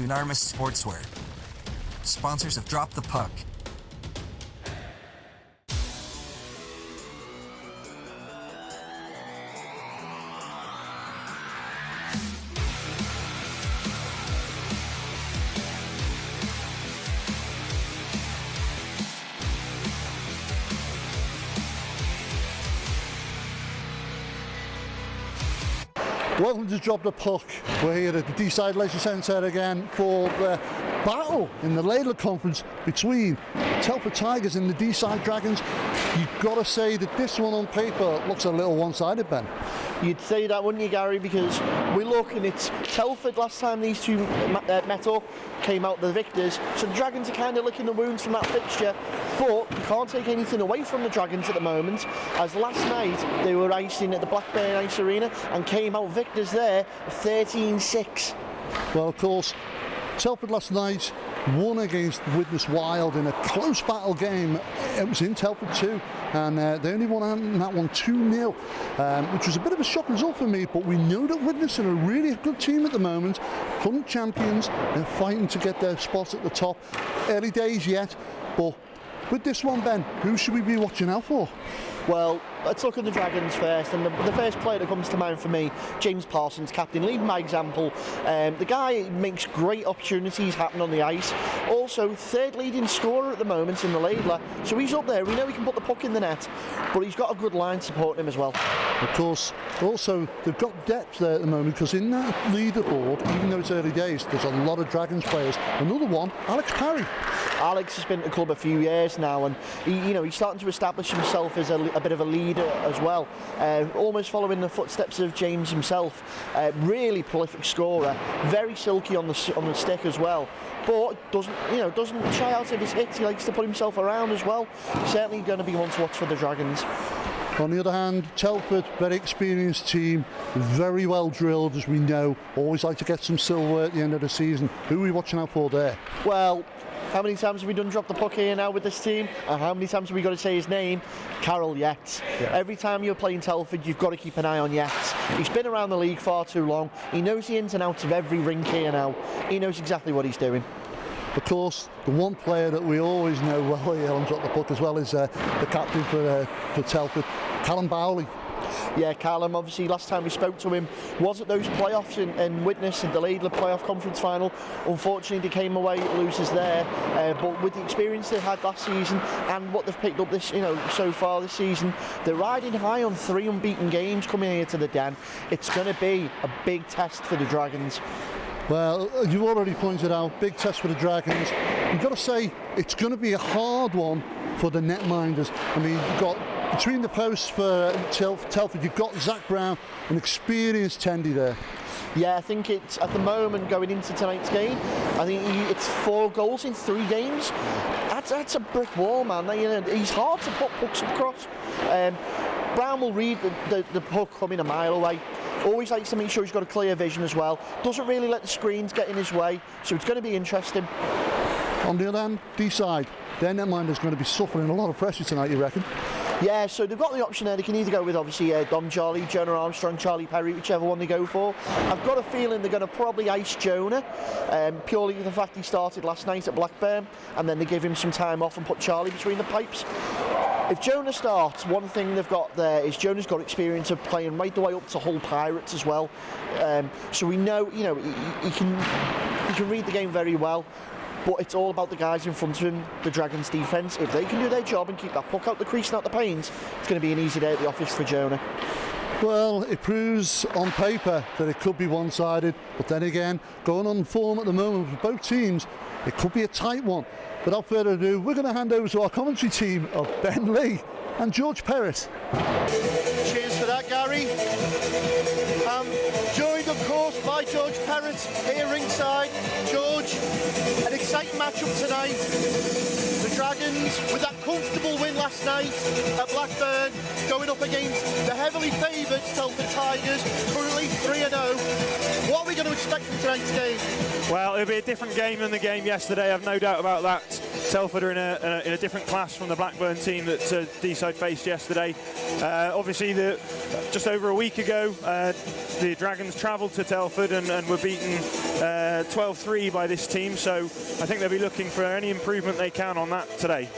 Unarmis Sportswear, sponsors of Drop the Puck. Welcome to Drop the Puck. We're here at the Deeside Leisure Centre again for the battle in the Ladler Conference between the Telford Tigers and the Deeside Dragons. You've got to say that this one on paper looks a little one-sided, Ben. You'd say that, wouldn't you, Gary? Because we look and it's Telford last time these two met up, came out the victors. So the Dragons are kind of licking the wounds from that fixture. But you can't take anything away from the Dragons at the moment, as last night they were icing at the Blackburn Ice Arena and came out victors there, 13-6. Well, of course, Telford last night won against Widnes Wild in a close battle game. It was in Telford too, and they only won that one 2-0, which was a bit of a shock result for me, but we know that Widnes are a really good team at the moment, current champions. They're fighting to get their spots at the top. Early days yet, but with this one, Ben, who should we be watching out for? Well, let's look at the Dragons first, and the first player that comes to mind for me, James Parsons, captain, leading by example. The guy makes great opportunities happen on the ice. Also, third leading scorer at the moment in the Ladler, so he's up there. We know he can put the puck in the net, but he's got a good line supporting him as well. Of course, also, they've got depth there at the moment, because in that leaderboard, even though it's early days, there's a lot of Dragons players. Another one, Alex Parry. Alex has been at the club a few years now, and he's starting to establish himself as a bit of a leader as well, almost following the footsteps of James himself. Really prolific scorer, very silky on the stick as well, but doesn't shy out of his hits. He likes to put himself around as well. Certainly going to be one to watch for the Dragons. On the other hand, Telford, very experienced team, very well drilled, as we know, always like to get some silver at the end of the season. Who are we watching out for there? Well, how many times have we done Drop the Puck here now with this team? And how many times have we got to say his name? Carol Yates. Yeah. Every time you're playing Telford, you've got to keep an eye on Yates. He's been around the league far too long. He knows the ins and outs of every rink here now. He knows exactly what he's doing. Of course, the one player that we always know well here on Drop the Puck as well is the captain for Telford, Callum Bowley. Yeah, Callum, obviously last time we spoke to him was at those playoffs in Widnes, in the Ladler playoff conference final. Unfortunately, they came away losers there, but with the experience they had last season and what they've picked up this, so far this season, they're riding high on 3 unbeaten games coming here to the Den. It's going to be a big test for the Dragons. Well, you've already pointed out, big test for the Dragons. You've got to say it's going to be a hard one for the netminders. I mean, you've got between the posts for Telford, you've got Zach Brown, an experienced tendy there. Yeah, I think it's at the moment going into tonight's game. I think it's 4 goals in 3 games. That's a brick wall, man. He's hard to put pucks across. Brown will read the puck coming a mile away. Always likes to make sure he's got a clear vision as well. Doesn't really let the screens get in his way, so it's going to be interesting. On the other hand, Deeside, their netminder's going to be suffering a lot of pressure tonight, you reckon? Yeah, so they've got the option there. They can either go with, obviously, Dom Charlie, Jonah Armstrong, Charlie Perry, whichever one they go for. I've got a feeling they're going to probably ice Jonah, purely for the fact he started last night at Blackburn, and then they give him some time off and put Charlie between the pipes. If Jonah starts, one thing they've got there is Jonah's got experience of playing right the way up to Hull Pirates as well. So we know, he can read the game very well. But it's all about the guys in front of him, the Dragons' defence. If they can do their job and keep that puck out the crease and out the panes, it's going to be an easy day at the office for Jonah. Well, it proves on paper that it could be one-sided, but then again, going on form at the moment for both teams, it could be a tight one. Without further ado, we're going to hand over to our commentary team of Ben Lee and George Perrott. Cheers for that, Gary. Joined, of course, by George Perrott here ringside. George, an exciting matchup tonight. The Dragons, with that comfortable win last night at Blackburn, going up against the heavily favoured Telford Tigers, currently 3-0. What are we going to expect from tonight's game? Well, it'll be a different game than the game yesterday, I've no doubt about that. Telford are in a different class from the Blackburn team that Deeside faced yesterday. Obviously, just over a week ago, the Dragons travelled to Telford and were beaten 12-3 by this team, so I think they'll be looking for any improvement they can on that today.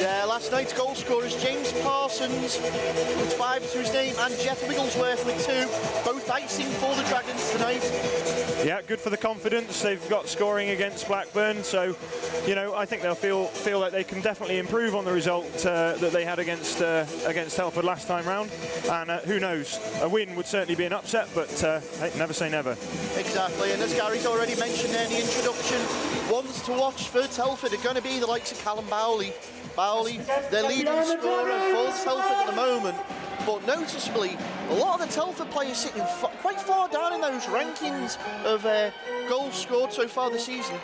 Yeah, last night's goal scorers, James Parsons with 5 to his name and Jeff Wigglesworth with 2, both icing for the Dragons tonight. Yeah, good for the confidence. They've got scoring against Blackburn, so, you know, I think they'll feel like they can definitely improve on the result that they had against Telford last time round. And who knows, a win would certainly be an upset, but hey, never say never. Exactly, and as Gary's already mentioned there in the introduction, ones to watch for Telford are going to be the likes of Callum Bowley. Bowley, their leading scorer for Telford at the moment, but noticeably, a lot of the Telford players sitting quite far down in those rankings of goals scored so far this season.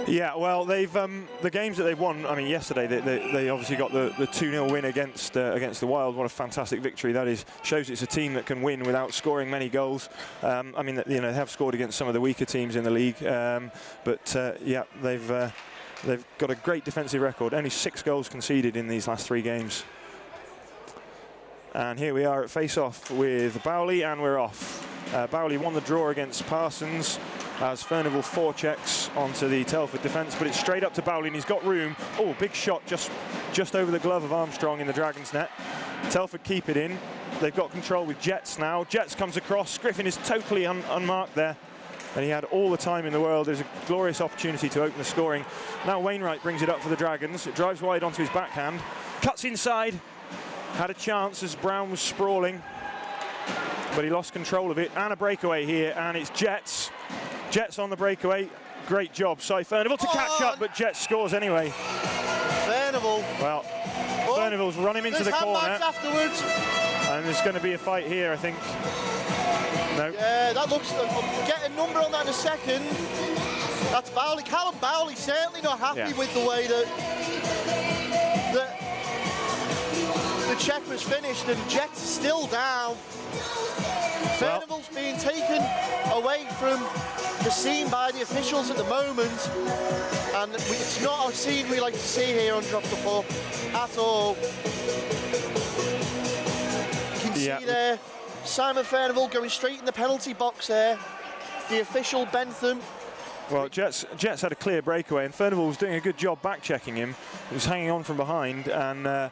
Yeah, well, they've the games that they've won. I mean, yesterday they obviously got the 2-0 win against the Wild. What a fantastic victory that is! Shows it's a team that can win without scoring many goals. I mean, you know, they have scored against some of the weaker teams in the league, but yeah, they've got a great defensive record. Only 6 goals conceded in these last 3 games. And here we are at face-off with Bowley, and we're off. Bowley won the draw against Parsons as Furnival forechecks onto the Telford defence, but it's straight up to Bowley, and he's got room. Oh, big shot just over the glove of Armstrong in the Dragons' net. Telford keep it in. They've got control with Jets now. Jets comes across. Griffin is totally unmarked there. And he had all the time in the world. There's a glorious opportunity to open the scoring. Now Wainwright brings it up for the Dragons. It drives wide onto his backhand. Cuts inside. Had a chance as Brown was sprawling. But he lost control of it. And a breakaway here. And it's Jets. Jets on the breakaway. Great job. Cy Furnival to catch up, but Jets scores anyway. Furnival. Well, Furnival's run him into the corner. Afterwards. And there's going to be a fight here, I think. No. Yeah, that looks. I'll get a number on that in a second. That's Bowley. Callum Bowley certainly not happy with the way that the check was finished, and Jets are still down. Furnival's being taken away from the scene by the officials at the moment, and it's not a scene we like to see here on Drop the Puck at all. You can see there Simon Furnival going straight in the penalty box there. The official Bentham. Well, Jets had a clear breakaway, and Furnival was doing a good job back-checking him. He was hanging on from behind, and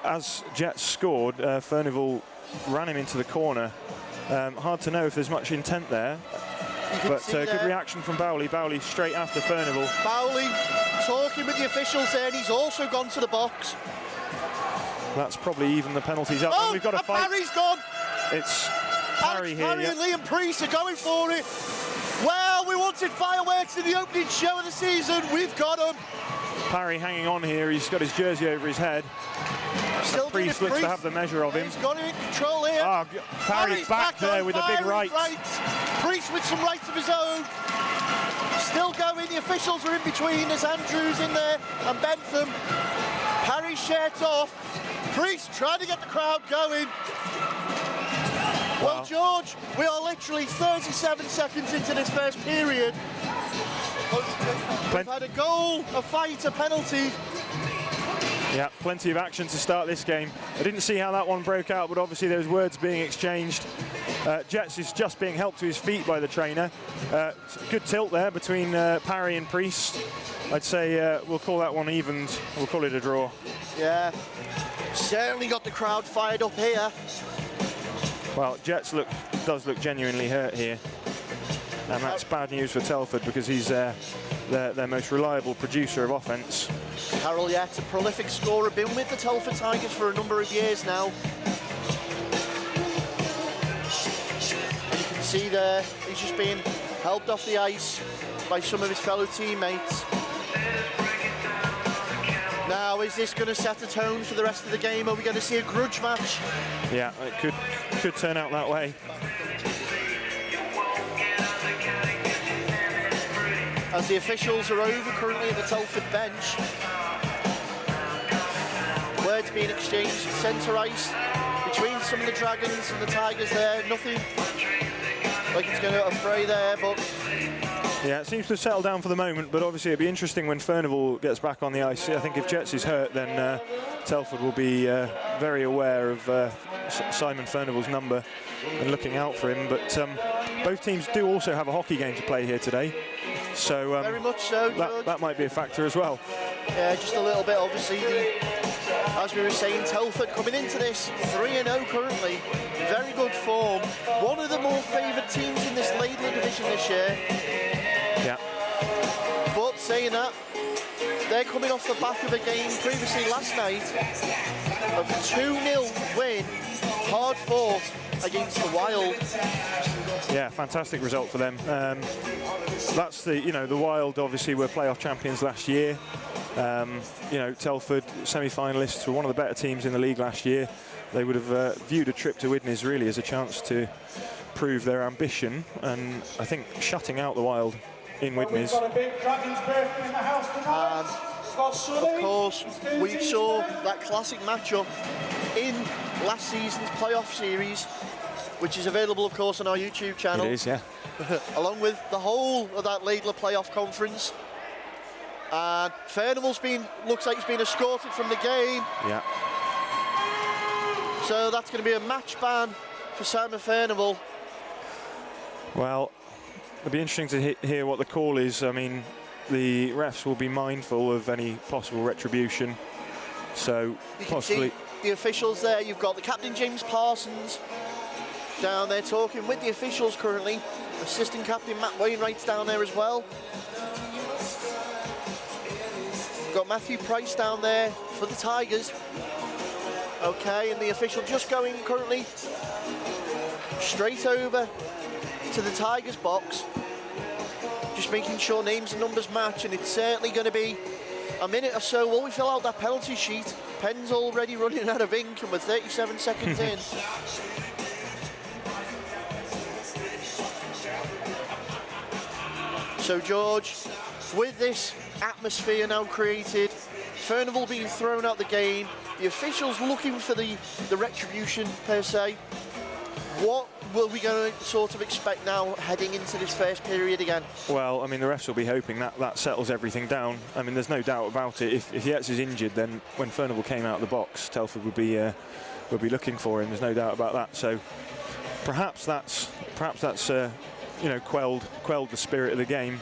as Jets scored, Furnival ran him into the corner. Hard to know if there's much intent there, but good reaction from Bowley. Bowley straight after Furnival. Bowley talking with the officials there, and he's also gone to the box. That's probably even the penalties up. Oh, We've got a fight. Parry's gone. It's Parry here. Parry and Liam Priest are going for it. Well, we wanted fireworks in the opening show of the season. We've got them. Parry hanging on here. He's got his jersey over his head. Still Priest looks to have the measure of him. He's got him in control here. Parry's back there with a big right. Priest with some rights of his own. Still going. The officials are in between. There's Andrews in there and Bentham. Parry shirt off. Priest trying to get the crowd going. Well, George, we are literally 37 seconds into this first period. We've had a goal, a fight, a penalty. Yeah, plenty of action to start this game. I didn't see how that one broke out, but obviously there's words being exchanged. Jets is just being helped to his feet by the trainer. Good tilt there between Parry and Priest. I'd say we'll call that one evened. We'll call it a draw. Yeah, certainly got the crowd fired up here. Well, Jets does look genuinely hurt here. And that's bad news for Telford, because he's their most reliable producer of offence. Carroll Yett, a prolific scorer, been with the Telford Tigers for a number of years now. And you can see there, he's just being helped off the ice by some of his fellow teammates. Now, is this going to set a tone for the rest of the game? Are we going to see a grudge match? Yeah, it could turn out that way. As the officials are over currently at the Telford bench. Words being exchanged, centre ice between some of the Dragons and the Tigers there. Nothing like it's going to affray there, but Yeah, it seems to have settled down for the moment, but obviously it'll be interesting when Furnival gets back on the ice. I think if Jets is hurt, then Telford will be very aware of Simon Furnival's number and looking out for him. But both teams do also have a hockey game to play here today. So Very much so, George. that might be a factor as well. Yeah, just a little bit, obviously. As we were saying, Telford coming into this 3-0 currently. Very good form. One of the more favoured teams in this Laidley division this year. Yeah. But saying that, they're coming off the back of a game previously last night of a 2-0 win, hard fought against the Wild. Yeah, fantastic result for them. That's the Wild obviously were playoff champions last year. Telford semi-finalists were one of the better teams in the league last year. They would have viewed a trip to Widnes really as a chance to prove their ambition, and I think shutting out the Wild in Widnes. And of course, we saw that classic matchup in last season's playoff series, which is available, of course, on our YouTube channel. It is, yeah. Along with the whole of that Laidley playoff conference. And Furnival's looks like he's been escorted from the game. Yeah. So that's going to be a match ban for Simon Furnival. Well, it'll be interesting to hear what the call is. I mean, the refs will be mindful of any possible retribution. So You possibly can see the officials there. You've got the captain, James Parsons, down there talking with the officials currently. Assistant captain Matt Wainwright's down there as well. Got Matthew Price down there for the Tigers. Okay, and the official just going currently straight over to the Tigers box, just making sure names and numbers match, and it's certainly going to be a minute or so while we fill out that penalty sheet. Pen's already running out of ink, and we're 37 seconds in. So George, with this atmosphere now created, Furnival being thrown out the game, the officials looking for the retribution per se, what will we going to sort of expect now heading into this first period again? Well, I mean, the refs will be hoping that settles everything down. I mean, there's no doubt about it. If Yates is injured, then when Furnival came out of the box, Telford would be looking for him. There's no doubt about that. So perhaps that's quelled the spirit of the game.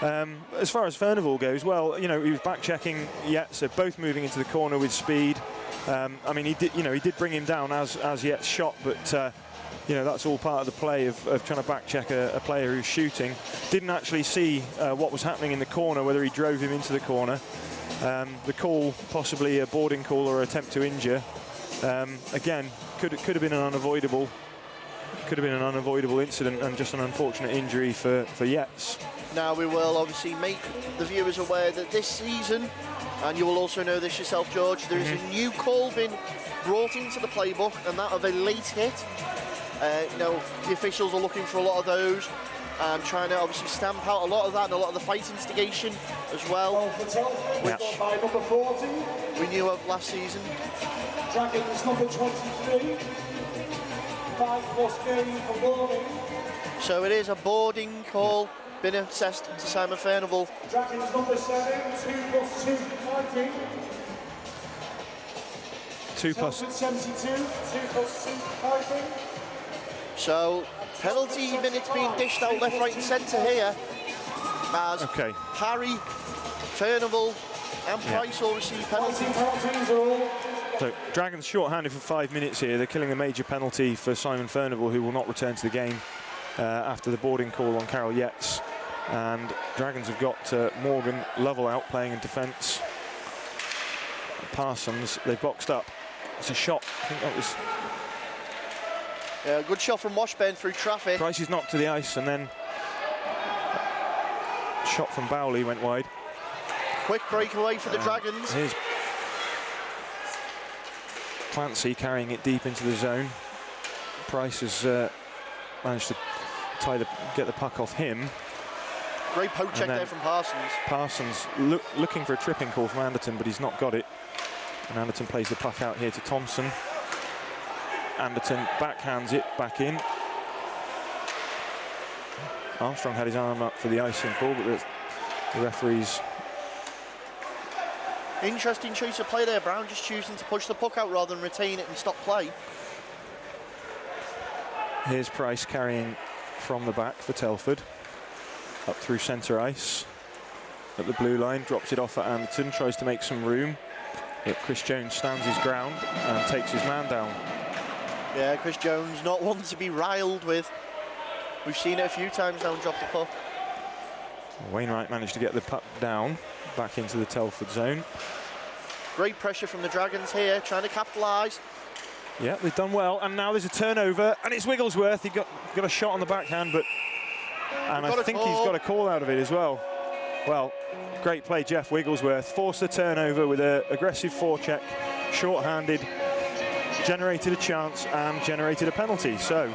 As far as Furnival goes, well, he was back checking Yates. They're both moving into the corner with speed. I mean, he did bring him down as Yates shot, but that's all part of the play of trying to back check a player who's shooting. Didn't actually see what was happening in the corner, whether he drove him into the corner. The call, possibly a boarding call or attempt to injure. Again, could have been an unavoidable incident and just an unfortunate injury for Yates. Now we will obviously make the viewers aware that this season, and you will also know this yourself, George, there is a new call been brought into the playbook, and that of a late hit. The officials are looking for a lot of those and trying to obviously stamp out a lot of that and a lot of the fight instigation as well, which we knew of last season. Dragons number 23, 5+ game for boarding. So it is a boarding call been assessed to Simon Furnival. Dragons number 7, 2+2 fighting. 2+. 72, 2+2 fighting. So penalty minutes being dished out left, right and centre here as Harry, Furnival and Price all receive penalties. So Dragons short-handed for 5 minutes here. They're killing a major penalty for Simon Furnival, who will not return to the game after the boarding call on Carol Yates. And Dragons have got Morgan Lovell out playing in defence. Parsons, they've boxed up. It's a shot. I think that was... Yeah, good shot from Washburn through traffic. Price is knocked to the ice, and then shot from Bowley went wide. Quick breakaway for the Dragons. Here's Clancy carrying it deep into the zone. Price has managed to get the puck off him. Great poke check there from Parsons. Parsons looking for a tripping call from Anderton, but he's not got it. And Anderton plays the puck out here to Thompson. Anderton backhands it back in. Armstrong had his arm up for the icing call, but the referees... Interesting choice of play there. Brown just choosing to push the puck out rather than retain it and stop play. Here's Price carrying from the back for Telford. Up through centre ice. At the blue line, drops it off at Anderton, tries to make some room. But Chris Jones stands his ground and takes his man down. Yeah, Chris Jones, not one to be riled with. We've seen it a few times now and drop the puck. Wainwright managed to get the puck down, back into the Telford zone. Great pressure from the Dragons here, trying to capitalise. Yeah, they've done well, and now there's a turnover, and it's Wigglesworth. He got a shot on the backhand, but... And I think he's got a call out of it as well. Well, great play, Jeff Wigglesworth. Forced a turnover with an aggressive forecheck, short-handed, generated a chance and generated a penalty. So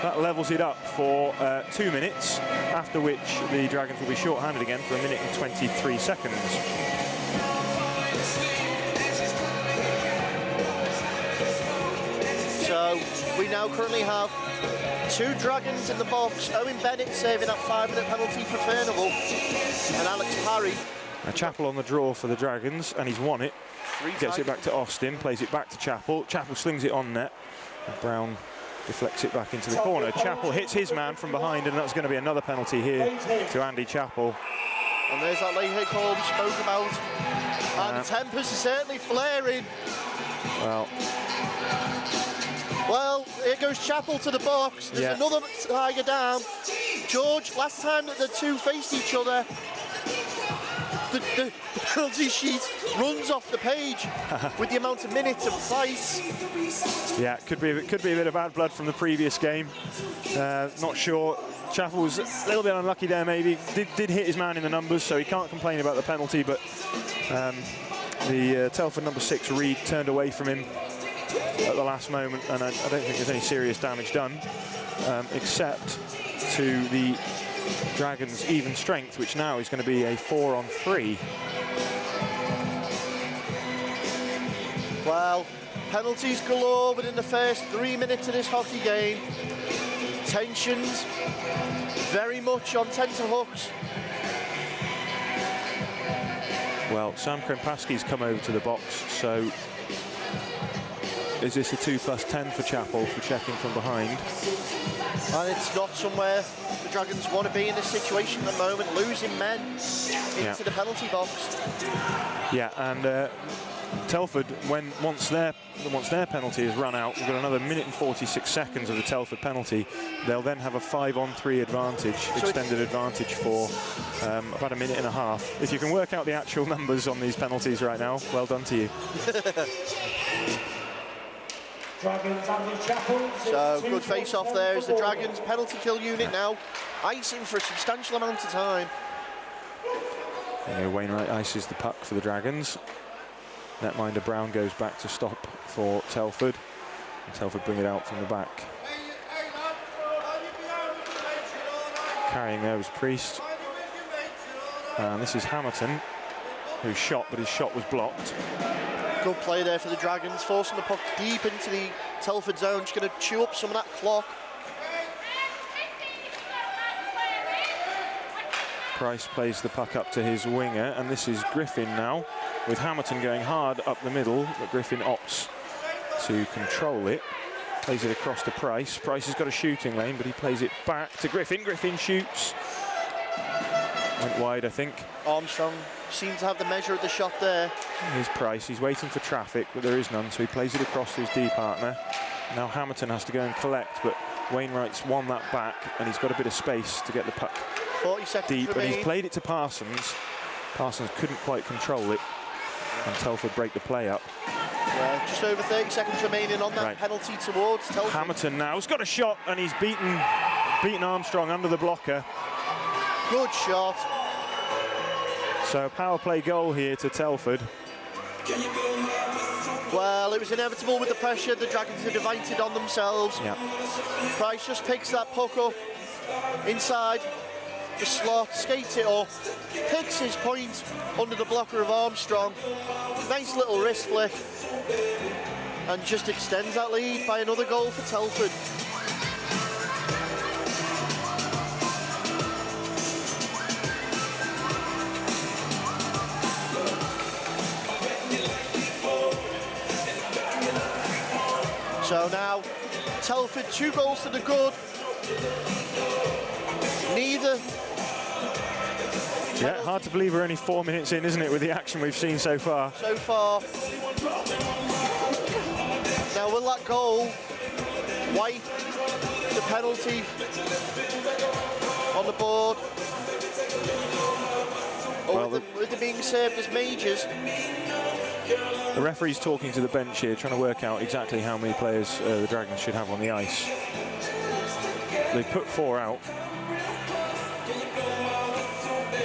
that levels it up for 2 minutes, after which the Dragons will be short-handed again for 1 minute and 23 seconds. So we now currently have 2 Dragons in the box. Owen Bennett saving that 5-minute penalty for Furnival, and Alex Parry. A Chappell on the draw for the Dragons, and he's won it. Gets it back to Austin, plays it back to Chappell. Chappell slings it on net. And Brown deflects it back into the corner. Chappell hits his man from behind, and that's going to be another penalty here to Andy Chappell. And there's that late hit call we spoke about. And the tempers are certainly flaring. Well, here goes Chappell to the box. There's another Tiger down. George, last time that the two faced each other, the penalty sheet runs off the page with the amount of minutes of fights. Yeah, could be a bit of bad blood from the previous game. Not sure. Chappell was a little bit unlucky there, maybe. Did hit his man in the numbers, so he can't complain about the penalty, but the Telford number 6, Reed, turned away from him at the last moment, and I don't think there's any serious damage done, except to the Dragons' even strength, which now is going to be a 4-on-3. Well, penalties galore within the first 3 minutes of this hockey game. Tensions very much on tenterhooks. Well, Sam Krempaski's come over to the box, so is this a 2+10 for Chappell for checking from behind? And it's not somewhere the Dragons want to be in this situation at the moment, losing men into the penalty box. Yeah, and Telford, once their penalty is run out, we've got another 1 minute and 46 seconds of the Telford penalty. They'll then have a 5-on-3 advantage, extended advantage for about 1.5 minutes. If you can work out the actual numbers on these penalties right now, well done to you. So good face-off there as the Dragons penalty kill unit now icing for a substantial amount of time. Wainwright ices the puck for the Dragons. Netminder Brown goes back to stop for Telford. And Telford bring it out from the back. Carrying there was Priest. And this is Hamilton, who shot, but his shot was blocked. Good play there for the Dragons, forcing the puck deep into the Telford zone, just going to chew up some of that clock. Price plays the puck up to his winger, and this is Griffin now, with Hamilton going hard up the middle, but Griffin opts to control it. Plays it across to Price. Price has got a shooting lane, but he plays it back to Griffin. Griffin shoots. Went wide, I think. Armstrong seemed to have the measure of the shot there. Here's Price. He's waiting for traffic, but there is none, so he plays it across to his D partner. Now Hamilton has to go and collect, but Wainwright's won that back, and he's got a bit of space to get the puck 40 seconds deep, remaining. and he's played it to Parsons. Parsons couldn't quite control it, and Telford break the play up. Yeah, just over 30 seconds remaining on that penalty towards Telford. Hamilton now has got a shot, and he's beaten Armstrong under the blocker. Good shot. So power play goal here to Telford. Well, it was inevitable with the pressure the Dragons had invited on themselves. Yeah. Price just picks that puck up inside the slot, skates it up, picks his point under the blocker of Armstrong. Nice little wrist flick, and just extends that lead by another goal for Telford. So now, Telford 2 goals to the good. Neither. Yeah, hard to believe we're only 4 minutes in, isn't it, with the action we've seen so far? So far. Now, will that goal wipe the penalty on the board? Or Well, with it being served as majors? The referee's talking to the bench here, trying to work out exactly how many players the Dragons should have on the ice. They put 4 out.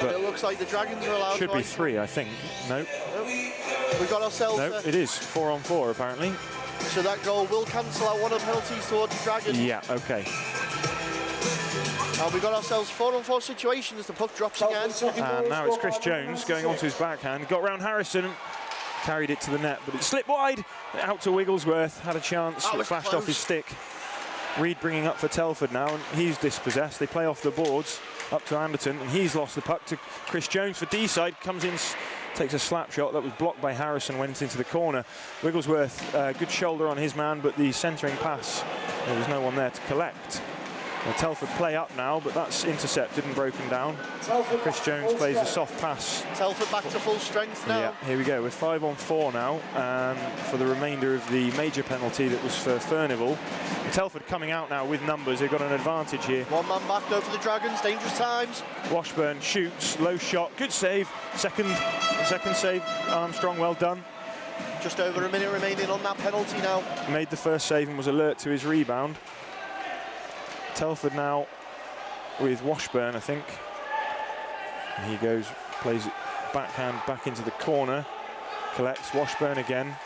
But it looks like the Dragons are allowed should to be 3, I think. No. We've got ourselves... No, it is 4 on 4, apparently. So that goal will cancel out one of the penalties towards the Dragons. Yeah, OK. And we've got ourselves 4 on 4 situations. The puck drops again. And now it's Chris Jones going onto his backhand. Got round Harrison, carried it to the net, but it slipped wide. Out to Wigglesworth, had a chance, it flashed off his stick. Reed bringing up for Telford now, and he's dispossessed. They play off the boards up to Anderton, and he's lost the puck to Chris Jones for Deeside. Comes in, takes a slap shot that was blocked by Harrison, went into the corner. Wigglesworth, good shoulder on his man, but the centering pass, there was no one there to collect. Telford play up now, but that's intercepted and broken down. Chris Jones plays a soft pass. Telford back to full strength now. Yeah, here we go. We're 5 on 4 now, for the remainder of the major penalty that was for Furnival. Telford coming out now with numbers. They've got an advantage here. 1 man back though for the Dragons. Dangerous times. Washburn shoots, low shot, good save. Second save, Armstrong, well done. Just over a minute remaining on that penalty now. Made the first save and was alert to his rebound. Telford now with Washburn, I think. And he goes, plays it backhand back into the corner. Collects Washburn again.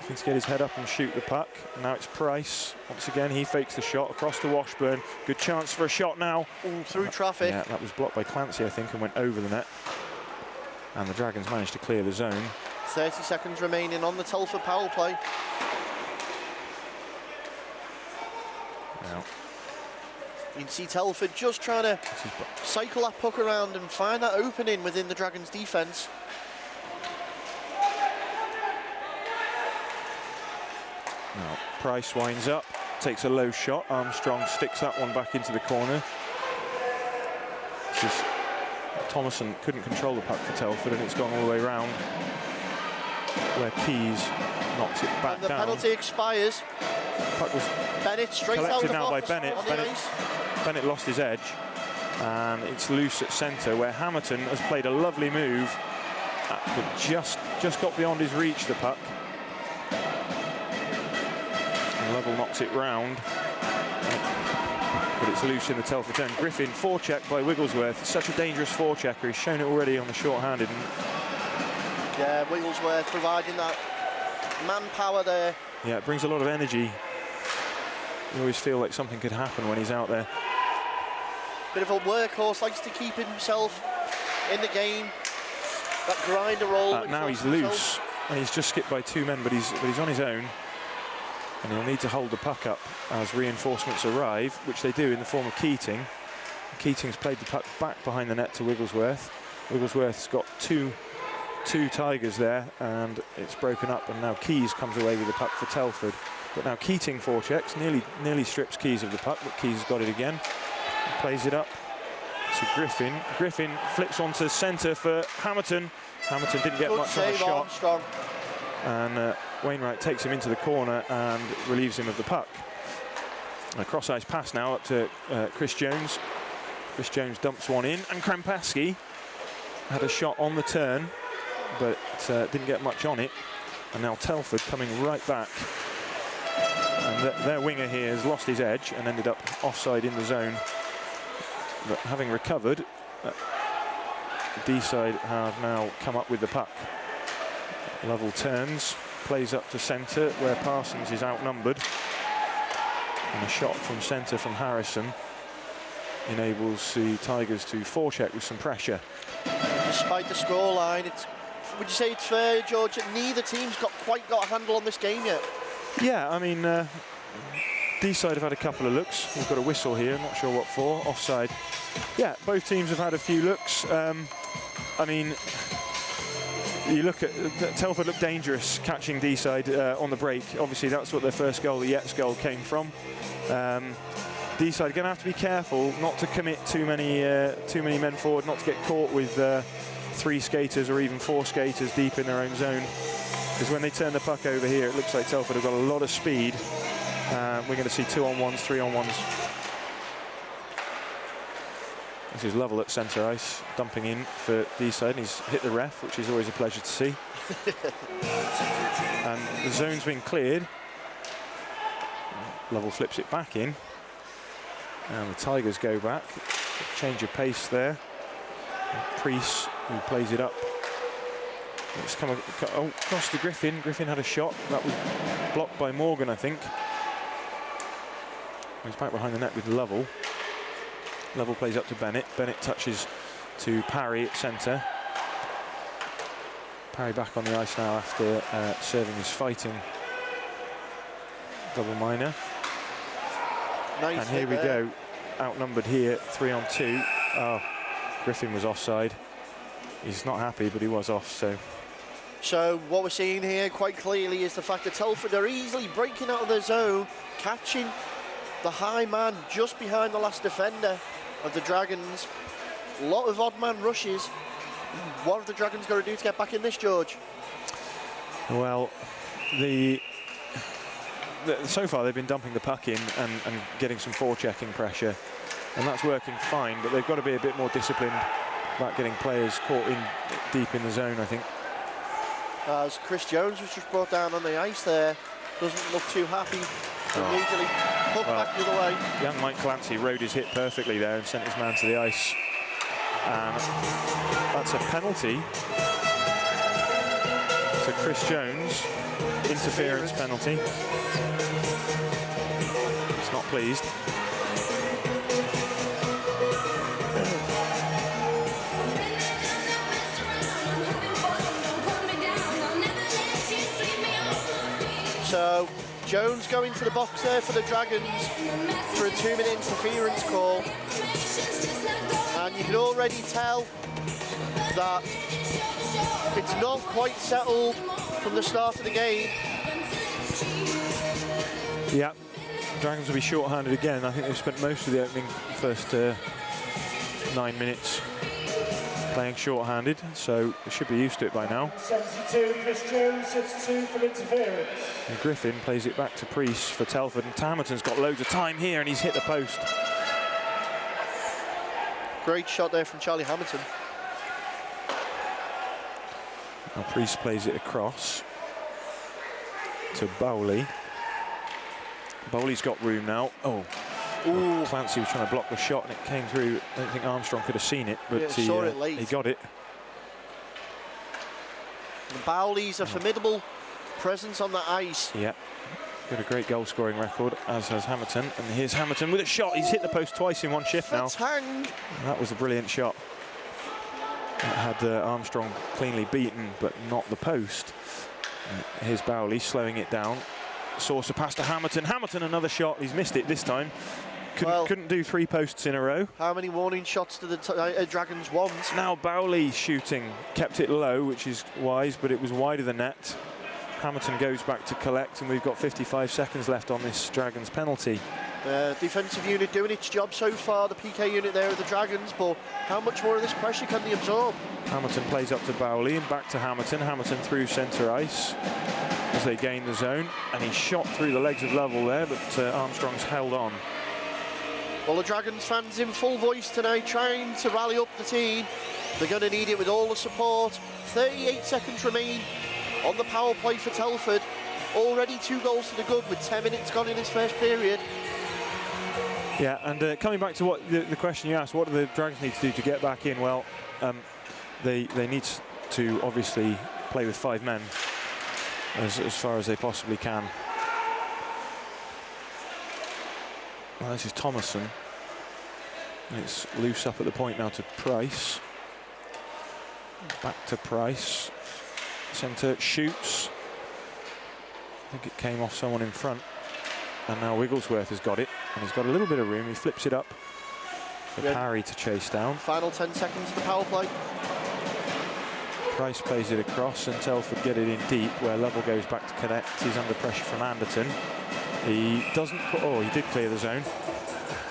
Looking to get his head up and shoot the puck. And now it's Price. Once again, he fakes the shot across to Washburn. Good chance for a shot now. Ooh, through traffic. Yeah, that was blocked by Clancy, I think, and went over the net. And the Dragons managed to clear the zone. 30 seconds remaining on the Telford power play. Now, you can see Telford just trying to cycle that puck around and find that opening within the Dragons' defence. now Price winds up, takes a low shot. Armstrong sticks that one back into the corner. Thomason couldn't control the puck for Telford, and it's gone all the way round. Where Keys knocks it back And the down. penalty expires. Puck was Bennett straight out collected of now by box Bennett. on the ice. Bennett lost his edge, and it's loose at centre, where Hamilton has played a lovely move, but just got beyond his reach, the puck. And Lovell knocks it round, but it's loose in the Telford end. Griffin, forecheck by Wigglesworth. It's such a dangerous forechecker. He's shown it already on the short-handed. Yeah, Wigglesworth providing that manpower there. Yeah, it brings a lot of energy. You always feel like something could happen when he's out there. Bit of a workhorse, likes to keep himself in the game. That grinder role. Now he's loose, and he's just skipped by 2 men, but he's on his own. And he'll need to hold the puck up as reinforcements arrive, which they do in the form of Keating. Keating's played the puck back behind the net to Wigglesworth. Wigglesworth's got two Tigers there, and it's broken up, and now Keys comes away with the puck for Telford. But now Keating forechecks, nearly strips Keys of the puck, but Keys has got it again. Plays it up to Griffin. Griffin flips onto centre for Hamilton. Hamilton didn't get much on the shot. Armstrong. And Wainwright takes him into the corner and relieves him of the puck. A cross-ice pass now up to Chris Jones. Chris Jones dumps one in, and Krempaski had a shot on the turn, but didn't get much on it. And now Telford coming right back. And their winger here has lost his edge and ended up offside in the zone. But having recovered, Deeside have now come up with the puck. Lovell turns, plays up to centre where Parsons is outnumbered. And a shot from centre from Harrison enables the Tigers to forecheck with some pressure. Despite the scoreline, would you say it's fair, George, that neither team's quite got a handle on this game yet? Yeah, I mean, Deeside have had a couple of looks. We've got a whistle here, not sure what for, offside. Yeah, both teams have had a few looks. I mean, you look at Telford look dangerous catching Deeside on the break. Obviously, that's what their first goal, the Yates goal, came from. Deeside going to have to be careful not to commit too many men forward, not to get caught with 3 skaters or even 4 skaters deep in their own zone. Because when they turn the puck over here, it looks like Telford have got a lot of speed. We're going to see 2-on-1s, 3-on-1s. This is Lovell at centre ice, dumping in for Deeside, and he's hit the ref, which is always a pleasure to see. And the zone's been cleared. Lovell flips it back in. And the Tigers go back. Change of pace there. And Priest, who plays it up. It's come across to Griffin. Griffin had a shot. That was blocked by Morgan, I think. He's back behind the net with Lovell. Lovell plays up to Bennett. Bennett touches to Parry at centre. Parry back on the ice now after serving his fighting double minor. Nice, and here we go, outnumbered here, 3-on-2. Oh, Griffin was offside. He's not happy, but he was off, so. So what we're seeing here quite clearly is the fact that Telford are easily breaking out of their zone, catching the high man just behind the last defender of the Dragons. A lot of odd man rushes. What have the Dragons got to do to get back in this, George? Well, so far they've been dumping the puck in and getting some forechecking pressure, and that's working fine, but they've got to be a bit more disciplined about getting players caught in deep in the zone, I think. As Chris Jones was just brought down on the ice there, doesn't look too happy. Immediately hooked back the other way. Young Mike Clancy rode his hit perfectly there and sent his man to the ice. And that's a penalty to Chris Jones. Interference penalty. He's not pleased. So Jones going to the box there for the Dragons for a 2-minute interference call. And you can already tell that it's not quite settled from the start of the game. Yeah, Dragons will be short-handed again. I think they've spent most of the opening first 9 minutes playing short-handed, so they should be used to it by now. 72, Chris Jones, 72 for interference. And Griffin plays it back to Priest for Telford, and Hamilton's got loads of time here, and he's hit the post. Great shot there from Charlie Hamilton. Now Priest plays it across to Bowley. Bowley's got room now. Oh, ooh. Clancy was trying to block the shot and it came through. I don't think Armstrong could have seen it, but he saw it late. He got it. And Bowley's a formidable presence on the ice. Yeah, got a great goal scoring record, as has Hamilton. And here's Hamilton with a shot. He's hit the post twice in one shift now. Tang. That was a brilliant shot. It had Armstrong cleanly beaten, but not the post. Here's Bowley slowing it down. Saucer pass to Hamilton. Hamilton, another shot. He's missed it this time. Couldn't do 3 posts in a row. How many warning shots did the Dragons want? Now Bowley shooting. Kept it low, which is wise, but it was wide of the net. Hamilton goes back to collect, and we've got 55 seconds left on this Dragons penalty. Defensive unit doing its job so far, the PK unit there of the Dragons, but how much more of this pressure can they absorb? Hamilton plays up to Bowley and back to Hamilton. Hamilton through centre ice as they gain the zone, and he shot through the legs of Lovell there, but Armstrong's held on. Well, the Dragons fans in full voice tonight, trying to rally up the team. They're going to need it with all the support. 38 seconds remain on the power play for Telford. Already 2 goals to the good with 10 minutes gone in this first period. Yeah, and coming back to what the question you asked, what do the Dragons need to do to get back in? Well, they need to obviously play with 5 men as far as they possibly can. Well, this is Thomason. It's loose up at the point now to Price. Back to Price. Centre shoots. I think it came off someone in front. And now Wigglesworth has got it. And he's got a little bit of room. He flips it up for Parry to chase down. Final 10 seconds of the power play. Price plays it across and Telford get it in deep where Lovell goes back to connect. He's under pressure from Anderton. He doesn't put, oh, he did clear the zone.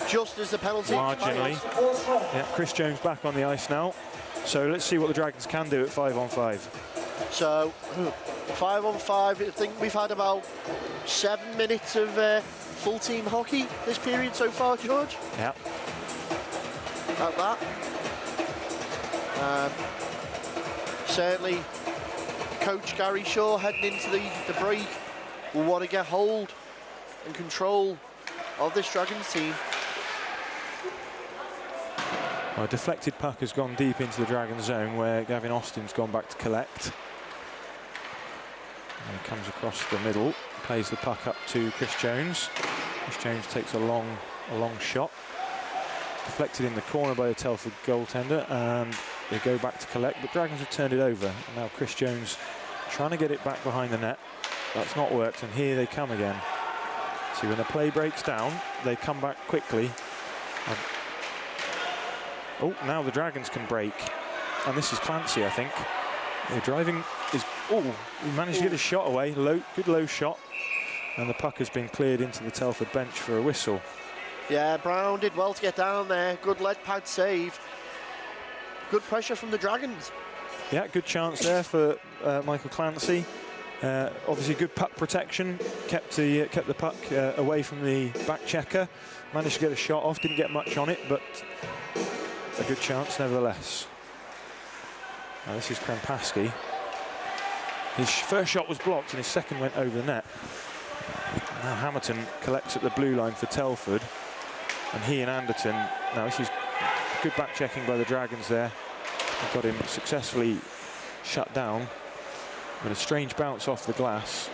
Just as the penalty Marginally. expires. Yeah, Chris Jones back on the ice now. So let's see what the Dragons can do at 5-on-5. So 5 on 5, I think we've had about 7 minutes of full team hockey this period so far, George. Yeah. Like that. Certainly Coach Gary Shaw heading into the break will want to get hold and control of this Dragons team. Well, a deflected puck has gone deep into the Dragons zone where Gavin Austin's gone back to collect. And he comes across the middle, plays the puck up to Chris Jones. Chris Jones takes a long shot. Deflected in the corner by the Telford goaltender, and they go back to collect, but Dragons have turned it over. And now Chris Jones trying to get it back behind the net. That's not worked, and here they come again. See, when the play breaks down, they come back quickly. Oh, now the Dragons can break. And this is Clancy, I think. The driving is... Oh, he managed to get his shot away. Good low shot. And the puck has been cleared into the Telford bench for a whistle. Yeah, Brown did well to get down there. Good lead pad save. Good pressure from the Dragons. Yeah, good chance there for Michael Clancy. Obviously good puck protection. Kept the puck away from the back checker. Managed to get a shot off. Didn't get much on it, but a good chance nevertheless. Now this is Krempaski. His first shot was blocked and his second went over the net. Now Hamilton collects at the blue line for Telford. And he and Anderton, now this is good back checking by the Dragons there. They've got him successfully shut down. But a strange bounce off the glass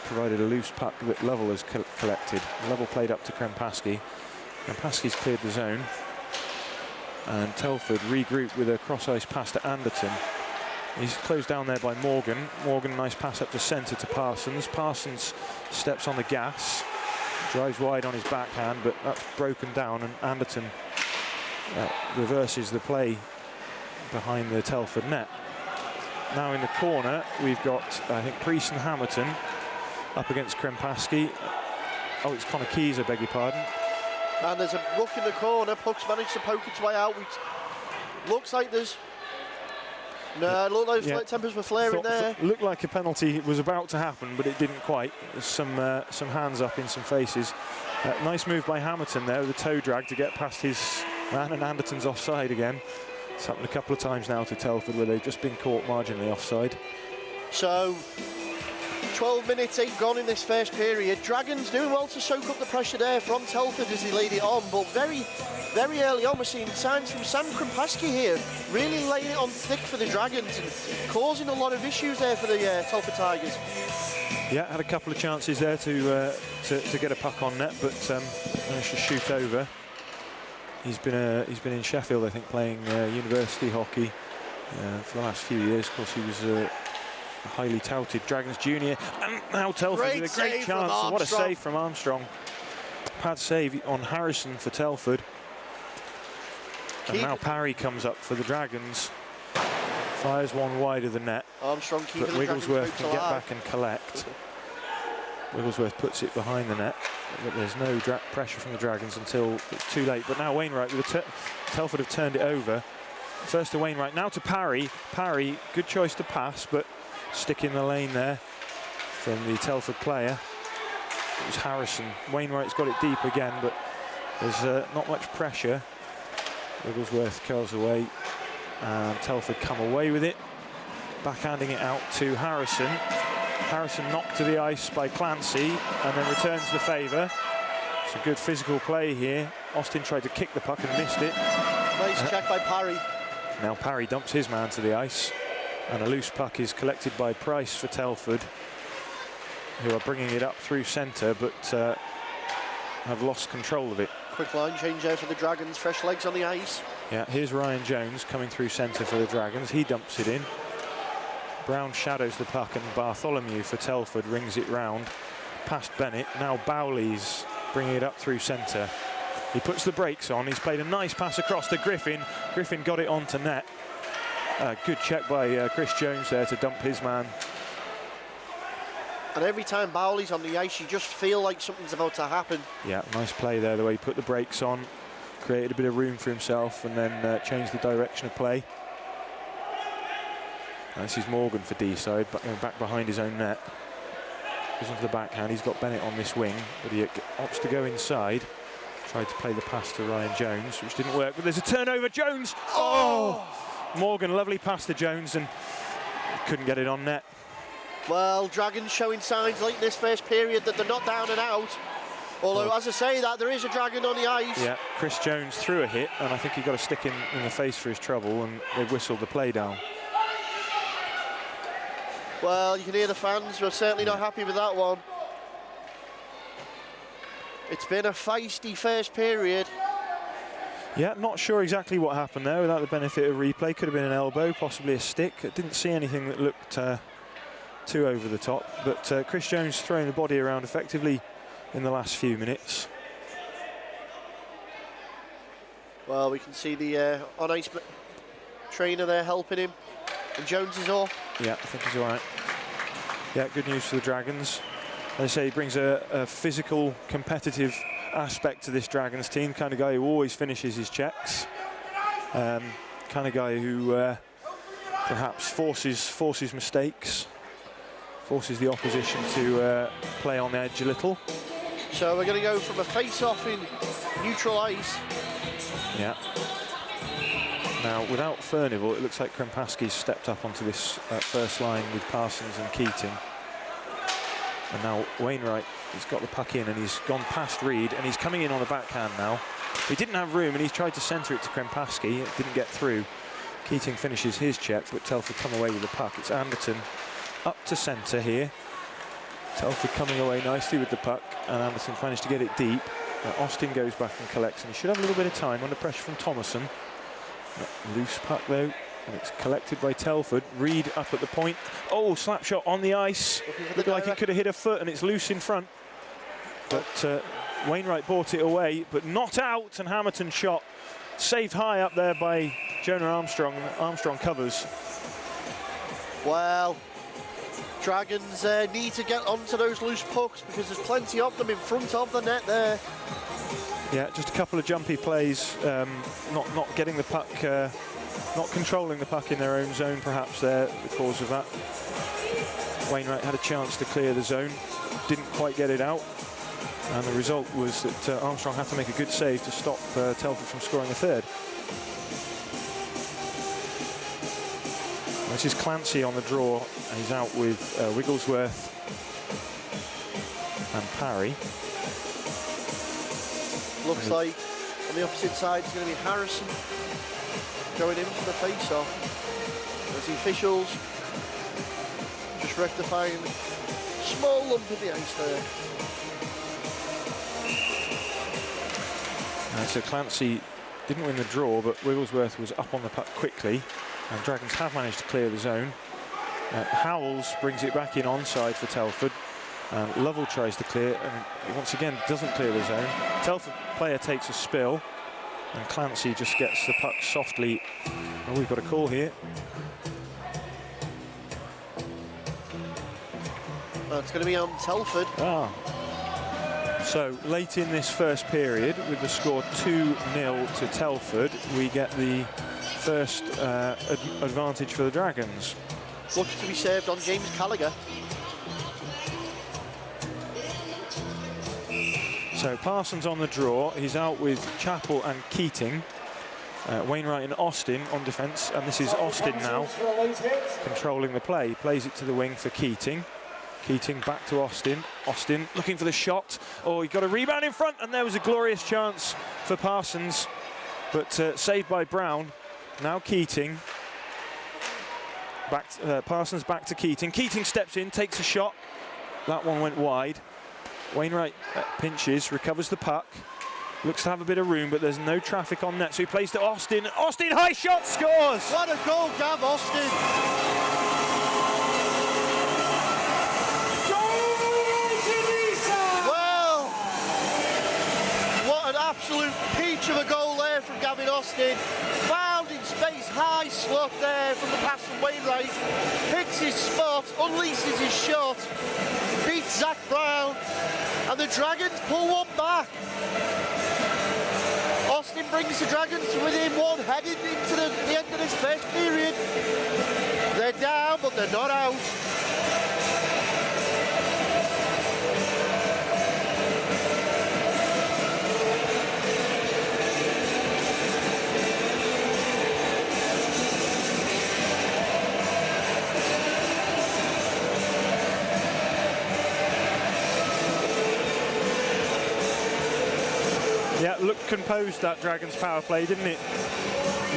provided a loose puck that Lovell has collected. Lovell played up to Krempaski. Krempaski's cleared the zone. And Telford regrouped with a cross-ice pass to Anderton. He's closed down there by Morgan. Morgan, nice pass up to centre to Parsons. Parsons steps on the gas, drives wide on his backhand, but that's broken down, and Anderton reverses the play behind the Telford net. Now in the corner, we've got, I think, Priest and Hamilton up against Krempaski. Oh, it's Connor Keys, I beg your pardon. And there's a ruck in the corner. Puck's managed to poke its way out. Looks like there's... No, it looked like tempers were flaring there. Looked like a penalty was about to happen, but it didn't quite. There's some hands up in some faces. Nice move by Hamilton there with a toe drag to get past his man, and Anderton's offside again. It's happened a couple of times now to Telford where they've just been caught marginally offside. So 12 minutes ain't gone in this first period. Dragons doing well to soak up the pressure there from Telford as he laid it on, but very early on we're seeing signs from Sam Krempaski here, really laying it on thick for the Dragons and causing a lot of issues there for the Telford Tigers. Yeah, had a couple of chances there to get a puck on net, but managed to shoot over. He's been in Sheffield, I think, playing university hockey for the last few years. Of course, he was a highly touted Dragons junior, and now Telford with a great chance. What a save from Armstrong. Pad save on Harrison for Telford. And now Parry comes up for the Dragons. Fires one wide of the net. Armstrong keeping but Wigglesworth can get back and collect. Wigglesworth puts it behind the net, but there's no pressure from the Dragons until it's too late. But now Wainwright, with Telford have turned it over. First to Wainwright, now to Parry. Parry, good choice to pass, but stick in the lane there from the Telford player. It was Harrison. Wainwright's got it deep again, but there's not much pressure. Wigglesworth curls away, and Telford come away with it. Backhanding it out to Harrison. Harrison knocked to the ice by Clancy, and then returns the favour. It's a good physical play here. Austin tried to kick the puck and missed it. Nice check by Parry. Now Parry dumps his man to the ice, and a loose puck is collected by Price for Telford, who are bringing it up through centre, but have lost control of it. Quick line change there for the Dragons, fresh legs on the ice. Yeah, here's Ryan Jones coming through centre for the Dragons. He dumps it in. Brown shadows the puck, and Bartholomew for Telford rings it round past Bennett. Now Bowley's bringing it up through centre. He puts the brakes on. He's played a nice pass across to Griffin. Griffin got it onto net. Good check by Chris Jones there to dump his man. And every time Bowley's on the ice, you just feel like something's about to happen. Yeah, nice play there, the way he put the brakes on, created a bit of room for himself, and then changed the direction of play. And this is Morgan for Deeside, back behind his own net. Goes onto the backhand, he's got Bennett on this wing, but he opts to go inside. Tried to play the pass to Ryan Jones, which didn't work, but there's a turnover, Jones! Oh! Morgan, lovely pass to Jones, and couldn't get it on net. Well, Dragons showing signs late in this first period that they're not down and out. Although, as I say that, there is a Dragon on the ice. Yeah, Chris Jones threw a hit, and I think he got a stick in the face for his trouble, and they whistled the play down. Well, you can hear the fans. We're certainly not happy with that one. It's been a feisty first period. Yeah, not sure exactly what happened there without the benefit of replay. Could have been an elbow, possibly a stick. Didn't see anything that looked too over the top. But Chris Jones throwing the body around effectively in the last few minutes. Well, we can see the on-ice trainer there helping him. And Jones is off. Yeah, I think he's all right. Yeah, good news for the Dragons. As I say, he brings a physical, competitive aspect to this Dragons team. Kind of guy who always finishes his checks. Kind of guy who perhaps forces mistakes, forces the opposition to play on the edge a little. So we're going to go from a face-off in neutral ice. Yeah. Now, without Furnival, it looks like Krempaski's stepped up onto this first line with Parsons and Keating. And now Wainwright has got the puck in and he's gone past Reed and he's coming in on the backhand now. He didn't have room and he's tried to centre it to Krempaski. It didn't get through. Keating finishes his check, but Telford come away with the puck. It's Anderton up to centre here. Telford coming away nicely with the puck, and Anderson managed to get it deep. Austin goes back and collects, and he should have a little bit of time under pressure from Thomason. Loose puck though, and it's collected by Telford. Reed up at the point. Oh, slap shot on the ice. Looked like it could have hit a foot, and it's loose in front. But Wainwright brought it away, but not out, and Hamilton shot. Saved high up there by Jonah Armstrong. Armstrong covers. Well, Dragons need to get onto those loose pucks because there's plenty of them in front of the net there. Yeah, just a couple of jumpy plays, not getting the puck, not controlling the puck in their own zone perhaps there, the cause of that. Wainwright had a chance to clear the zone, didn't quite get it out, and the result was that Armstrong had to make a good save to stop Telford from scoring a third. This is Clancy on the draw, and he's out with Wigglesworth and Parry. Looks like on the opposite side it's going to be Harrison going in for the face-off. As the officials just rectifying a small lump in the ice there. So Clancy didn't win the draw, but Wigglesworth was up on the puck quickly, and Dragons have managed to clear the zone. Howells brings it back in onside for Telford. Lovell tries to clear, and once again doesn't clear the zone. Telford player takes a spill, and Clancy just gets the puck softly. Oh, we've got a call here. It's going to be on Telford. So late in this first period, with the score 2-0 to Telford, we get the first advantage for the Dragons. Looking to be served on James Gallagher. So Parsons on the draw. He's out with Chappell and Keating. Wainwright and Austin on defence, and this is Austin now controlling the play. Plays it to the wing for Keating. Keating back to Austin. Austin looking for the shot. Oh, he got a rebound in front, and there was a glorious chance for Parsons, but saved by Brown. Now Keating. Parsons back to Keating. Keating steps in, takes a shot. That one went wide. Wainwright pinches, recovers the puck. Looks to have a bit of room, but there's no traffic on net, so he plays to Austin. Austin, high shot, scores! What a goal, Gav Austin! Well, what an absolute peach of a goal there from Gavin Austin. Found in space, high slot there from the pass from Wainwright. Picks his spot, unleashes his shot, beats Zach Brown, and the Dragons pull one back. Austin brings the Dragons to within one, heading into the end of this first period. They're down, but they're not out. Yeah, looked composed, that Dragons power play, didn't it?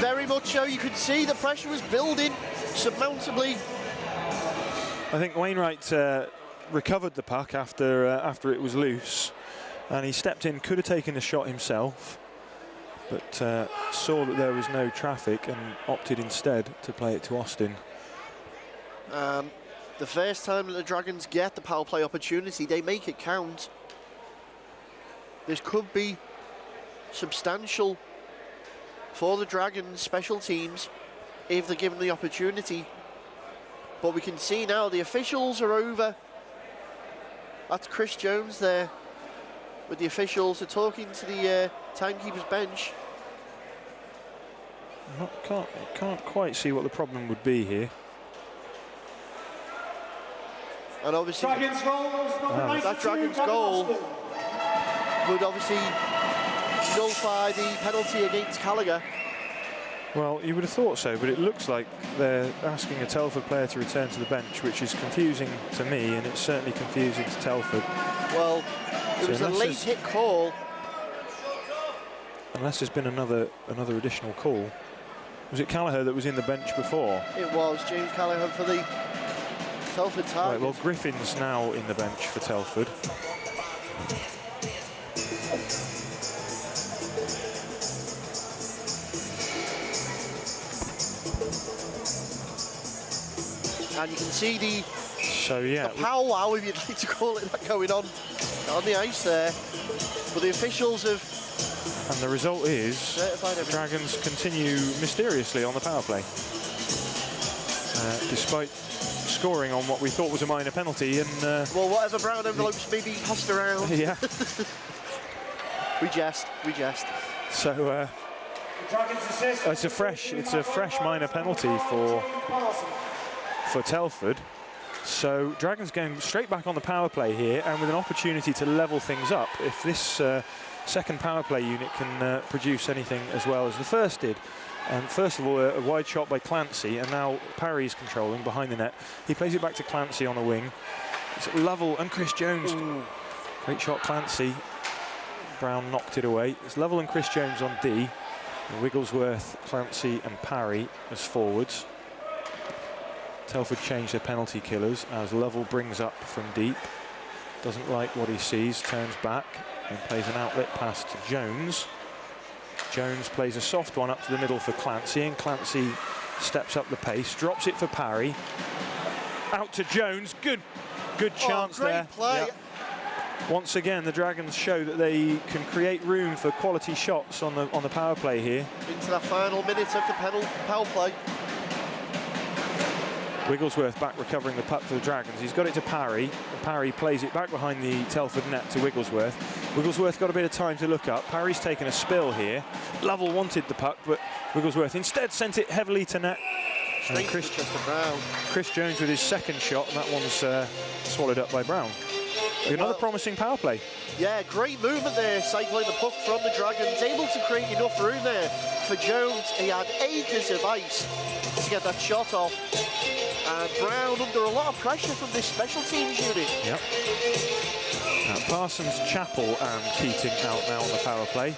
Very much so. You could see the pressure was building surmountably. I think Wainwright recovered the puck after it was loose, and he stepped in, could have taken the shot himself, but saw that there was no traffic and opted instead to play it to Austin. The first time that the Dragons get the power play opportunity, they make it count. This could be substantial for the Dragons special teams if they're given the opportunity, but we can see now the officials are over. That's Chris Jones there with the officials. They're talking to the timekeeper's bench. Can't quite see what the problem would be here. And obviously Dragons goal, that Dragons goal would obviously nullify the penalty against Gallagher. Well, you would have thought so, but it looks like they're asking a Telford player to return to the bench, which is confusing to me, and it's certainly confusing to Telford. Well, it was a late hit call. Unless there's been another additional call. Was it Gallagher that was in the bench before? It was James Gallagher for the Telford Tigers. Right, well, Griffin's now in the bench for Telford. And you can see the powwow, if you'd like to call it that, going on the ice there. But the officials have... And the result is Dragons continue mysteriously on the power play. Despite scoring on what we thought was a minor penalty. And well, whatever brown envelopes maybe passed around. Yeah. We jest. So it's a fresh minor penalty for Telford. So Dragons going straight back on the power play here, and with an opportunity to level things up if this second power play unit can produce anything as well as the first did. First of all, a wide shot by Clancy, and now Parry's controlling behind the net. He plays it back to Clancy on the wing. It's level, and Chris Jones. Ooh. Great shot, Clancy. Brown knocked it away. It's level and Chris Jones on D. Wigglesworth, Clancy and Parry as forwards. Telford changed their penalty killers as Lovell brings up from deep. Doesn't like what he sees, turns back and plays an outlet pass to Jones. Jones plays a soft one up to the middle for Clancy, and Clancy steps up the pace, drops it for Parry. Out to Jones, good chance great there. Play. Yeah. Once again, the Dragons show that they can create room for quality shots on the power play here. Into that final minute of the power play. Wigglesworth back recovering the puck for the Dragons. He's got it to Parry. And Parry plays it back behind the Telford net to Wigglesworth. Wigglesworth got a bit of time to look up. Parry's taken a spill here. Lovell wanted the puck, but Wigglesworth instead sent it heavily to net. And Chris Jones with his second shot, and that one's swallowed up by Brown. Another promising power play. Yeah, great movement there, cycling the puck from the Dragons, able to create enough room there for Jones. He had acres of ice to get that shot off. And Brown under a lot of pressure from this special teams unit. Yep. Parsons, Chappell and Keating out now on the power play.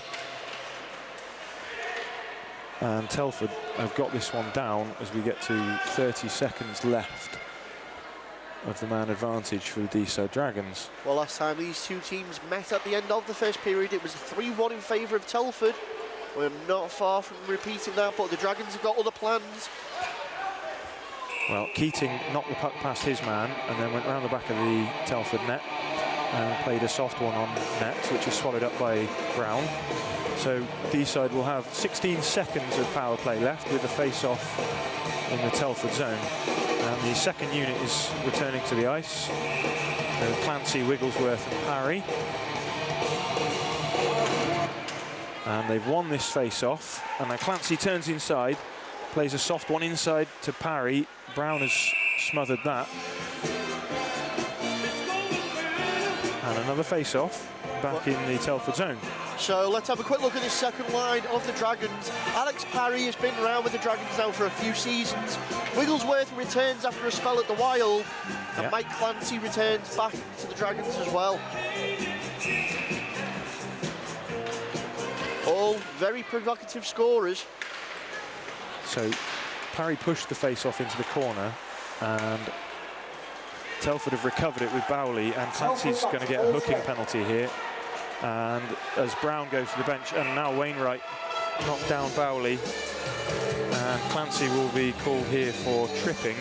And Telford have got this one down as we get to 30 seconds left of the man advantage for the Deeside Dragons. Well, last time these two teams met at the end of the first period, it was 3-1 in favour of Telford. We're not far from repeating that, but the Dragons have got other plans. Well, Keating knocked the puck past his man and then went round the back of the Telford net. and played a soft one on net, which is swallowed up by Brown. So Deeside will have 16 seconds of power play left with the face-off in the Telford zone. And the second unit is returning to the ice. Clancy, Wigglesworth and Parry. And they've won this face-off. And now Clancy turns inside, plays a soft one inside to Parry. Brown has smothered that. And another face-off back in the Telford zone. So let's have a quick look at this second line of the Dragons. Alex Parry has been around with the Dragons now for a few seasons. Wigglesworth returns after a spell at the Wild, and Mike Clancy returns back to the Dragons as well. All very provocative scorers. So Parry pushed the face-off into the corner, and Telford have recovered it with Bowley, and Clancy's going to get a hooking penalty here. And as Brown goes to the bench, and now Wainwright knocked down Bowley, and Clancy will be called here for tripping.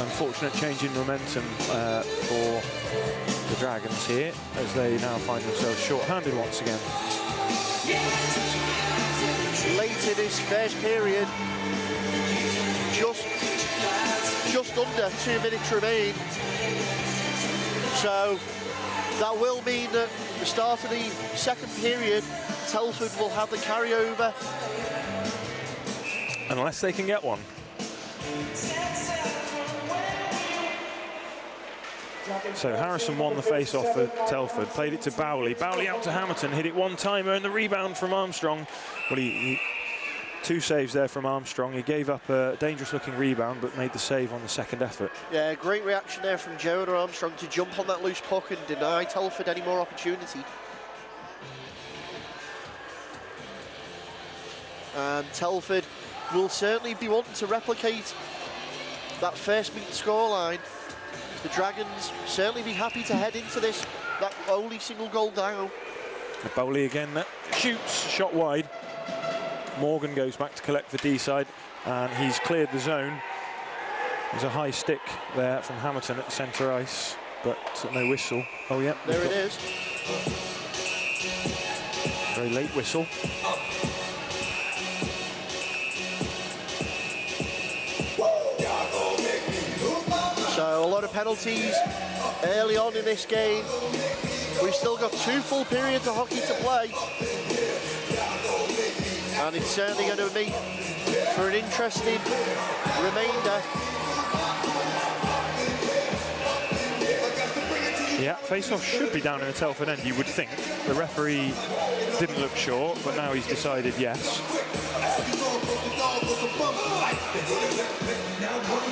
Unfortunate change in momentum for the Dragons here, as they now find themselves short-handed once again. Late in this first period, just under 2 minutes remain. So that will mean that the start of the second period, Telford will have the carryover. Unless they can get one. So Harrison won the face-off for Telford, played it to Bowley. Bowley out to Hamilton, hit it one-timer, and the rebound from Armstrong. Well, he two saves there from Armstrong. He gave up a dangerous-looking rebound, but made the save on the second effort. Yeah, great reaction there from Jonah Armstrong to jump on that loose puck and deny Telford any more opportunity. And Telford will certainly be wanting to replicate that first meet scoreline. The Dragons certainly be happy to head into this, that only single goal down. Bowley again, shoots, shot wide. Morgan goes back to collect for Deeside, and he's cleared the zone. There's a high stick there from Hamilton at the centre ice, but no whistle. Oh yeah, there it is. Very late whistle. So a lot of penalties early on in this game. We've still got 2 full periods of hockey to play. And it's certainly going to be for an interesting remainder. Yeah, face-off should be down in the Telford end, you would think. The referee didn't look sure, but now he's decided yes.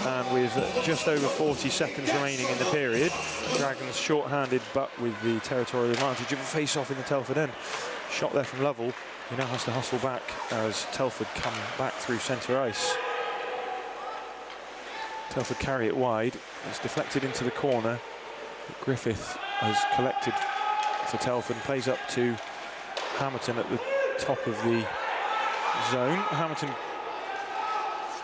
And with just over 40 seconds remaining in the period, Dragons short-handed, but with the territorial advantage of a face-off in the Telford end. Shot there from Lovell. He now has to hustle back as Telford come back through centre ice. Telford carry it wide. It's deflected into the corner. Griffith has collected for Telford, plays up to Hamilton at the top of the zone. Hamilton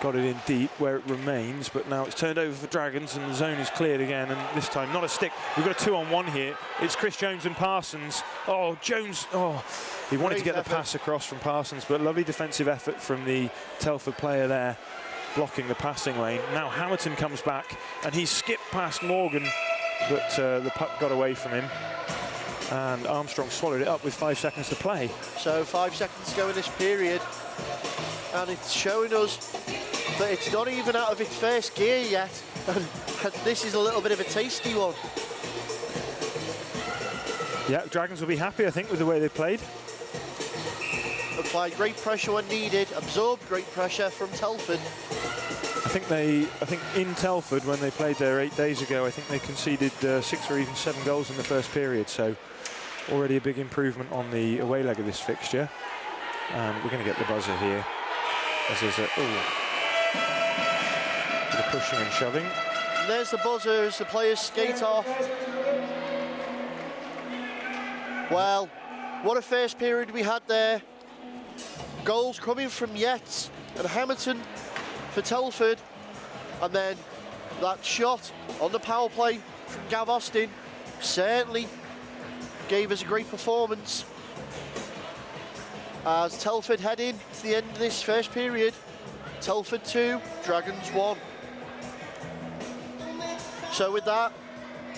got it in deep where it remains, but now it's turned over for Dragons and the zone is cleared again, and this time not a stick. We've got a 2-on-1 here. It's Chris Jones and Parsons. Oh, Jones, he wanted to get the pass across from Parsons, but lovely defensive effort from the Telford player there, blocking the passing lane. Now Hamilton comes back and he skipped past Morgan, but the puck got away from him, and Armstrong swallowed it up with 5 seconds to play. So 5 seconds to go in this period, and it's showing us that it's not even out of its first gear yet, and this is a little bit of a tasty one. Yeah, Dragons will be happy, I think, with the way they played. Applied great pressure when needed, absorbed great pressure from Telford. I think in Telford, when they played there 8 days ago, I think they conceded 6 or even 7 goals in the first period, so already a big improvement on the away leg of this fixture. And we're going to get the buzzer here, as there's a bit of pushing and shoving. And there's the buzzer as the players skate off. Well, what a first period we had there. Goals coming from Yates and Hamilton for Telford, and then that shot on the power play from Gav Austin certainly gave us a great performance. As Telford head in to the end of this first period. Telford 2, Dragons 1. So with that,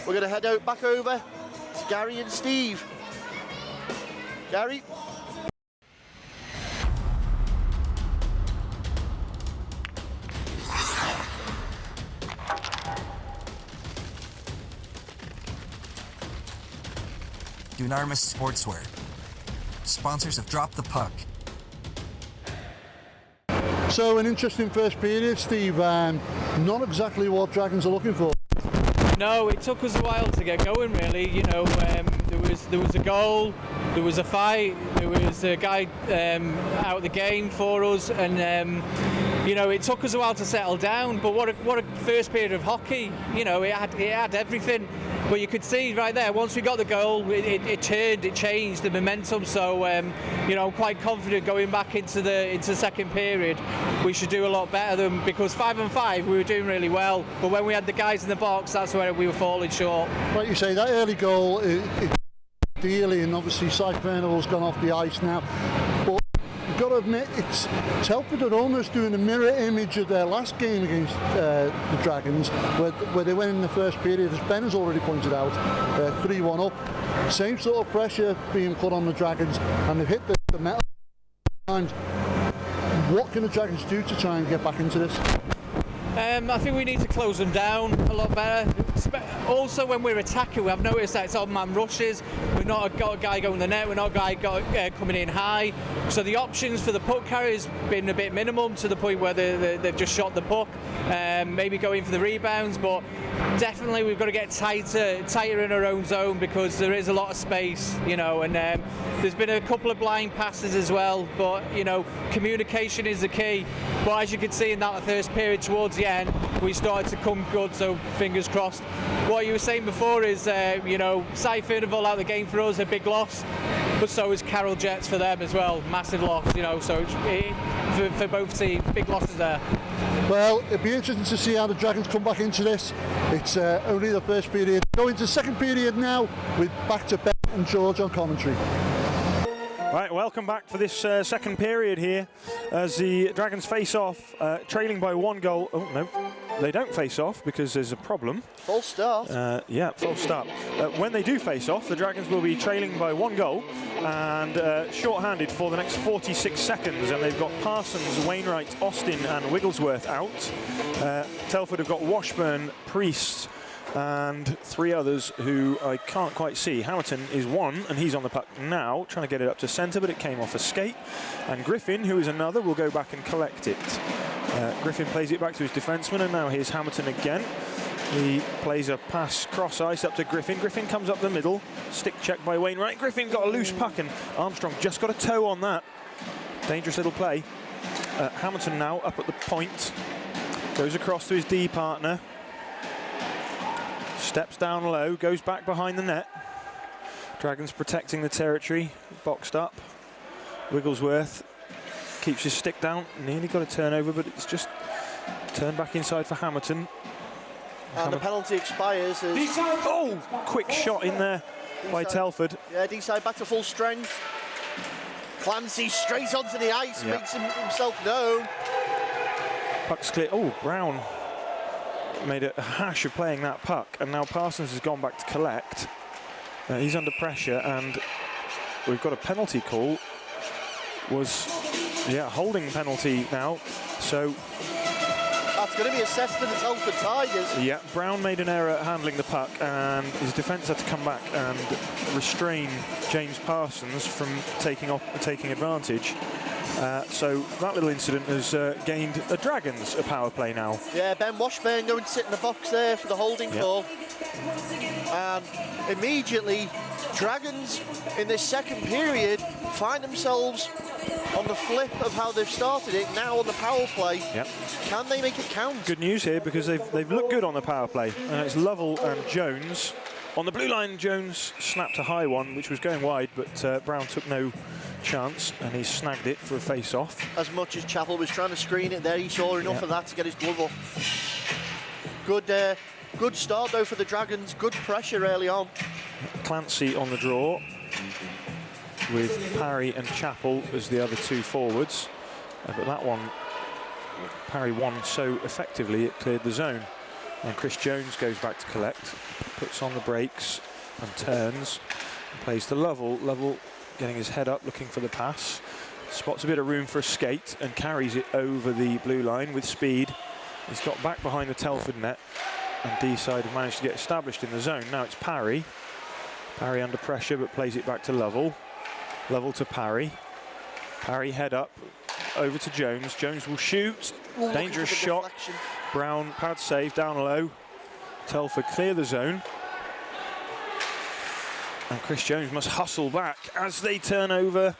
we're going to head out back over to Gary and Steve. Gary? Dunarmus Sportswear. Sponsors have dropped the puck. So an interesting first period, Steve. Not exactly what Dragons are looking for. No, it took us a while to get going, really. You know, there was a goal, there was a fight, there was a guy out of the game for us, and you know, it took us a while to settle down. But what a first period of hockey! You know, it had everything. But you could see right there, once we got the goal, it turned, it changed the momentum. So you know, I'm quite confident going back into the second period, we should do a lot better than, because 5-on-5 we were doing really well. But when we had the guys in the box, that's where we were falling short. Like you say, that early goal, ideally, and obviously Cy Furnivall's gone off the ice now. But you've got to admit, it's Telford are almost doing a mirror image of their last game against the Dragons, where they went in the first period, as Ben has already pointed out, 3-1 up. Same sort of pressure being put on the Dragons, and they've hit the metal times. What can the Dragons do to try and get back into this? I think we need to close them down a lot better. Also, when we're attacking, I've noticed that it's odd-man rushes. We've not got a guy going the net. We're not a guy coming in high. So the options for the puck carriers been a bit minimum, to the point where they've just shot the puck. Maybe going for the rebounds, but definitely we've got to get tighter in our own zone, because there is a lot of space, you know. And there's been a couple of blind passes as well. But you know, communication is the key. But as you can see in that first period, towards the end, we started to come good. So fingers crossed. What you were saying before is, you know, Cy Furnivall out of the game for us, a big loss, but so is Carol Jets for them as well, massive loss, you know, so for both teams, big losses there. Well, it'd be interesting to see how the Dragons come back into this. It's only the first period. Go into the second period now, with back to Ben and George on commentary. Right, welcome back for this second period here, as the Dragons face off, trailing by 1 goal. Oh, no, they don't face off because there's a problem. False start. Yeah, false start. When they do face off, the Dragons will be trailing by 1 goal and short-handed for the next 46 seconds. And they've got Parsons, Wainwright, Austin and Wigglesworth out. Telford have got Washburn, Priest and 3 others who I can't quite see. Hamilton is 1, and he's on the puck now, trying to get it up to centre, but it came off a skate. And Griffin, who is another, will go back and collect it. Griffin plays it back to his defenseman, and now here's Hamilton again. He plays a pass cross ice up to Griffin. Griffin comes up the middle, stick check by Wainwright. Griffin got a loose puck, and Armstrong just got a toe on that. Dangerous little play. Hamilton now up at the point, goes across to his D partner. Steps down low, goes back behind the net. Dragons protecting the territory, boxed up. Wigglesworth keeps his stick down, nearly got a turnover, but it's just turned back inside for Hamilton. And the penalty expires as... Oh, quick shot in there by Telford. Yeah, Deeside back to full strength. Clancy straight onto the ice, makes himself known. Puck's clear. Oh, Brown made a hash of playing that puck, and now Parsons has gone back to collect. He's under pressure, and we've got a penalty call. Holding penalty now. So that's going to be assessed to the Telford Tigers. Yeah, Brown made an error handling the puck, and his defence had to come back and restrain James Parsons from taking advantage. So that little incident has gained the Dragons a power play now. Yeah, Ben Washburn going to sit in the box there for the holding call. And immediately, Dragons in this second period find themselves on the flip of how they've started it, now on the power play. Yep. Can they make it count? Good news here, because they've looked good on the power play. It's Lovell and Jones. On the blue line, Jones snapped a high one, which was going wide, but Brown took no chance, and he snagged it for a face-off. As much as Chappell was trying to screen it there, he saw enough of that to get his glove off. Good start though for the Dragons, good pressure early on. Clancy on the draw, with Parry and Chappell as the other two forwards. But that one, Parry won so effectively it cleared the zone. And Chris Jones goes back to collect, puts on the brakes and turns, and plays to Lovell. Lovell getting his head up, looking for the pass. Spots a bit of room for a skate and carries it over the blue line with speed. He's got back behind the Telford net, and Deeside have managed to get established in the zone. Now it's Parry. Parry under pressure, but plays it back to Lovell. Lovell to Parry. Parry head up, over to Jones. Jones will shoot. Dangerous shot. Deflection. Brown, pad save, down low. Telford clear the zone. And Chris Jones must hustle back as they turn over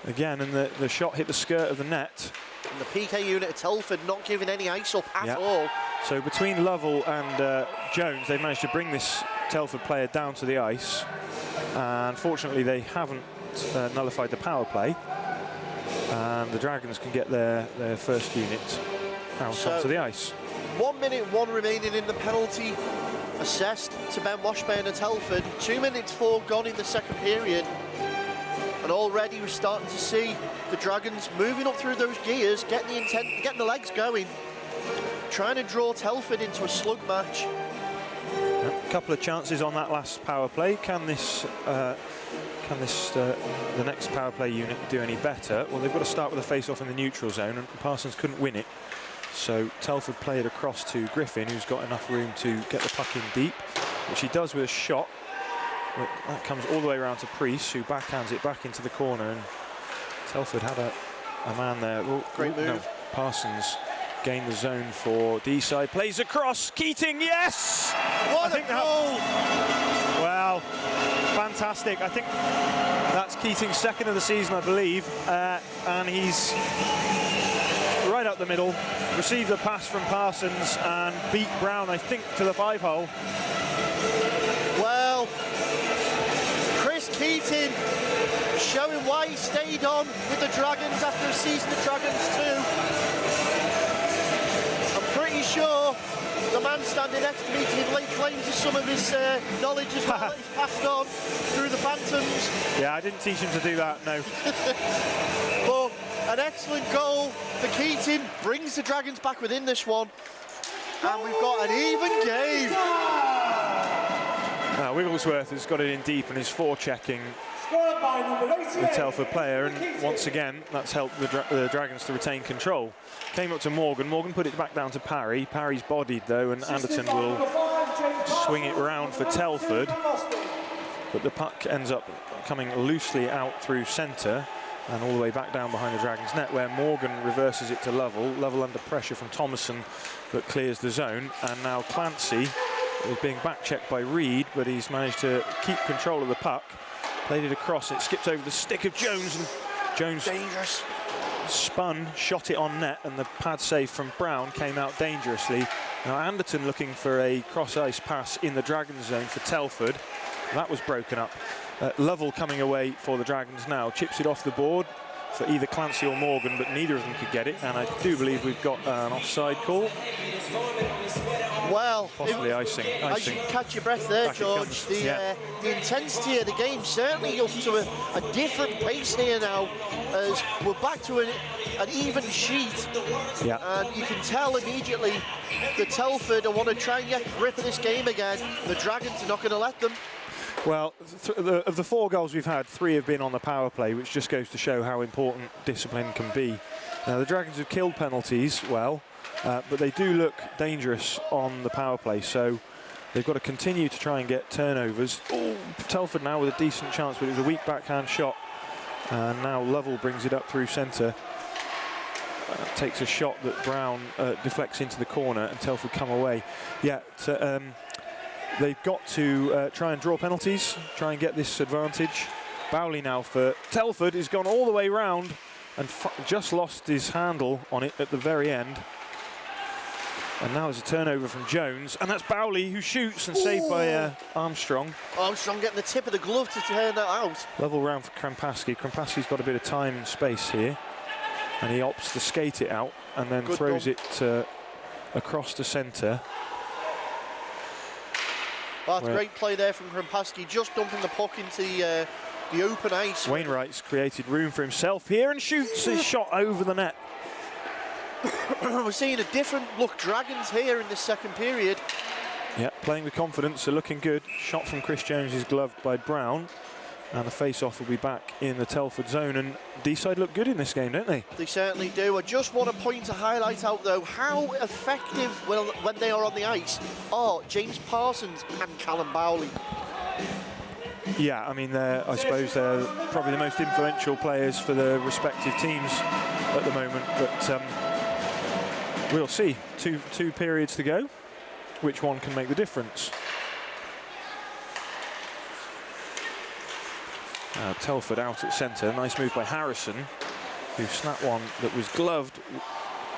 again, and the shot hit the skirt of the net. And the PK unit at Telford not giving any ice up at all. So between Lovell and Jones, they've managed to bring this Telford player down to the ice. Unfortunately, they haven't nullified the power play. And the Dragons can get their first unit out onto the ice. 1 minute, 1 remaining in the penalty assessed to Ben Washburn at Telford. 2 minutes, 4 gone in the second period. And already we're starting to see the Dragons moving up through those gears, getting the intent, getting the legs going, trying to draw Telford into a slug match. A couple of chances on that last power play. Can the next power play unit do any better? Well, they've got to start with a face-off in the neutral zone, and Parsons couldn't win it. So Telford played across to Griffin, who's got enough room to get the puck in deep, which he does with a shot. That comes all the way around to Priest, who backhands it back into the corner, and Telford had a man there. Great move. No, Parsons gained the zone for Deeside, plays across, Keating, yes! What a goal! Well, fantastic. I think that's Keating's second of the season, I believe, and he's right up the middle, received the pass from Parsons and beat Brown, I think, to the 5-hole. Well, Chris Keating showing why he stayed on with the Dragons after a season of Dragons 2. I'm pretty sure the man standing next to me can lay claim to some of his knowledge as well that he's passed on through the Phantoms. Yeah, I didn't teach him to do that, no. But an excellent goal for Keating, brings the Dragons back within this one, and we've got an even game. Now Wigglesworth has got it in deep and is forechecking the Telford player, and once again that's helped the Dragons to retain control. Came up to Morgan, Morgan put it back down to Parry. Parry's bodied though, and Anderton will swing it round for Telford, but the puck ends up coming loosely out through centre and all the way back down behind the Dragons net, where Morgan reverses it to Lovell. Lovell under pressure from Thomason, but clears the zone. And now Clancy is being back-checked by Reed, but he's managed to keep control of the puck. Played it across, it skipped over the stick of Jones, and Jones Dangerous. Spun, shot it on net, and the pad save from Brown came out dangerously. Now Anderton looking for a cross-ice pass in the Dragons zone for Telford. That was broken up. Lovell coming away for the Dragons now, chips it off the board for either Clancy or Morgan, but neither of them could get it, and I do believe we've got an offside call. Well, possibly icing. As you catch your breath there, Back George, the intensity of the game certainly up to a different pace here now, as we're back to an even sheet. Yeah. And you can tell immediately the Telford want to try and get grip of this game again. The Dragons are not going to let them. Well, of the 4 goals we've had, 3 have been on the power play, which just goes to show how important discipline can be. Now, the Dragons have killed penalties well, but they do look dangerous on the power play, so they've got to continue to try and get turnovers. Oh, Telford now with a decent chance, but it was a weak backhand shot. And now Lovell brings it up through centre. Takes a shot that Brown deflects into the corner, and Telford come away. Yeah, they've got to try and draw penalties, try and get this advantage. Bowley now for Telford has gone all the way round and just lost his handle on it at the very end. And now there's a turnover from Jones, and that's Bowley who shoots and saved by Armstrong. Armstrong getting the tip of the glove to turn that out. Level round for Krampasky. Krampasky's got a bit of time and space here, and he opts to skate it out and then throws it across the centre. Well, that's great play there from Krimpaski, just dumping the puck into the open ice. Wainwright's created room for himself here and shoots his shot over the net. We're seeing a different look Dragons here in this second period. Yeah, playing with confidence, so looking good. Shot from Chris Jones is gloved by Brown. And the face-off will be back in the Telford zone. And Deeside look good in this game, don't they? They certainly do. I just want to point to highlight out, though, how effective when they are on the ice are James Parsons and Callum Bowley. Yeah, I mean, I suppose they're probably the most influential players for the respective teams at the moment. But we'll see. Two periods to go. Which one can make the difference? Telford out at centre. Nice move by Harrison, who snapped one that was gloved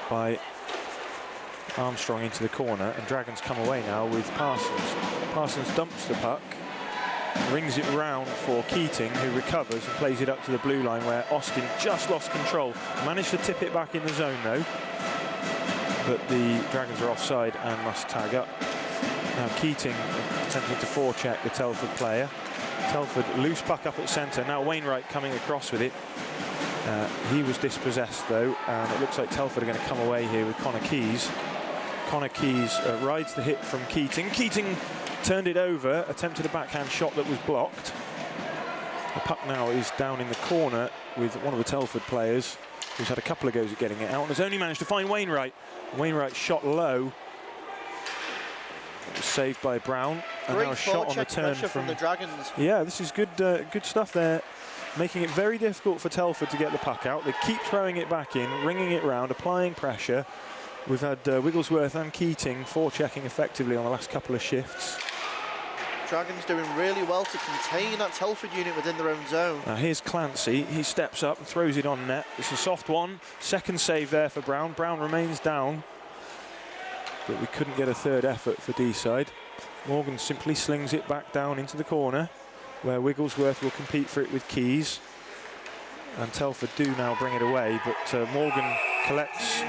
by Armstrong into the corner. And Dragons come away now with Parsons. Parsons dumps the puck, rings it round for Keating, who recovers and plays it up to the blue line, where Austin just lost control. Managed to tip it back in the zone, though. But the Dragons are offside and must tag up. Now Keating attempting to forecheck the Telford player. Telford loose puck up at centre. Now Wainwright coming across with it. He was dispossessed though, and it looks like Telford are going to come away here with Connor Keys. Connor Keys rides the hit from Keating. Keating turned it over, attempted a backhand shot that was blocked. The puck now is down in the corner with one of the Telford players, who's had a couple of goes at getting it out and has only managed to find Wainwright. Wainwright shot low. It was saved by Brown. And great now a shot on the turn from the Dragons. Yeah, this is good good stuff there. Making it very difficult for Telford to get the puck out. They keep throwing it back in, ringing it round, applying pressure. We've had Wigglesworth and Keating forechecking effectively on the last couple of shifts. Dragons doing really well to contain that Telford unit within their own zone. Now here's Clancy. He steps up and throws it on net. It's a soft one. Second save there for Brown. Brown remains down, but we couldn't get a third effort for Deeside. Morgan simply slings it back down into the corner, where Wigglesworth will compete for it with Keys. And Telford do now bring it away, but Morgan collects.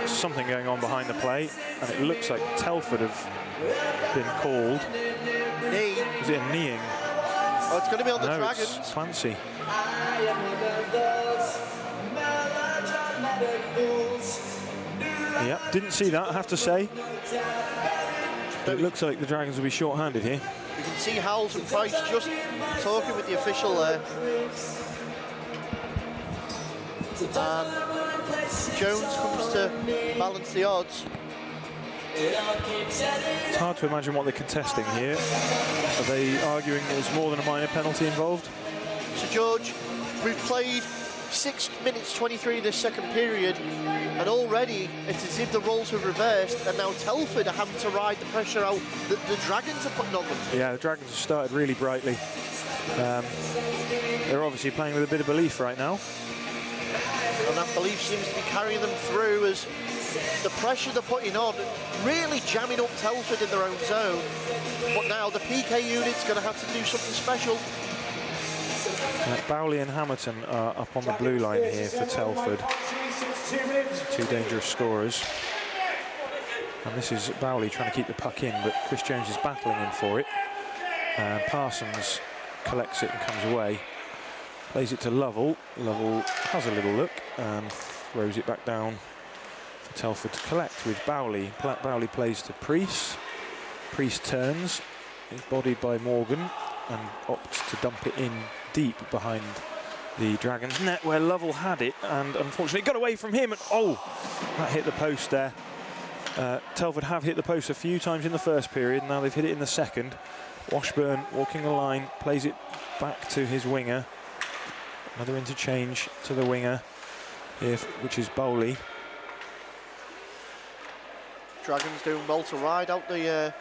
Something going on behind the play, and it looks like Telford have been called. Knee. Is it a kneeing? Oh, it's going to be on the Dragons. It's Clancy. Yeah, didn't see that, I have to say. But it looks like the Dragons will be short-handed here. You can see Howells and Price just talking with the official there. Jones comes to balance the odds. It's hard to imagine what they're contesting here. Are they arguing there's more than a minor penalty involved? So George, we've played 6 minutes 23 this second period, and already it's as if the roles have reversed, and now Telford are having to ride the pressure out that the Dragons are putting on them. Yeah, the Dragons have started really brightly. They're obviously playing with a bit of belief right now. And that belief seems to be carrying them through as the pressure they're putting on, really jamming up Telford in their own zone. But now the PK unit's going to have to do something special. Bowley and Hamilton are up on the blue line here for Telford. Two dangerous scorers. And this is Bowley trying to keep the puck in, but Chris Jones is battling in for it. Parsons collects it and comes away. Plays it to Lovell. Lovell has a little look and throws it back down for Telford to collect with Bowley. Bowley plays to Priest. Priest turns, is bodied by Morgan and opts to dump it in deep behind the Dragons' net, where Lovell had it and unfortunately got away from him. And oh, that hit the post there. Telford have hit the post a few times in the first period. Now they've hit it in the second. Washburn walking the line, plays it back to his winger. Another interchange to the winger here, which is Bowley. Dragons doing well to ride out the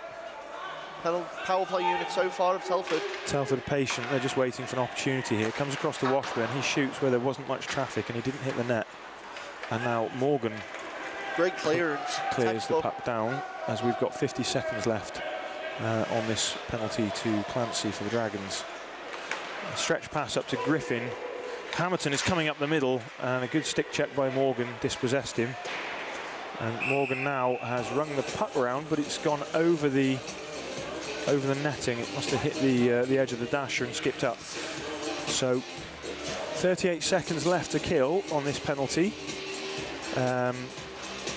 power play unit so far of Telford. Telford patient, they're just waiting for an opportunity here. Comes across to Washburn, he shoots where there wasn't much traffic and he didn't hit the net. And now Morgan great clearance. Clears the puck down as we've got 50 seconds left on this penalty to Clancy for the Dragons. A stretch pass up to Griffin. Hamilton is coming up the middle and a good stick check by Morgan dispossessed him. And Morgan now has rung the puck round, but it's gone over the over the netting. It must have hit the edge of the dasher and skipped up. So 38 seconds left to kill on this penalty.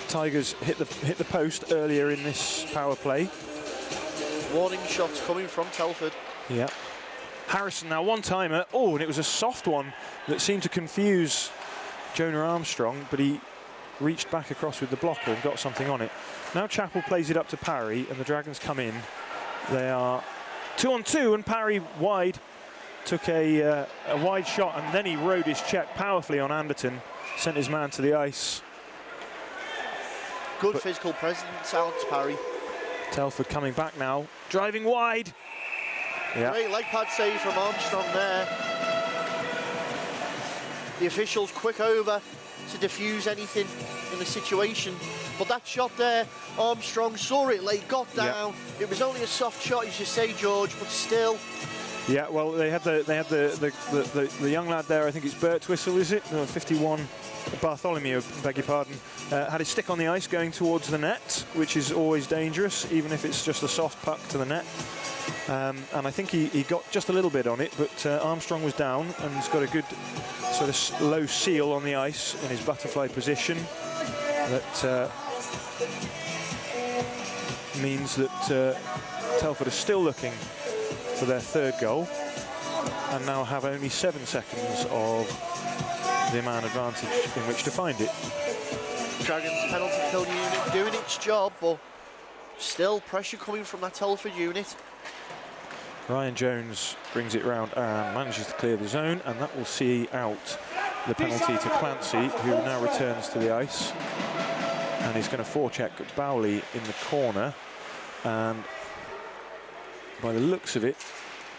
Tigers hit the post earlier in this power play. Warning shots coming from Telford. Yeah. Harrison now one-timer. Oh, and it was a soft one that seemed to confuse Jonah Armstrong, but he reached back across with the blocker and got something on it. Now Chappell plays it up to Parry, and the Dragons come in. They are 2-on-2, and Parry wide took a wide shot, and then he rode his check powerfully on Anderton, sent his man to the ice. Good physical presence, Alex Parry. Telford coming back now, driving wide. Yeah. Great leg pad save from Armstrong there. The officials quick over to diffuse anything in the situation. But that shot there, Armstrong saw it late, got down. It was only a soft shot, as you say, George, but still. Yeah, well, they had the young lad there. I think it's Birtwistle, is it? No, 51. Bartholomew, beg your pardon, had his stick on the ice going towards the net, which is always dangerous, even if it's just a soft puck to the net. And I think he got just a little bit on it, but Armstrong was down and he's got a good sort of low seal on the ice in his butterfly position. That means that Telford are still looking for their third goal and now have only 7 seconds of the man advantage in which to find it. Dragons penalty kill unit doing its job, but still pressure coming from that Telford unit. Ryan Jones brings it round and manages to clear the zone, and that will see out the penalty to Clancy, who now returns to the ice. And he's going to forecheck Bowley in the corner, and by the looks of it,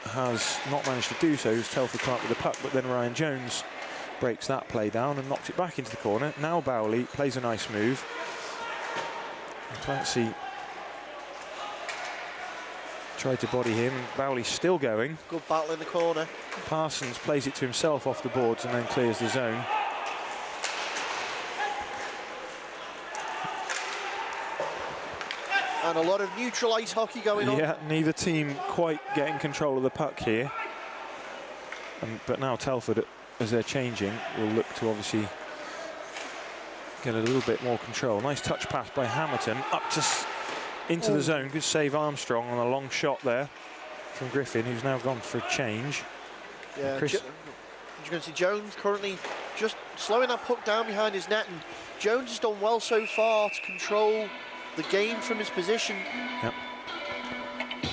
has not managed to do so. He's Telford can't with the puck, but then Ryan Jones breaks that play down and knocks it back into the corner. Now Bowley plays a nice move. And Clancy tried to body him. Bowley's still going. Good battle in the corner. Parsons plays it to himself off the boards and then clears the zone. And a lot of neutral ice hockey going on. Yeah, neither team quite getting control of the puck here. But now Telford, as they're changing, will look to obviously get a little bit more control. Nice touch pass by Hamilton up to into the zone. Good save Armstrong on a long shot there from Griffin, who's now gone for a change. Yeah, you're going to see Jones currently just slowing that puck down behind his net, and Jones has done well so far to control the game from his position. Yep.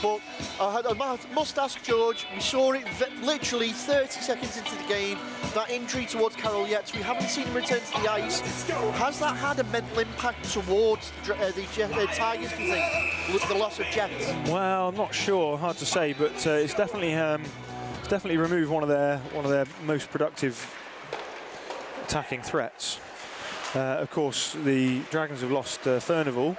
But I must ask George, we saw it literally 30 seconds into the game, that injury towards Carol Yates. We haven't seen him return to the ice. Has that had a mental impact towards the Tigers, do you think, with the loss of Jets? Well, I'm not sure, hard to say, but it's definitely removed one of their most productive attacking threats. Of course, the Dragons have lost Furnival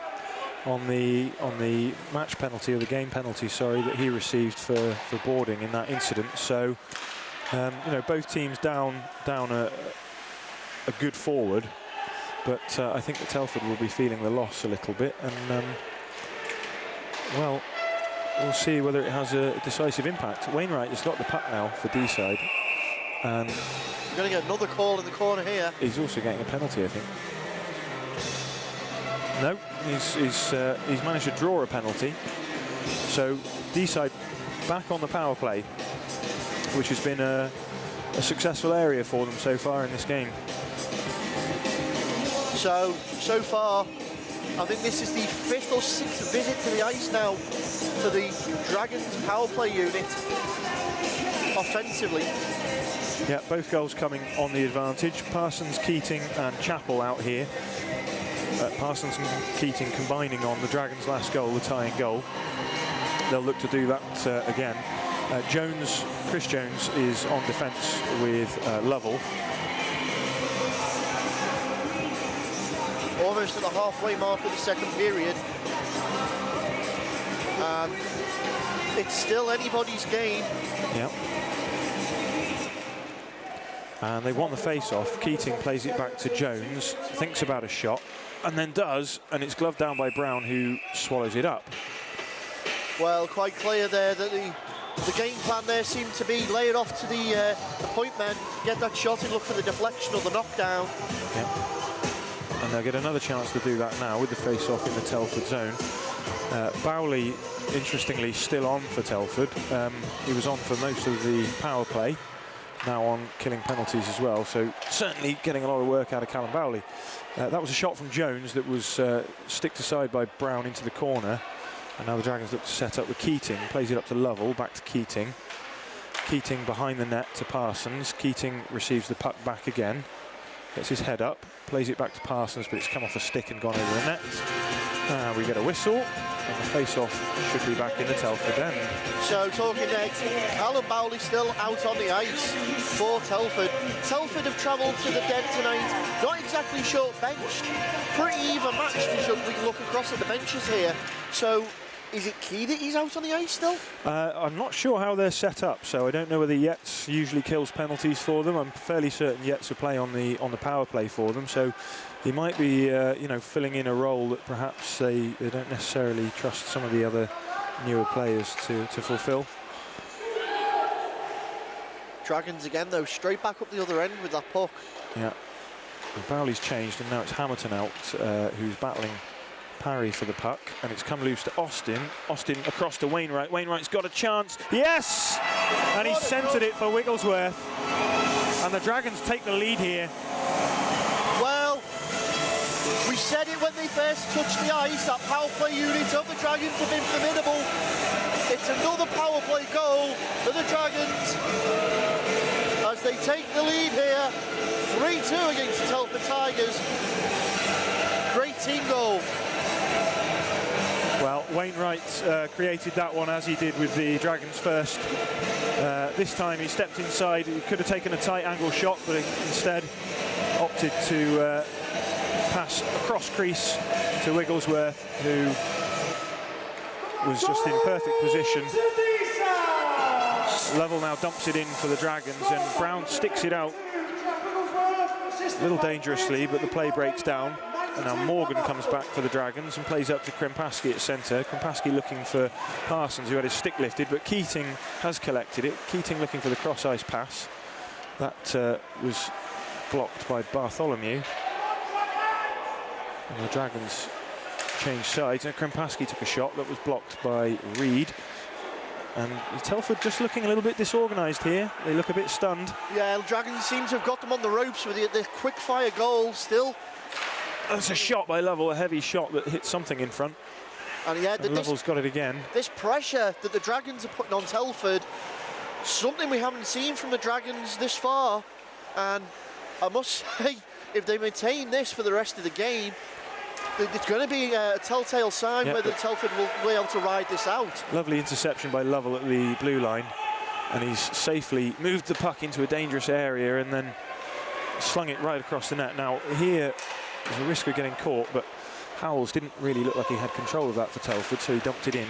on the match penalty, or the game penalty, sorry, that he received for boarding in that incident. So, you know, both teams down a good forward, but I think that Telford will be feeling the loss a little bit, and well, we'll see whether it has a decisive impact. Wainwright has got the puck now for Deeside, and we're going to get another call in the corner here. He's also getting a penalty, I think. No, he's managed to draw a penalty. So Deeside back on the power play, which has been a successful area for them so far in this game. So far, I think this is the 5th or 6th visit to the ice now for the Dragons power play unit offensively. Yeah, both goals coming on the advantage. Parsons, Keating and Chappell out here. Parsons and Keating combining on the Dragons' last goal, the tying goal. They'll look to do that again. Chris Jones is on defence with Lovell. Almost at the halfway mark of the second period. It's still anybody's game. Yeah. And they won the face-off. Keating plays it back to Jones, thinks about a shot, and then does, and it's gloved down by Brown, who swallows it up. Well, quite clear there that the game plan there seemed to be lay it off to the point men, get that shot and look for the deflection or the knockdown. Yeah. And they'll get another chance to do that now with the face-off in the Telford zone. Bowley, interestingly, still on for Telford. He was on for most of the power play, now on killing penalties as well, so certainly getting a lot of work out of Callum Bowley. That was a shot from Jones that was sticked aside by Brown into the corner. And now the Dragons look to set up with Keating. Plays it up to Lovell, back to Keating. Keating behind the net to Parsons. Keating receives the puck back again. Gets his head up, plays it back to Parsons, but it's come off a stick and gone over the net. We get a whistle, and the face-off should be back in the Telford end. So talking there, Callum Bowley still out on the ice for Telford. Telford have travelled to the Den tonight, not exactly short benched. Pretty even match we can look across at the benches here. So is it key that he's out on the ice still? I'm not sure how they're set up, so I don't know whether Yates usually kills penalties for them. I'm fairly certain Yates will play on the power play for them, so he might be you know, filling in a role that perhaps they don't necessarily trust some of the other newer players to fulfill. Dragons again though, straight back up the other end with that puck. Yeah, and Bowley's changed, and now it's Hamilton out, who's battling Parry for the puck, and it's come loose to Austin. Austin across to Wainwright. Wainwright's got a chance. Yes! And he centred it for Wigglesworth. And the Dragons take the lead here. Well, we said it when they first touched the ice, that power play unit of the Dragons have been formidable. It's another power play goal for the Dragons as they take the lead here. 3-2 against the Telford Tigers. Great team goal. Well, Wainwright created that one as he did with the Dragons first. This time he stepped inside. He could have taken a tight angle shot, but instead opted to pass across crease to Wigglesworth, who was just in perfect position. Lovell now dumps it in for the Dragons, and Brown sticks it out a little dangerously, but the play breaks down. And now Morgan comes back for the Dragons and plays up to Krimpaski at centre. Krimpaski looking for Parsons, who had his stick lifted, but Keating has collected it. Keating looking for the cross-ice pass. That was blocked by Bartholomew. And the Dragons changed sides, and Krimpaski took a shot that was blocked by Reed. And Telford just looking a little bit disorganised here. They look a bit stunned. Yeah, the Dragons seem to have got them on the ropes with the quick-fire goal still. That's a shot by Lovell, a heavy shot that hit something in front. And yeah, Lovell's got it again. This pressure that the Dragons are putting on Telford, something we haven't seen from the Dragons this far. And I must say, if they maintain this for the rest of the game, it's going to be a telltale sign whether Telford will be able to ride this out. Lovely interception by Lovell at the blue line. And he's safely moved the puck into a dangerous area and then slung it right across the net. Now, here, there's a risk of getting caught, but Howells didn't really look like he had control of that for Telford, so he dumped it in.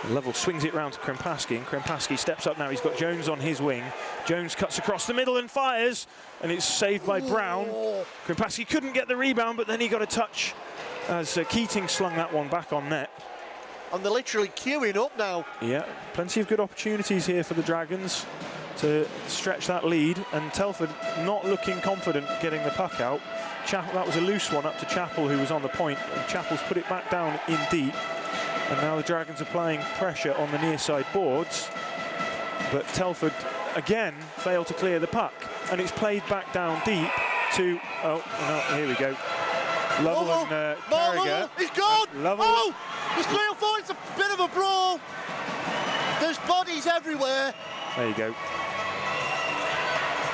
And Lovell swings it round to Krimpaski, and Krimpaski steps up now. He's got Jones on his wing. Jones cuts across the middle and fires, and it's saved by Brown. Krimpaski couldn't get the rebound, but then he got a touch as Keating slung that one back on net. And they're literally queuing up now. Yeah, plenty of good opportunities here for the Dragons to stretch that lead, and Telford not looking confident getting the puck out. That was a loose one up to Chappell, who was on the point, and Chappell's put it back down in deep. And now the Dragons applying pressure on the near side boards, but Telford again failed to clear the puck, and it's played back down deep to, oh no, here we go. Lovell and Carragher. He's gone! Lovell. Oh! There's 3 or 4, it's a bit of a brawl. There's bodies everywhere. There you go.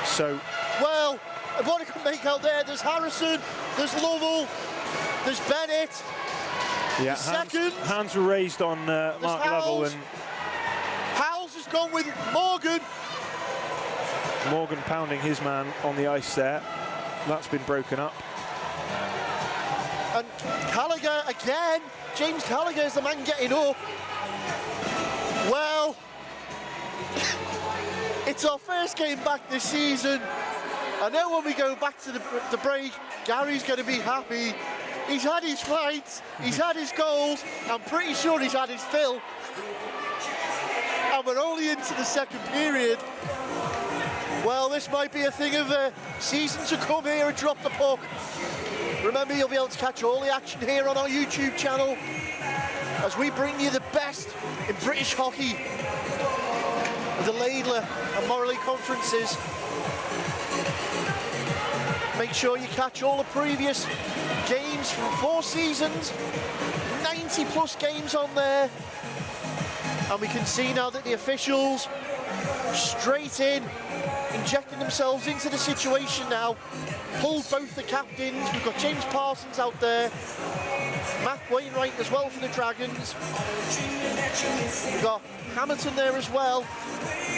So, well, what I can make out there, there's Harrison, there's Lovell, there's Bennett. Yeah, hands were raised on Mark Lovell, and Howells has gone with Morgan. Morgan pounding his man on the ice there. That's been broken up. And Gallagher again. James Gallagher is the man getting up. Well, it's our first game back this season. I know when we go back to the break, Gary's going to be happy. He's had his fights, he's had his goals. I'm pretty sure he's had his fill. And we're only into the second period. Well, this might be a thing of a season to come here and drop the puck. Remember, you'll be able to catch all the action here on our YouTube channel as we bring you the best in British hockey, the Laidler and Morley conferences. Make sure you catch all the previous games from 4 seasons, 90 plus games on there. And we can see now that the officials straight in, injecting themselves into the situation now, pulled both the captains. We've got James Parsons out there, Matt Wainwright as well for the Dragons. We've got Hamilton there as well.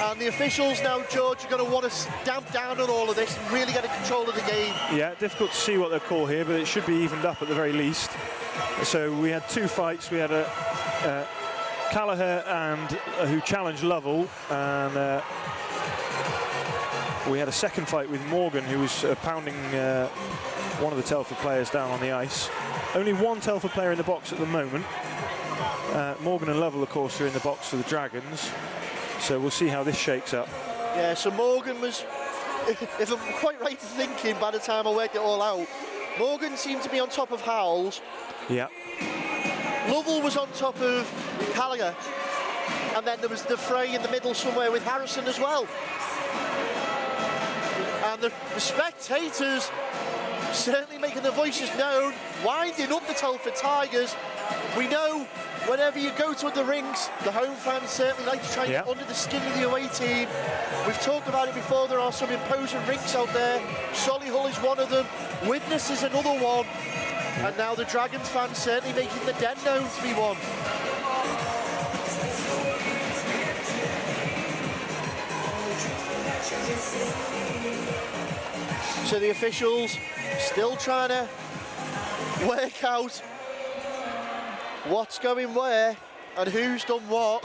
And the officials now, George, are going to want to stamp down on all of this and really get a control of the game. Yeah, difficult to see what they'll call here, but it should be evened up at the very least. So we had 2 fights. We had a Callagher and who challenged Lovell, and we had a second fight with Morgan, who was pounding one of the Telford players down on the ice. Only 1 Telford player in the box at the moment. Morgan and Lovell, of course, are in the box for the Dragons. So we'll see how this shakes up. Yeah, so Morgan was, if I'm quite right in thinking by the time I worked it all out, Morgan seemed to be on top of Howells. Yeah. Lovell was on top of Callagher. And then there was the fray in the middle somewhere with Harrison as well. And the spectators certainly making their voices known, winding up the Telford Tigers. We know whenever you go to the rinks, the home fans certainly like to try and get under the skin of the away team. We've talked about it before, there are some imposing rinks out there. Solihull is one of them, Widnes is another one. And now the Dragons fans certainly making the den known to be one. So the officials still trying to work out what's going where and who's done what.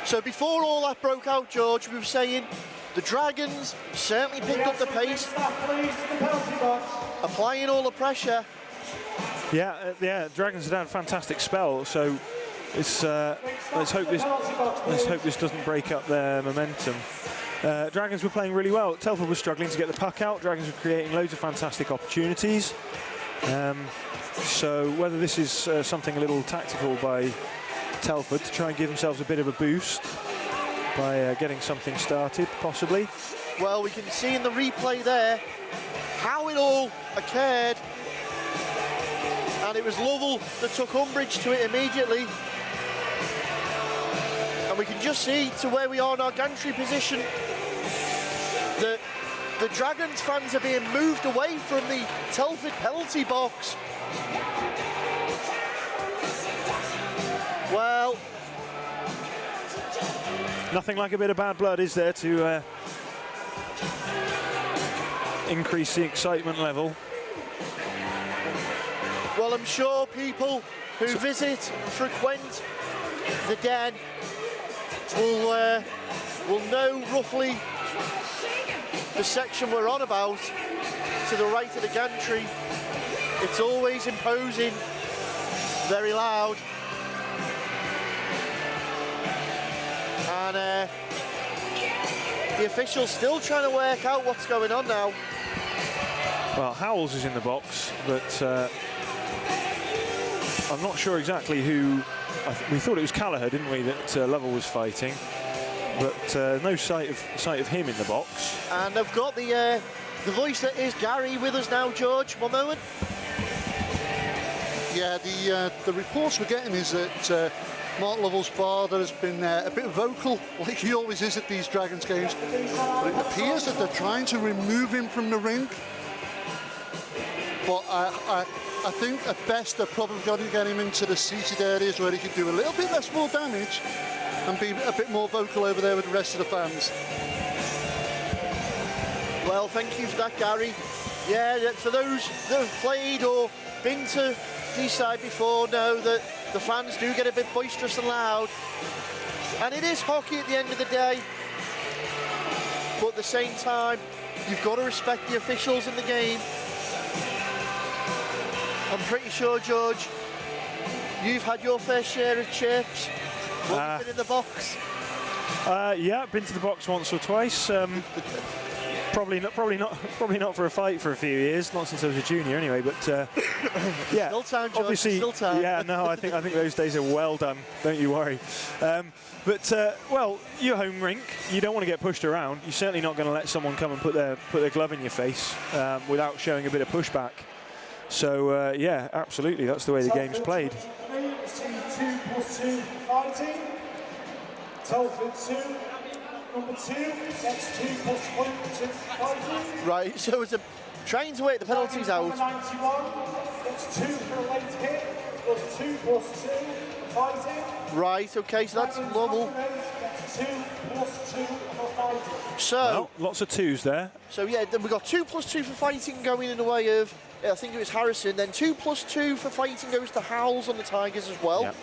So before all that broke out, George, we were saying the Dragons certainly picked up the pace, applying all the pressure. Yeah, Dragons had had a fantastic spell, so it's, let's hope this doesn't break up their momentum. Dragons were playing really well. Telford was struggling to get the puck out. Dragons were creating loads of fantastic opportunities. So whether this is something a little tactical by Telford to try and give themselves a bit of a boost by getting something started, possibly. Well, we can see in the replay there how it all occurred. And it was Lovell that took umbrage to it immediately. And we can just see to where we are in our gantry position that the Dragons fans are being moved away from the Telford penalty box. Well, nothing like a bit of bad blood, is there, to increase the excitement level? Well, I'm sure people who visit and frequent the den will know roughly the section we're on about. To the right of the gantry, it's always imposing, very loud. And the officials still trying to work out what's going on now. Well, Howells is in the box, but I'm not sure exactly who. We thought it was Callagher, didn't we, that Lovell was fighting, but no sight of him in the box. And I've got the voice that is Gary with us now, George. One moment. Yeah, the reports we're getting is that Mark Lovell's father has been a bit vocal, like he always is at these Dragons games. But it appears that they're trying to remove him from the rink. But I think at best they're probably going to get him into the seated areas where he could do a little bit less more damage and be a bit more vocal over there with the rest of the fans. Well, thank you for that, Gary. Yeah, for those that have played or been to Deeside before know that the fans do get a bit boisterous and loud. And it is hockey at the end of the day. But at the same time, you've got to respect the officials in the game. I'm pretty sure, George, You've had your fair share of chips. Have you been in the box? Yeah, been to the box once or twice. Probably not for a fight for a few years. Not since I was a junior, anyway. But yeah, still time, George. Obviously, still time. yeah. No, I think those days are well done. Don't you worry. Well, your home rink, you don't want to get pushed around. You're certainly not going to let someone come and put their glove in your face without showing a bit of pushback. So yeah, absolutely, that's the way the game's played. 2+2 fighting. Telford 2. Number 2, that's 2+1 fighting. Right, so it's trying to wait the penalties out. 91, that's 2 for a late hit, plus 2+2 fighting. Right, okay, so that's level. That's 2+2 for fighting. So, well, lots of twos there. So yeah, then we've got 2+2 for fighting going in the way of, I think it was Harrison. Then 2+2 for fighting goes to Howells on the Tigers as well. Yep.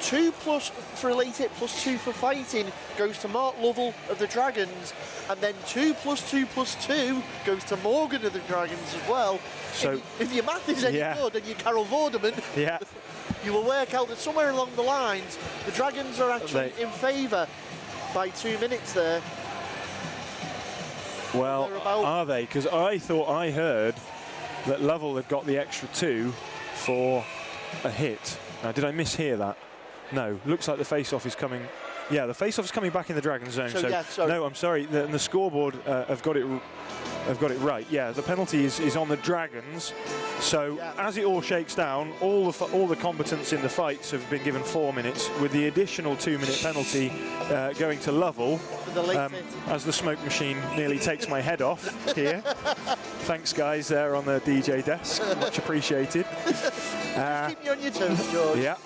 2+ for a late hit plus 2 for fighting goes to Mark Lovell of the Dragons, and then 2+2+2 goes to Morgan of the Dragons as well. So if your math is any good and you're Carol Vorderman, you will work out that somewhere along the lines the Dragons are actually in favour by 2 minutes there. Well, are they? Because I thought I heard that Lovell had got the extra 2 for a hit. Now, did I mishear that? No, looks like the face-off is coming. Yeah, the face-off is coming back in the Dragon zone. So no, I'm sorry. The scoreboard have got it right. Yeah, the penalty is on the Dragons. So as it all shakes down, all the combatants in the fights have been given 4 minutes, with the additional 2-minute penalty going to Lovell. As the smoke machine nearly takes my head off here. Thanks, guys, there on the DJ desk. Much appreciated. Keep me on your toes, George. Yeah.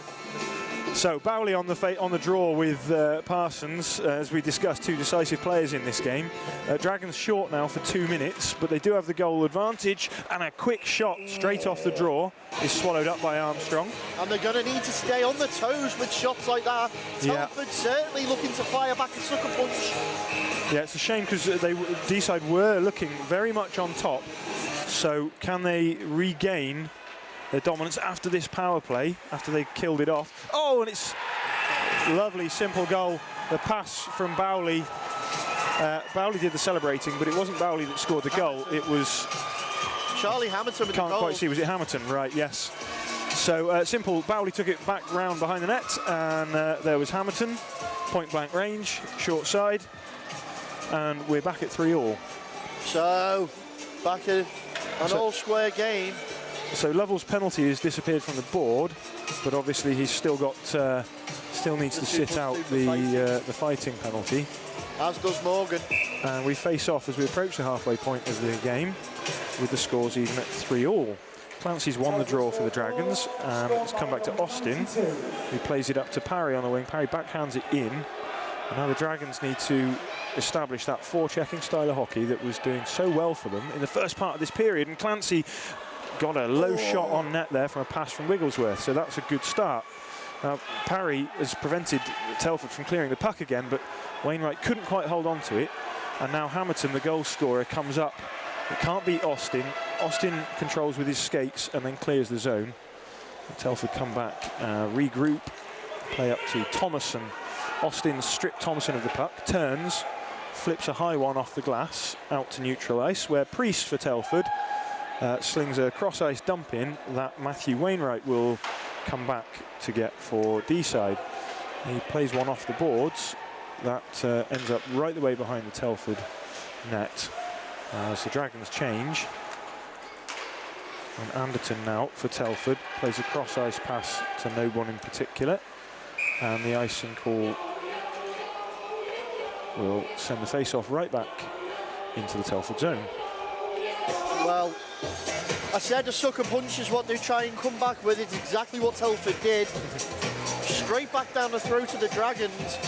So Bowley on the draw with Parsons, as we discussed, 2 decisive players in this game. Dragons short now for 2 minutes, but they do have the goal advantage, and a quick shot straight off the draw is swallowed up by Armstrong. And they're going to need to stay on the toes with shots like that. Telford certainly looking to fire back a sucker punch. Yeah, it's a shame because Deeside were looking very much on top. So can they regain their dominance after this power play, after they killed it off? Oh, and it's lovely, simple goal. The pass from Bowley. Bowley did the celebrating, but it wasn't Bowley that scored the goal. It was Charlie Hamilton with the goal. Can't quite see. Was it Hamilton? Right, yes. So simple. Bowley took it back round behind the net, and there was Hamilton. Point blank range, short side, and we're back at 3-3. So back at an all-square game. So Lovell's penalty has disappeared from the board, but obviously he's still got, still needs to sit out the fighting penalty. As does Morgan. And we face off as we approach the halfway point of the game, with the scores even at 3-3. Clancy's won the draw for the Dragons, and it's come back to Austin, who plays it up to Parry on the wing. Parry backhands it in, and now the Dragons need to establish that forechecking style of hockey that was doing so well for them in the first part of this period. And Clancy got a low shot on net there from a pass from Wigglesworth, so that's a good start. Now, Parry has prevented Telford from clearing the puck again, but Wainwright couldn't quite hold on to it. And now Hamilton, the goal scorer, comes up. It can't beat Austin. Austin controls with his skates and then clears the zone. And Telford come back, regroup, play up to Thomason. Austin stripped Thomason of the puck, turns, flips a high one off the glass out to neutral ice, where Priest for Telford slings a cross-ice dump in that Matthew Wainwright will come back to get for Deeside. He plays one off the boards that ends up right the way behind the Telford net as the Dragons change. And Anderton now for Telford plays a cross-ice pass to no one in particular, and the icing call will send the face-off right back into the Telford zone. Well, I said a sucker punch is what they try and come back with. It's exactly what Telford did. Straight back down the throat of the Dragons.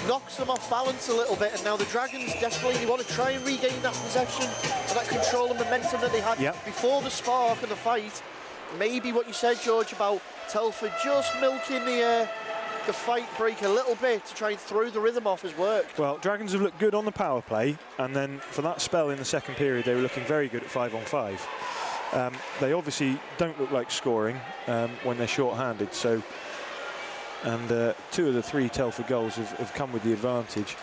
Knocks them off balance a little bit, and now the Dragons desperately want to try and regain that possession and that control and momentum that they had before the spark and the fight. Maybe what you said, George, about Telford just milking the fight break a little bit to try and throw the rhythm off has worked. Well, Dragons have looked good on the power play, and then for that spell in the second period they were looking very good at 5-on-5. They obviously don't look like scoring when they're short-handed. So, and 2 of the 3 Telford goals have come with the advantage.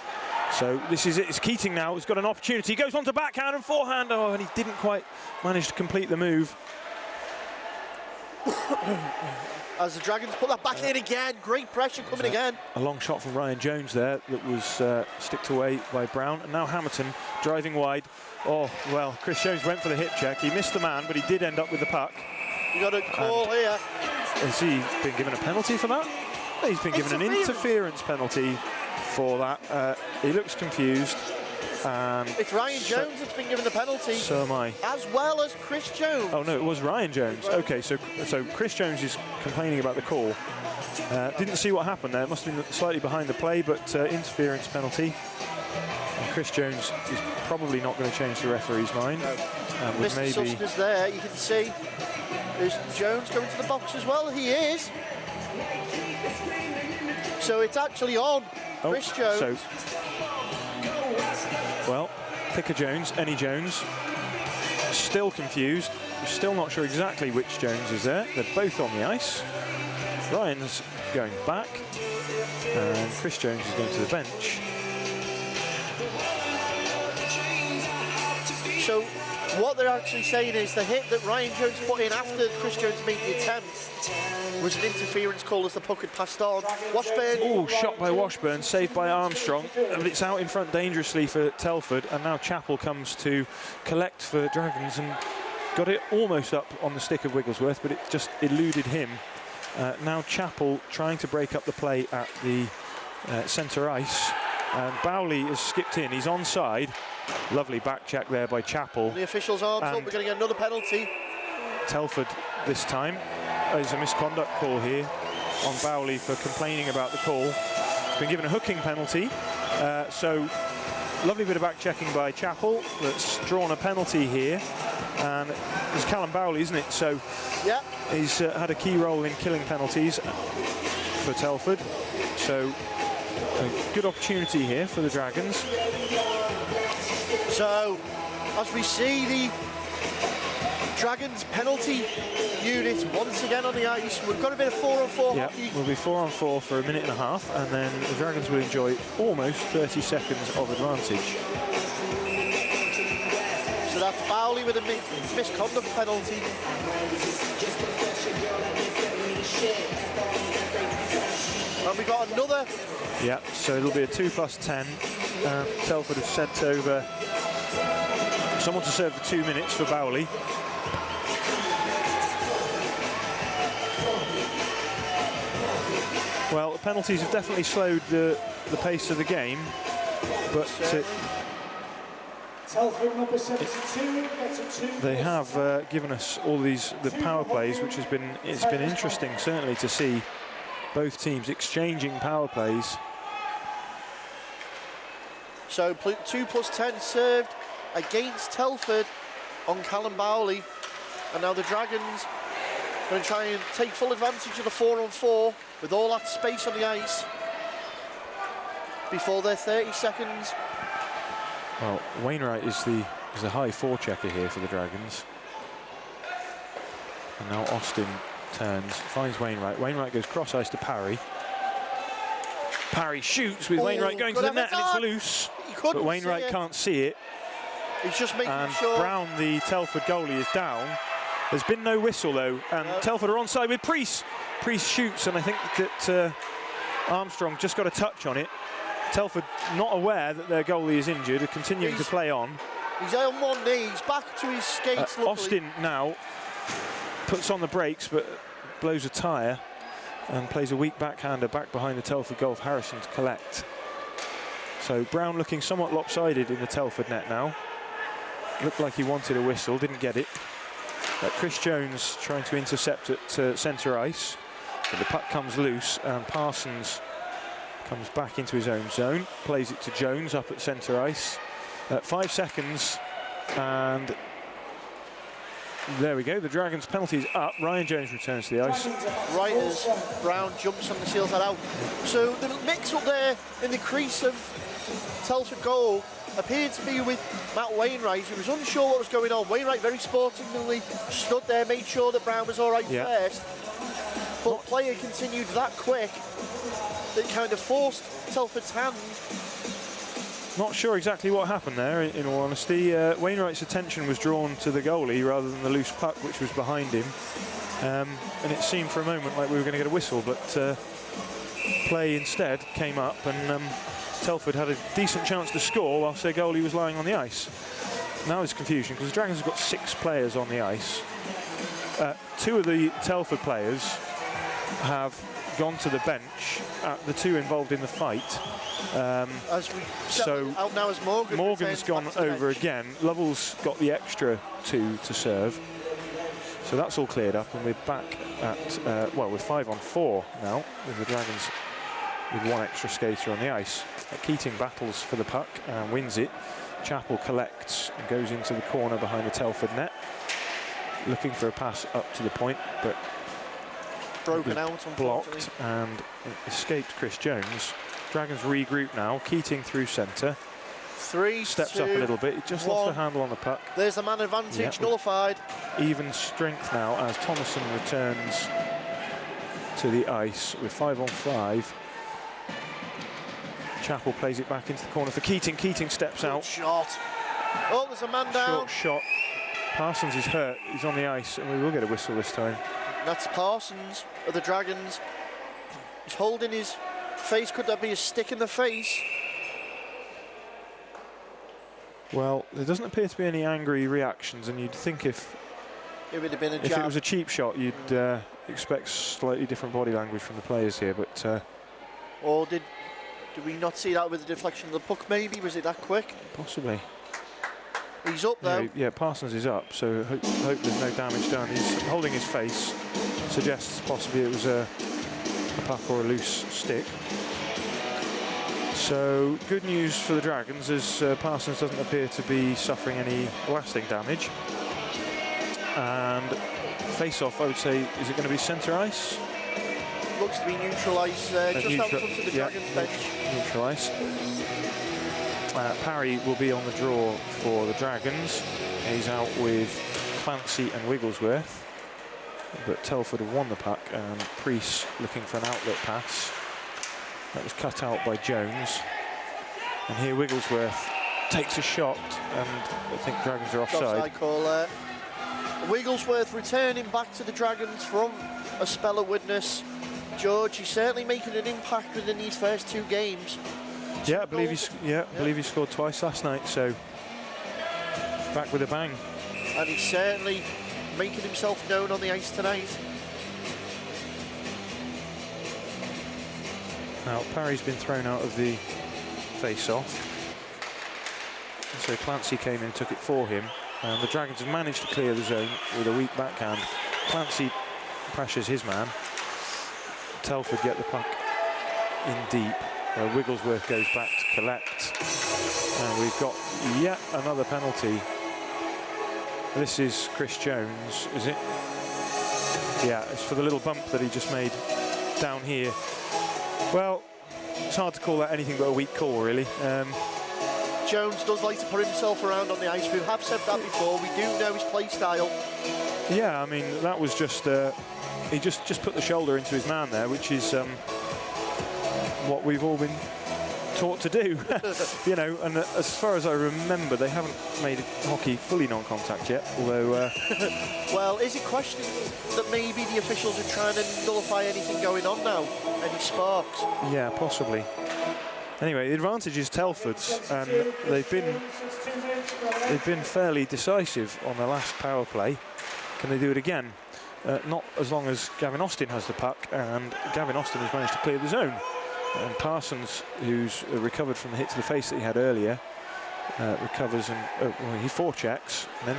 So this is it. It's Keating now. He's got an opportunity. He goes on to backhand and forehand. Oh, and he didn't quite manage to complete the move. As the Dragons put that back in again. Great pressure coming again. A long shot from Ryan Jones there that was sticked away by Brown. And now Hamilton driving wide. Oh, well, Chris Jones went for the hip check. He missed the man, but he did end up with the puck. You got a call here. Has he been given a penalty for that? No, he's been given an interference penalty for that. He looks confused. It's Ryan Jones that's been given the penalty. So am I. As well as Chris Jones. Oh no, it was Ryan Jones. Okay, so Chris Jones is complaining about the call. Didn't see what happened there. It must have been slightly behind the play, but interference penalty. And Chris Jones is probably not going to change the referee's mind. No. With Mr. Susner's there. You can see there's Jones going to the box as well. He is. So it's actually on Chris Jones. So, well, pick a Jones, any Jones. Still confused. Still not sure exactly which Jones is there. They're both on the ice. Ryan's going back, and Chris Jones is going to the bench. So what they're actually saying is the hit that Ryan Jones put in after Chris Jones made the attempt was an interference call as the puck had passed on. Washburn. Oh, shot by Washburn, saved by Armstrong, but it's out in front dangerously for Telford, and now Chappell comes to collect for Dragons and got it almost up on the stick of Wigglesworth, but it just eluded him. Now Chappell trying to break up the play at the centre ice, and Bowley has skipped in. He's onside. Lovely back check there by Chappell. The officials aren't up. We're going to get another penalty. Telford this time. There's a misconduct call here on Bowley for complaining about the call. He's been given a hooking penalty. So lovely bit of back checking by Chappell that's drawn a penalty here. And it's Callum Bowley, isn't it? So yeah, he's had a key role in killing penalties for Telford. So a good opportunity here for the Dragons. So as we see the Dragons penalty unit once again on the ice, we've got a bit of 4-on-4 hockey. We'll be 4-on-4 for a minute and a half, and then the Dragons will enjoy almost 30 seconds of advantage. So that's Bowley with a misconduct penalty. And we got another. Yeah, so it'll be a 2+10. Telford have sent over someone to serve for 2 minutes for Bowley. Well, the penalties have definitely slowed the pace of the game, but Telford number 72 gets a 2. they have given us all the power plays, which has been interesting certainly to see both teams exchanging power plays. So 2+10 served against Telford on Callum Bowley, and now the Dragons are going to try and take full advantage of the 4-on-4 with all that space on the ice before their 30 seconds. Well, Wainwright is the high forechecker here for the Dragons. And now Austin turns, finds Wainwright. Wainwright goes cross ice to Parry. Parry shoots with Wainwright going to the net, and it's loose. But Wainwright can't see it. He's just making and sure. Brown, the Telford goalie, is down. There's been no whistle though, and Telford are onside with Priest. Priest shoots, and I think that Armstrong just got a touch on it. Telford not aware that their goalie is injured, are continuing to play on. He's on one knee, he's back to his skates. Austin now puts on the brakes, but blows a tyre and plays a weak backhander back behind the Telford goal for Harrison to collect. So Brown looking somewhat lopsided in the Telford net now. Looked like he wanted a whistle, didn't get it. Chris Jones trying to intercept at centre ice, but the puck comes loose, and Parsons comes back into his own zone, plays it to Jones up at centre ice. 5 seconds, and There we go. The Dragons' penalty is up. Ryan Jones returns to the ice. Right as Brown jumps on and seals that out. So the mix up there in the crease of Telford goal appeared to be with Matt Wainwright, who was unsure what was going on. Wainwright very sportingly stood there, made sure that Brown was all right first. But the player continued that quick that kind of forced Telford's hand. Not sure exactly what happened there, in all honesty. Wainwright's attention was drawn to the goalie rather than the loose puck, which was behind him. And it seemed for a moment like we were going to get a whistle, but play instead came up, and Telford had a decent chance to score whilst their goalie was lying on the ice. Now there's confusion because the Dragons have got 6 players on the ice. 2 of the Telford players have gone to the bench, the 2 involved in the fight. As we so out now as Morgan's gone over again. Lovell's got the extra 2 to serve. So that's all cleared up, and we're back at, well, we're 5 on 4 now, with the Dragons with 1 extra skater on the ice. Keating battles for the puck and wins it. Chappell collects and goes into the corner behind the Telford net, looking for a pass up to the point, but broken out, blocked and escaped Chris Jones. Dragons regroup now. Keating through centre. 3, steps 2, up a little bit. He just lost the handle on the puck. There's the man advantage, nullified. Even strength now as Thomason returns to the ice with 5 on 5. Chappell plays it back into the corner for Keating. Keating steps out. Shot. Oh, there's a man down. Short shot. Parsons is hurt. He's on the ice, and we will get a whistle this time. That's Parsons of the Dragons. He's holding his face. Could that be a stick in the face? Well, there doesn't appear to be any angry reactions, and you'd think if it would have been a jab. If it was a cheap shot, you'd expect slightly different body language from the players here, but... or did we not see that with the deflection of the puck, maybe? Was it that quick? Possibly. He's up, though. Yeah, Parsons is up, so hope there's no damage done. He's holding his face, suggests possibly it was a puck or a loose stick. So, good news for the Dragons, as Parsons doesn't appear to be suffering any lasting damage. And face-off, I would say, is it going to be centre ice? Looks to be neutral ice, just out front of the Dragons bench. Neutral ice. Parry will be on the draw for the Dragons. He's out with Clancy and Wigglesworth. But Telford have won the puck, and Priest looking for an outlet pass. That was cut out by Jones. And here Wigglesworth takes a shot, and I think Dragons are offside. Offside call there. Wigglesworth returning back to the Dragons from a spell of Widnes. George, he's certainly making an impact within these first 2 games. Yeah, I believe he scored twice last night, so back with a bang. And he's certainly making himself known on the ice tonight. Now, Parry's been thrown out of the face-off. So Clancy came in and took it for him. And the Dragons have managed to clear the zone with a weak backhand. Clancy pressures his man. Telford get the puck in deep, where Wigglesworth goes back to collect. And we've got yet another penalty. This is Chris Jones, is it? Yeah, it's for the little bump that he just made down here. Well, it's hard to call that anything but a weak call, really. Jones does like to put himself around on the ice. We have said that before. We do know his play style. Yeah, I mean, that was just... he just put the shoulder into his man there, which is what we've all been taught to do. You know, and as far as I remember, they haven't made hockey fully non-contact yet, although... Well, is it questioned that maybe the officials are trying to nullify anything going on now? Any sparks? Yeah, possibly. Anyway, the advantage is Telford's, and they've been fairly decisive on their last power play. Can they do it again? Not as long as Gavin Austin has the puck, and Gavin Austin has managed to clear the zone. And Parsons, who's recovered from the hit to the face that he had earlier, recovers and well, he forechecks and then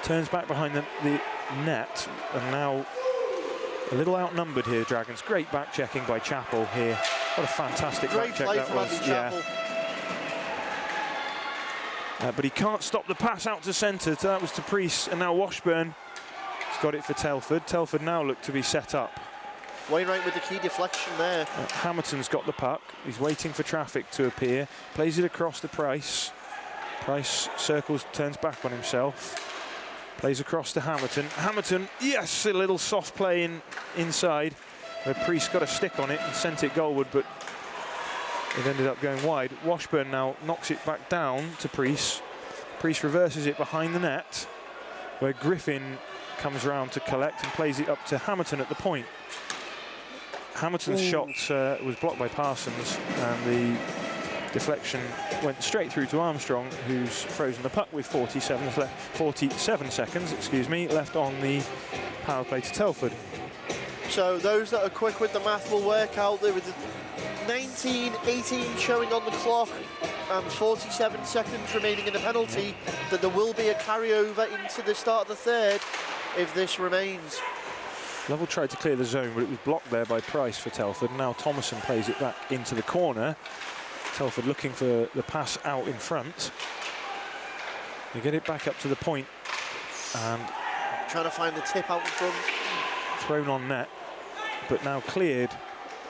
turns back behind the net, and now a little outnumbered here, Dragons. Great back checking by Chappell here. What a fantastic back check that was. Yeah. but he can't stop the pass out to centre. That was to Priest, and now Washburn has got it for Telford. Telford now look to be set up. Wainwright with the key deflection there. Hamilton's got the puck. He's waiting for traffic to appear. Plays it across to Price. Price circles, turns back on himself. Plays across to Hamilton. Hamilton, yes, a little soft play inside, where Priest got a stick on it and sent it goalward, but it ended up going wide. Washburn now knocks it back down to Priest. Priest reverses it behind the net, where Griffin comes round to collect and plays it up to Hamilton at the point. Hamilton's shot was blocked by Parsons, and the deflection went straight through to Armstrong, who's frozen the puck with 47 seconds, left on the power play to Telford. So those that are quick with the math will work out there with 19:18 showing on the clock and 47 seconds remaining in the penalty, that there will be a carryover into the start of the third if this remains. Lovell tried to clear the zone, but it was blocked there by Price for Telford. Now Thomason plays it back into the corner. Telford looking for the pass out in front. They get it back up to the point, and trying to find the tip out in front. Thrown on net, but now cleared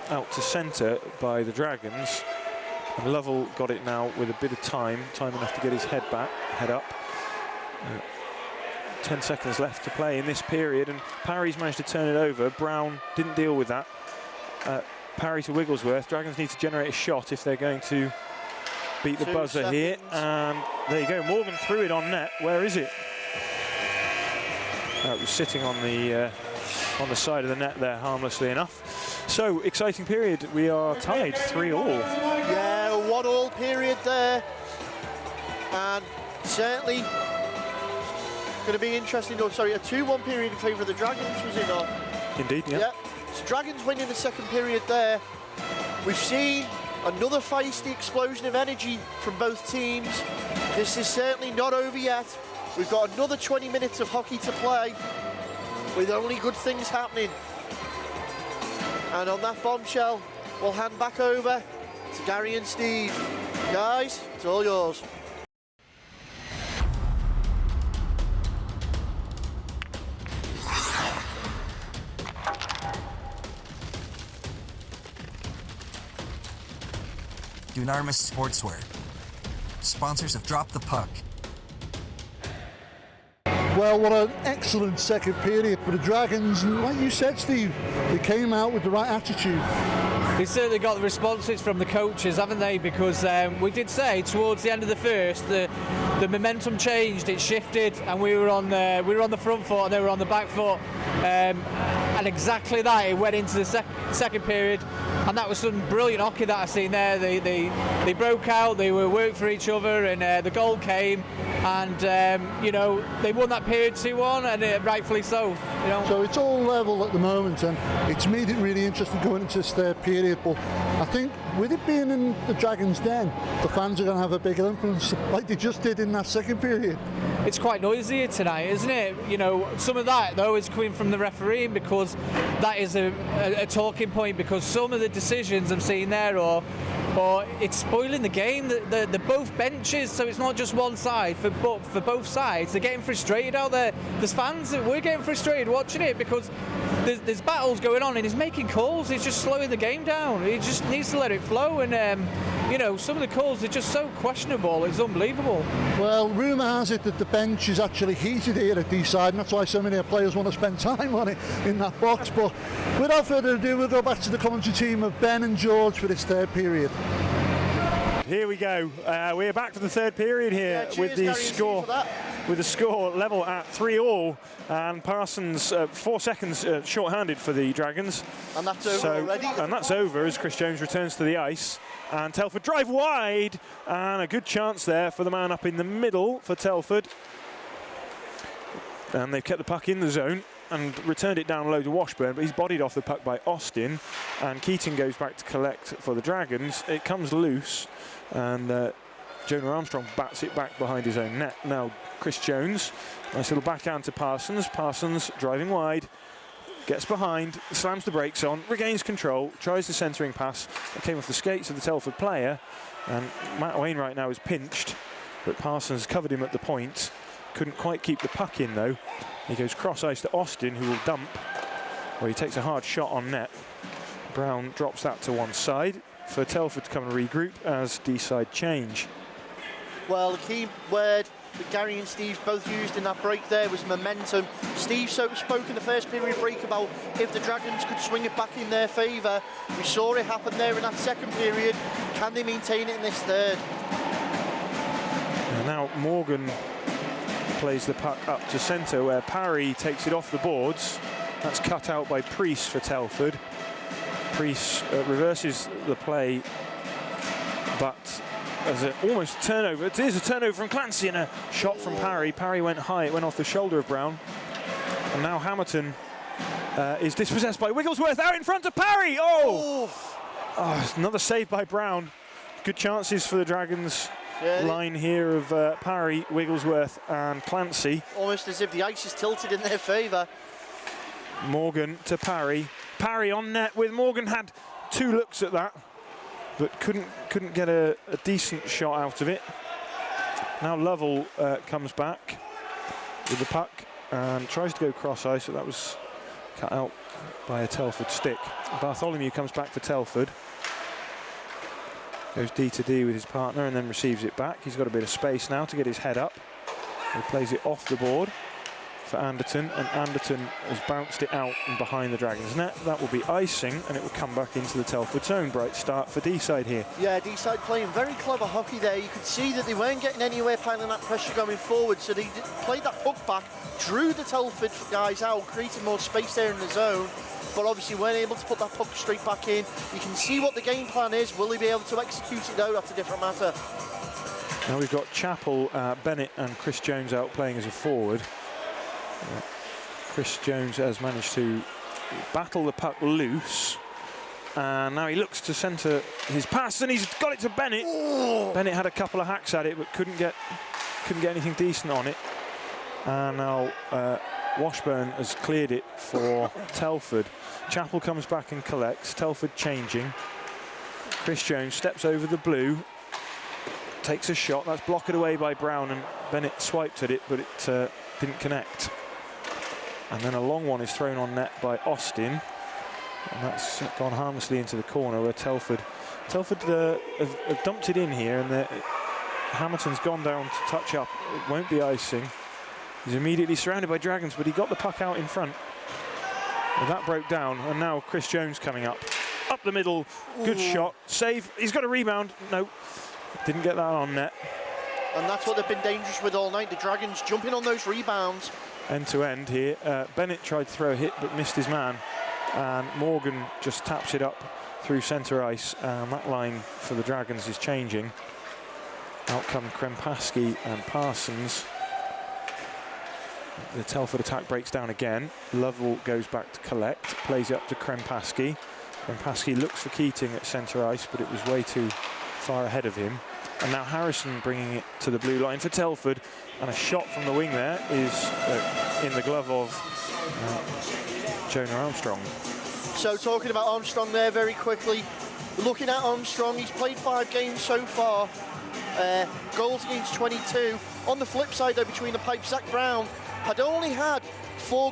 out to centre by the Dragons. And Lovell got it now with a bit of time enough to get his head up. 10 seconds left to play in this period, and Parry's managed to turn it over. Brown didn't deal with that. Parry to Wigglesworth. Dragons need to generate a shot if they're going to beat the buzzer here. And there you go, Morgan threw it on net. Where is it? It was sitting on the side of the net there, harmlessly enough. So, exciting period. We are tied 3-all. Yeah, 1-all period there. And certainly going to be interesting. Oh, sorry, a 2-1 period in favour of the Dragons, was it not? Indeed, yeah. So Dragons winning the second period there. We've seen another feisty explosion of energy from both teams. This is certainly not over yet. We've got another 20 minutes of hockey to play with only good things happening. And on that bombshell, we'll hand back over to Gary and Steve. Guys, it's all yours. Dunamis Sportswear, sponsors of Drop the Puck. Well, what an excellent second period for the Dragons, and like you said, Steve, they came out with the right attitude. They've certainly got the responses from the coaches, haven't they? Because we did say towards the end of the first, the momentum changed, it shifted, and we were on the front foot and they were on the back foot, and exactly that. It went into the second period, and that was some brilliant hockey that I've seen there. They broke out, they were worked for each other, and the goal came, and you know, they won that period 2-1, and rightfully so. You know. So it's all level at the moment, and it's made it really interesting going into this third period. But I think with it being in the Dragons' den, the fans are going to have a bigger influence, like they just did in that second period. It's quite noisy here tonight, isn't it? You know, some of that though is coming from the refereeing, because that is a talking point, because some of the decisions I'm seeing there or it's spoiling the game. They're both benches, so it's not just one side. For both sides, they're getting frustrated out there. There's fans that we're getting frustrated watching it, because there's battles going on, and he's making calls. He's just slowing the game down. He just needs to let it flow, and you know, some of the calls are just so questionable. It's unbelievable. Well, rumour has it that the bench is actually heated here at Deeside, and that's why so many players want to spend time on it in that box. But without further ado, we'll go back to the commentary team of Ben and George for this third period. Here we go. We're back for the third period here with the score. With the score level at 3-all, and Parsons 4 seconds short-handed for the Dragons. And that's over already. And that's over as Chris Jones returns to the ice. And Telford drive wide, and a good chance there for the man up in the middle for Telford. And they've kept the puck in the zone and returned it down low to Washburn, but he's bodied off the puck by Austin, and Keating goes back to collect for the Dragons. It comes loose, and Jonah Armstrong bats it back behind his own net. Now Chris Jones, nice little backhand to Parsons. Parsons driving wide, gets behind, slams the brakes on, regains control, tries the centering pass that came off the skates of the Telford player, and Matt Wainwright now is pinched, but Parsons covered him at the point. Couldn't quite keep the puck in though. He goes cross ice to Austin, who will dump, where he takes a hard shot on net. Brown drops that to one side for Telford to come and regroup as Deeside change. Well, the key word that Gary and Steve both used in that break there was momentum. Steve spoke in the first period break about if the Dragons could swing it back in their favour. We saw it happen there in that second period. Can they maintain it in this third? And now Morgan plays the puck up to centre, where Parry takes it off the boards. That's cut out by Priest for Telford. Priest reverses the play, but as almost a turnover. It is a turnover from Clancy and a shot from Parry. Parry went high, it went off the shoulder of Brown. And now Hamilton is dispossessed by Wigglesworth, out in front of Parry. Oh, another save by Brown. Good chances for the Dragons. Line here of Parry, Wigglesworth and Clancy. Almost as if the ice is tilted in their favour. Morgan to Parry. Parry on net with Morgan, had 2 looks at that, but couldn't get a decent shot out of it. Now Lovell comes back with the puck and tries to go cross ice, so that was cut out by a Telford stick. Bartholomew comes back for Telford. Goes D to D with his partner and then receives it back. He's got a bit of space now to get his head up. He plays it off the board for Anderton, and Anderton has bounced it out and behind the Dragons net. That will be icing, and it will come back into the Telford zone. Bright start for Deeside here. Yeah, Deeside playing very clever hockey there. You could see that they weren't getting anywhere piling that pressure going forward, so they played that puck back, drew the Telford guys out, created more space there in the zone, but obviously weren't able to put that puck straight back in. You can see what the game plan is. Will they be able to execute it though? That's a different matter. Now we've got Chappell, Bennett and Chris Jones out playing as a forward. Chris Jones has managed to battle the puck loose, and now he looks to centre his pass, and he's got it to Bennett. Ooh. Bennett had a couple of hacks at it, but couldn't get anything decent on it. And now Washburn has cleared it for Telford. Chappell comes back and collects. Telford changing. Chris Jones steps over the blue, takes a shot. That's blocked away by Brown, and Bennett swiped at it, but it didn't connect. And then a long one is thrown on net by Austin, and that's gone harmlessly into the corner where Telford have dumped it in here, and Hamilton's gone down to touch up. It won't be icing. He's immediately surrounded by Dragons, but he got the puck out in front. And that broke down, and now Chris Jones coming up the middle. Good shot, save. He's got a rebound. No, didn't get that on net. And that's what they've been dangerous with all night. The Dragons jumping on those rebounds. End to end here. Bennett tried to throw a hit but missed his man, and Morgan just taps it up through centre ice, and that line for the Dragons is changing. Out come Krempaski and Parsons. The Telford attack breaks down again. Lovell goes back to collect, plays it up to Krempaski. Krempaski looks for Keating at centre ice, but it was way too far ahead of him. And now Harrison bringing it to the blue line for Telford, and a shot from the wing there is in the glove of Jonah Armstrong. So talking about Armstrong there very quickly, looking at Armstrong, he's played 5 games so far, goals against 22. On the flip side though, between the pipes, Zach Brown had only had 4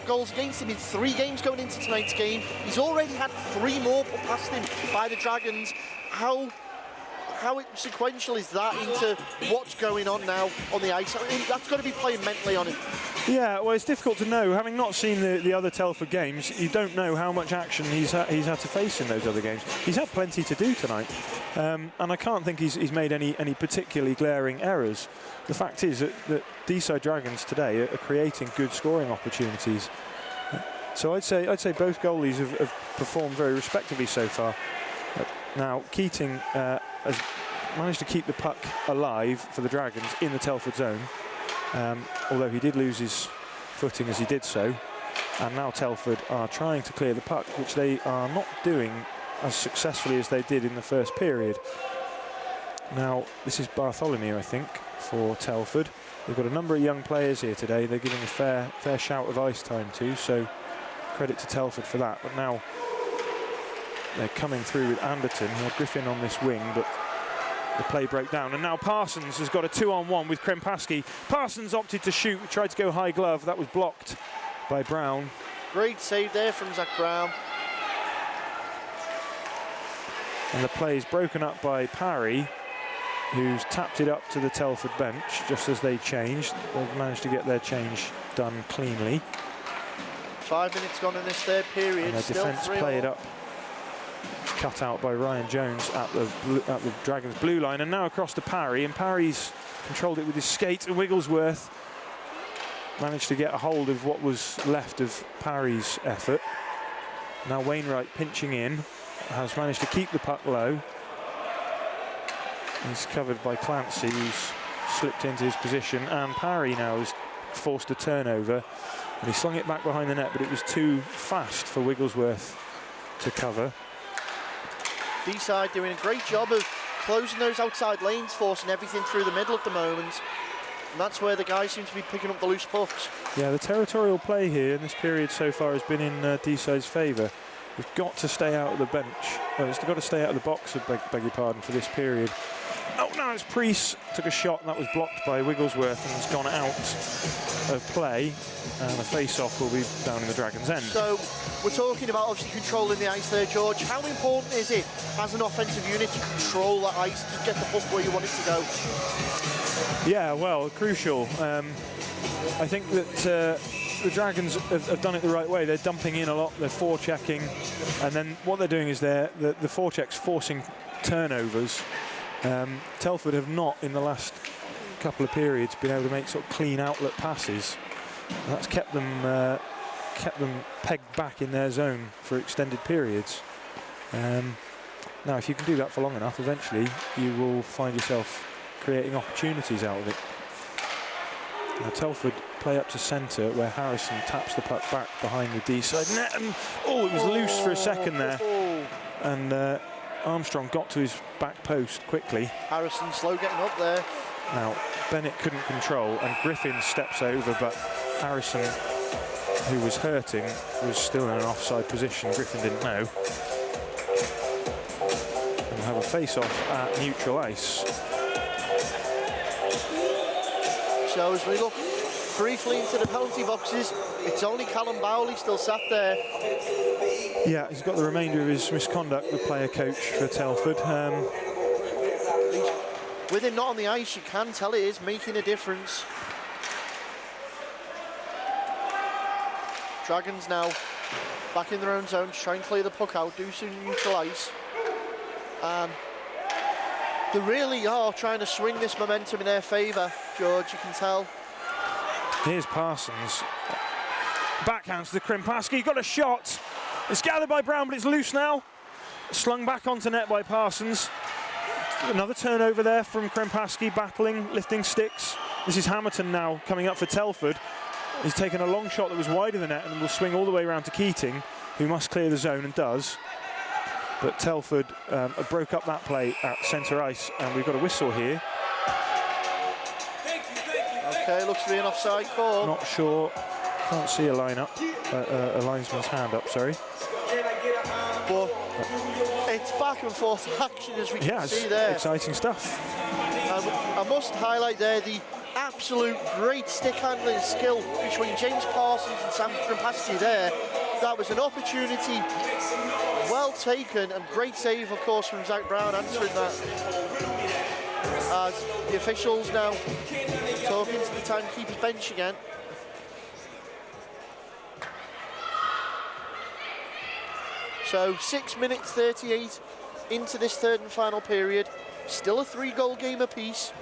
goals against him in 3 games going into tonight's game. He's already had 3 more put past him by the Dragons. How sequential is that into what's going on now on the ice? I mean, that's got to be playing mentally on him. Yeah, well, it's difficult to know. Having not seen the other Telford games, you don't know how much action he's had to face in those other games. He's had plenty to do tonight, and I can't think he's made any particularly glaring errors. The fact is that Deeside Dragons today are creating good scoring opportunities. So I'd say both goalies have performed very respectively so far. Now Keating has managed to keep the puck alive for the Dragons in the Telford zone, although he did lose his footing as he did so. And now Telford are trying to clear the puck, which they are not doing as successfully as they did in the first period. Now this is Bartholomew, I think, for Telford. They've got a number of young players here today. They're giving a fair shout of ice time too, so credit to Telford for that. But now they're coming through with Anderton. He had Griffin on this wing, but the play broke down. And now Parsons has got a 2-on-1 with Krempaski. Parsons opted to shoot, tried to go high glove. That was blocked by Brown. Great save there from Zach Brown. And the play is broken up by Parry, who's tapped it up to the Telford bench just as they changed. They've managed to get their change done cleanly. 5 minutes gone in this third period. And their defence played up, cut out by Ryan Jones at the Dragons' blue line, and now across to Parry, and Parry's controlled it with his skate, and Wigglesworth managed to get a hold of what was left of Parry's effort. Now Wainwright pinching in, has managed to keep the puck low. He's covered by Clancy, who's slipped into his position, and Parry now has forced a turnover, and he slung it back behind the net, but it was too fast for Wigglesworth to cover. Deeside doing a great job of closing those outside lanes, forcing everything through the middle at the moment, and that's where the guys seem to be picking up the loose pucks. Yeah, the territorial play here in this period so far has been in Deeside's favour. We've got to stay out of the bench. It's got to stay out of the box, beg your pardon, for this period. Oh, now it's Priest. Took a shot, and that was blocked by Wigglesworth and has gone out of play. And the face-off will be down in the Dragons' end. So we're talking about obviously controlling the ice there, George. How important is it as an offensive unit to control that ice, to get the puck where you want it to go? Yeah, well, crucial. I think that the Dragons have done it the right way. They're dumping in a lot, they're forechecking, and then what they're doing is the forecheck's forcing turnovers. Telford have not, in the last couple of periods, been able to make sort of clean outlet passes. And that's kept them pegged back in their zone for extended periods. Now, if you can do that for long enough, eventually you will find yourself creating opportunities out of it. Now Telford play up to centre, where Harrison taps the puck back behind the Deeside net, and it was loose for a second there, and Armstrong got to his back post quickly. Harrison slow getting up there. Now Bennett couldn't control, and Griffin steps over, but Harrison, who was hurting, was still in an offside position. Griffin didn't know. And we'll have a face-off at neutral ice. So as we look briefly into the penalty boxes, it's only Callum Bowley still sat there. Yeah, he's got the remainder of his misconduct, the player coach for Telford. With him not on the ice, you can tell it is making a difference. Dragons now back in their own zone to try and clear the puck out, do some neutral ice. And they really are trying to swing this momentum in their favour, George, you can tell. Here's Parsons. Backhands to Krempaski, got a shot. It's gathered by Brown, but it's loose now. Slung back onto net by Parsons. Another turnover there from Krempaski, battling, lifting sticks. This is Hamilton now coming up for Telford. He's taken a long shot that was wide of the net and will swing all the way around to Keating, who must clear the zone and does. But Telford broke up that play at centre ice, and we've got a whistle here. Okay, looks to be an offside call. Not sure, can't see a line-up, a linesman's hand up, sorry. But it's back and forth action, as we can see there. Exciting stuff. I must highlight there the absolute great stick handling skill between James Parsons and Sam Krempaski there. That was an opportunity well taken, and great save, of course, from Zach Brown answering that. As the officials now talking to the timekeeper's bench again. So 6 minutes 38 into this third and final period. Still a 3-goal game apiece.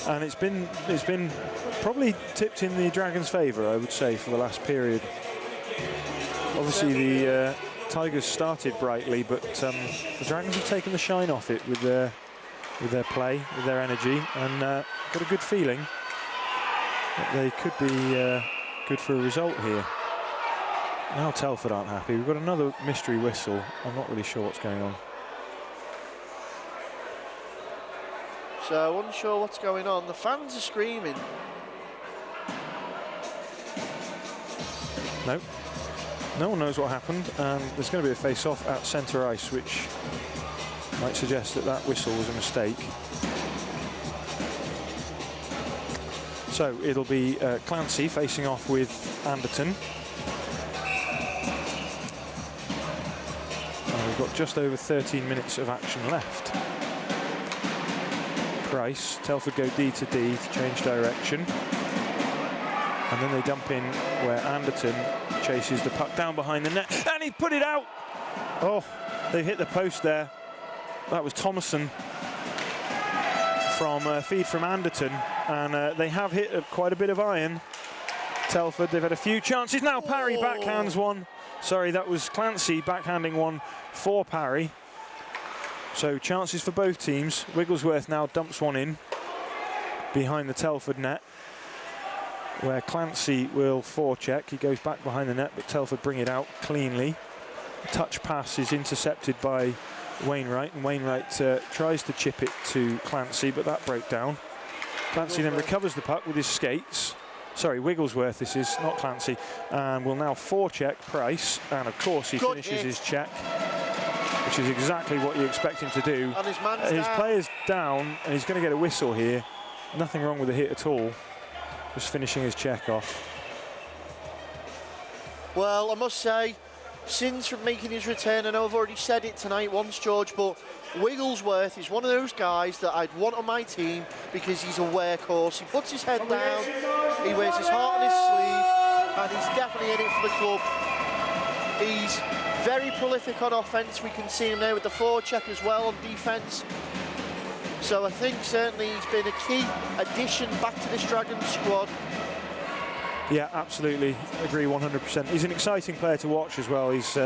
And it's been probably tipped in the Dragons' favour, I would say, for the last period. Obviously the Tigers started brightly, but the Dragons have taken the shine off it with their play, with their energy, and got a good feeling that they could be good for a result here. Now Telford aren't happy. We've got another mystery whistle. I'm not really sure what's going on. So unsure what's going on. The fans are screaming. No. No one knows what happened, and there's going to be a face-off at centre ice, which might suggest that that whistle was a mistake. So it'll be Clancy facing off with Anderton. We've got just over 13 minutes of action left. Price, Telford go D to D to change direction. And then they dump in where Anderton chases the puck down behind the net. And he put it out! Oh, they hit the post there. That was Thomason from feed from Anderton. And they have hit quite a bit of iron. Telford, they've had a few chances. Now Parry backhands one. Sorry, that was Clancy backhanding one for Parry. So chances for both teams. Wigglesworth now dumps one in behind the Telford net, where Clancy will forecheck. He goes back behind the net, but Telford bring it out cleanly. Touch pass is intercepted by Wainwright, and Wainwright tries to chip it to Clancy, but that broke down. Clancy then recovers the puck with his skates. Sorry, Wigglesworth this is, not Clancy. And will now forecheck Price, and of course he finishes his check, which is exactly what you expect him to do. And his player's down, and he's going to get a whistle here. Nothing wrong with the hit at all. Just finishing his check off. Well, I must say, since making his return, I know I've already said it tonight once, George, but Wigglesworth is one of those guys that I'd want on my team because he's a workhorse. He puts his head down, he wears his heart on his sleeve, and he's definitely in it for the club. He's very prolific on offence. We can see him there with the forecheck as well on defence. So I think certainly he's been a key addition back to this Dragons squad. Yeah, absolutely. Agree 100%. He's an exciting player to watch as well. He's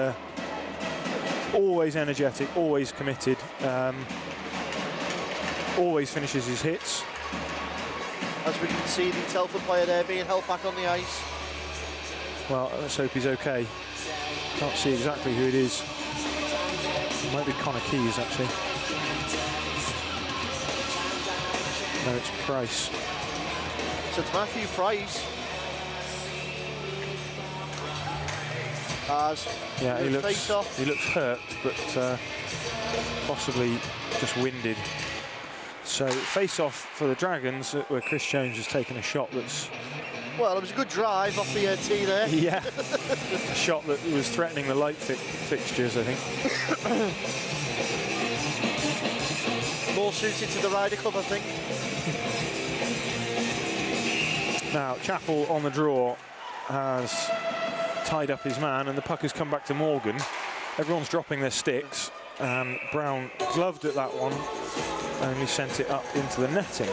always energetic, always committed, always finishes his hits. As we can see, the Telford player there being held back on the ice. Well, let's hope he's okay. Can't see exactly who it is. It might be Connor Keys, actually. No, it's Price. So it's Matthew Price. Yeah, he looks hurt, but possibly just winded. So face-off for the Dragons, where Chris Jones has taken a shot that's... Well, it was a good drive off the tee there. Yeah, a shot that was threatening the light fixtures, I think. More suited to the Ryder Cup, I think. Now, Chappell on the draw has tied up his man, and the puck has come back to Morgan. Everyone's dropping their sticks, and Brown gloved at that one, and he sent it up into the netting.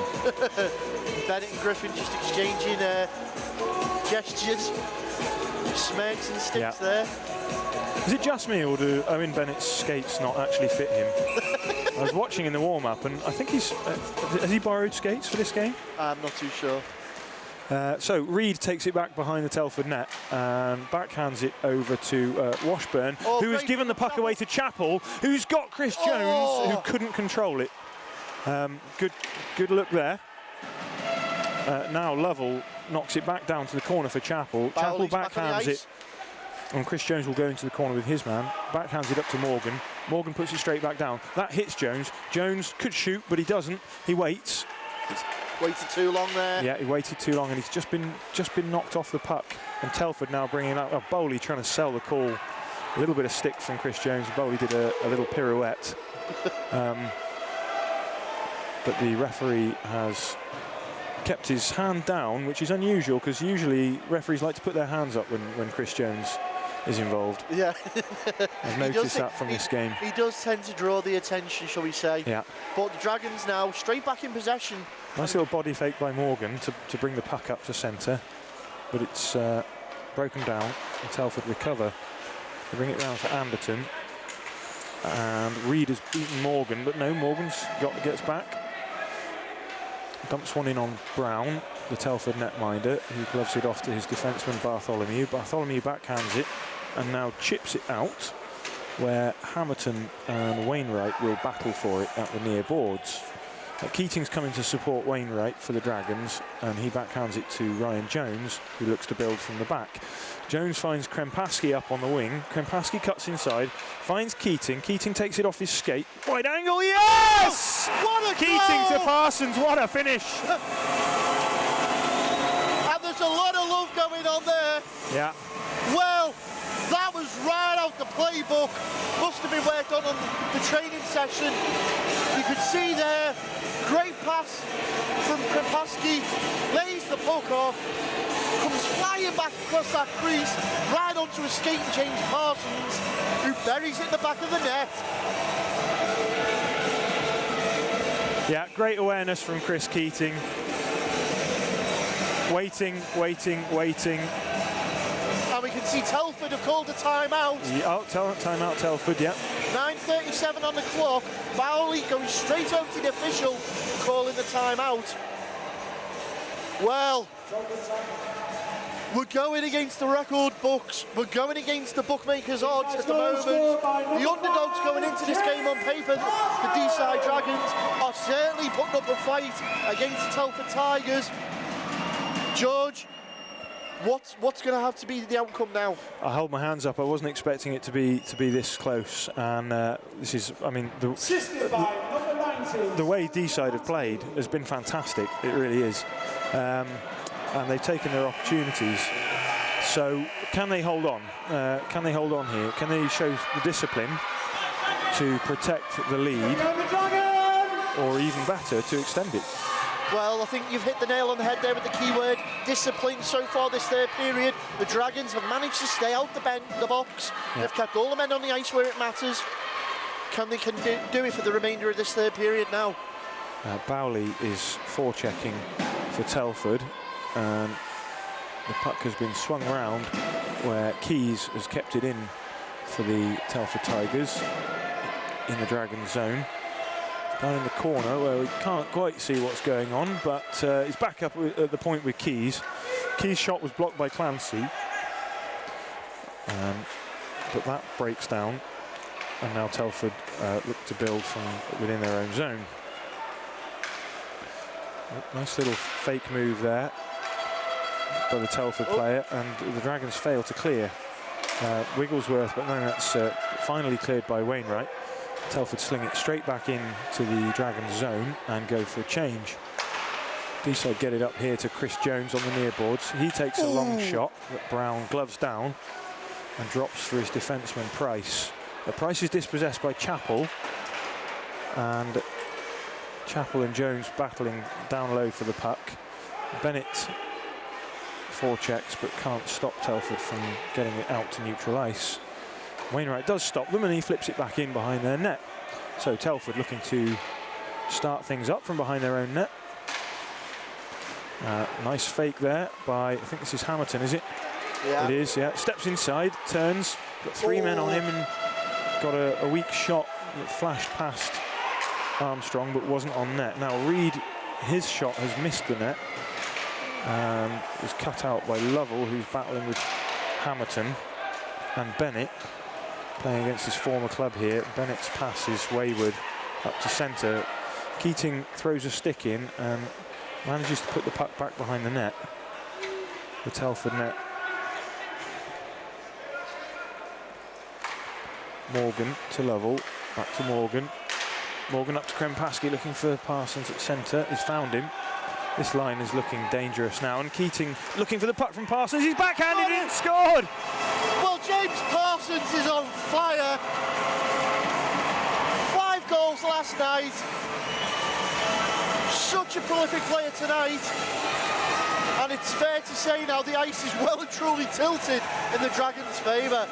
Bennett and Griffin just exchanging gestures, smirks and sticks there. Is it just me, or do Owen Bennett's skates not actually fit him? I was watching in the warm-up, and I think he's... has he borrowed skates for this game? I'm not too sure. So Reed takes it back behind the Telford net and backhands it over to Washburn, who has given the puck away to Chappell, who's got Chris Jones, who couldn't control it. Good look there. Now Lovell knocks it back down to the corner for Chappell. Chappell backhands it, and Chris Jones will go into the corner with his man. Backhands it up to Morgan. Morgan puts it straight back down. That hits Jones. Jones could shoot, but he doesn't. He waits. Waited too long there. Yeah, he waited too long, and he's just been knocked off the puck. And Telford now bringing out Bowley trying to sell the call. A little bit of stick from Chris Jones. Bowley did a little pirouette. But the referee has kept his hand down, which is unusual because usually referees like to put their hands up when Chris Jones is involved. Yeah. I've noticed that from this game. He does tend to draw the attention, shall we say. Yeah. But the Dragons now straight back in possession. Nice little body fake by Morgan to bring the puck up to centre, but it's broken down, and Telford recover. They bring it round to Anderton, and Reed has beaten Morgan, but no, Morgan's gets back. Dumps one in on Brown, the Telford netminder, who gloves it off to his defenceman Bartholomew. Bartholomew backhands it and now chips it out, where Hamilton and Wainwright will battle for it at the near boards. Keating's coming to support Wainwright for the Dragons, and he backhands it to Ryan Jones, who looks to build from the back. Jones finds Krempaski up on the wing. Krempaski cuts inside, finds Keating. Keating takes it off his skate. Wide angle, yes! What a Keating goal! to Parsons, what a finish! And there's a lot of love going on there. Yeah. Well, that was right out the playbook. Must have been worked on the training session. You could see there, great pass from Krempaski, lays the puck off, comes flying back across that crease, right onto a skating James Parsons, who buries it in the back of the net. Yeah, great awareness from Chris Keating. Waiting. And we can see Telford have called a timeout. Yeah, timeout Telford, yeah. 9:37 on the clock. Bowley going straight over to the official, calling the timeout. Well, we're going against the record books. We're going against the bookmakers' odds at the moment. The underdogs going into this game on paper, the Deeside Dragons, are certainly putting up a fight against the Telford Tigers. George, what's going to have to be the outcome now? I hold my hands up. I wasn't expecting it to be this close, and this is, I mean, the way Deeside have played has been fantastic. It really is, and they've taken their opportunities. So, can they hold on? Can they hold on here? Can they show the discipline to protect the lead, or even better, to extend it? Well, I think you've hit the nail on the head there with the keyword discipline. So far this third period, the Dragons have managed to stay out the box. Yeah. They've kept all the men on the ice where it matters. Can they do it for the remainder of this third period now? Bowley is forechecking for Telford, and the puck has been swung round where Keys has kept it in for the Telford Tigers in the Dragon zone. Down in the corner where we can't quite see what's going on, but he's back up at the point with Keys. Keys' shot was blocked by Clancy, but that breaks down, and now Telford look to build from within their own zone. Nice little fake move there by the Telford player, and the Dragons fail to clear. Wigglesworth, but no, that's finally cleared by Wainwright. Telford sling it straight back into the Dragons zone and go for a change. Deeside get it up here to Chris Jones on the near boards. He takes a long shot, but Brown gloves down and drops for his defenceman Price. Price is dispossessed by Chappell, and Chappell and Jones battling down low for the puck. Bennett forechecks but can't stop Telford from getting it out to neutral ice. Wainwright does stop them, and he flips it back in behind their net. So Telford looking to start things up from behind their own net. Nice fake there by, I think this is Hamilton, is it? Yeah. It is, yeah. Steps inside, turns, got three men on him, and got a weak shot that flashed past Armstrong but wasn't on net. Now Reed, his shot has missed the net. Was cut out by Lovell, who's battling with Hamilton, and Bennett playing against his former club here. Bennett's pass is wayward up to centre. Keating throws a stick in and manages to put the puck back behind the net, the Telford net. Morgan to Lovell, back to Morgan. Morgan up to Krempaski, looking for Parsons at centre. He's found him. This line is looking dangerous now, and Keating looking for the puck from Parsons. He's backhanded it and scored! Well, James Parsons is on fire. 5 goals last night. Such a prolific player tonight. And it's fair to say now the ice is well and truly tilted in the Dragons' favour.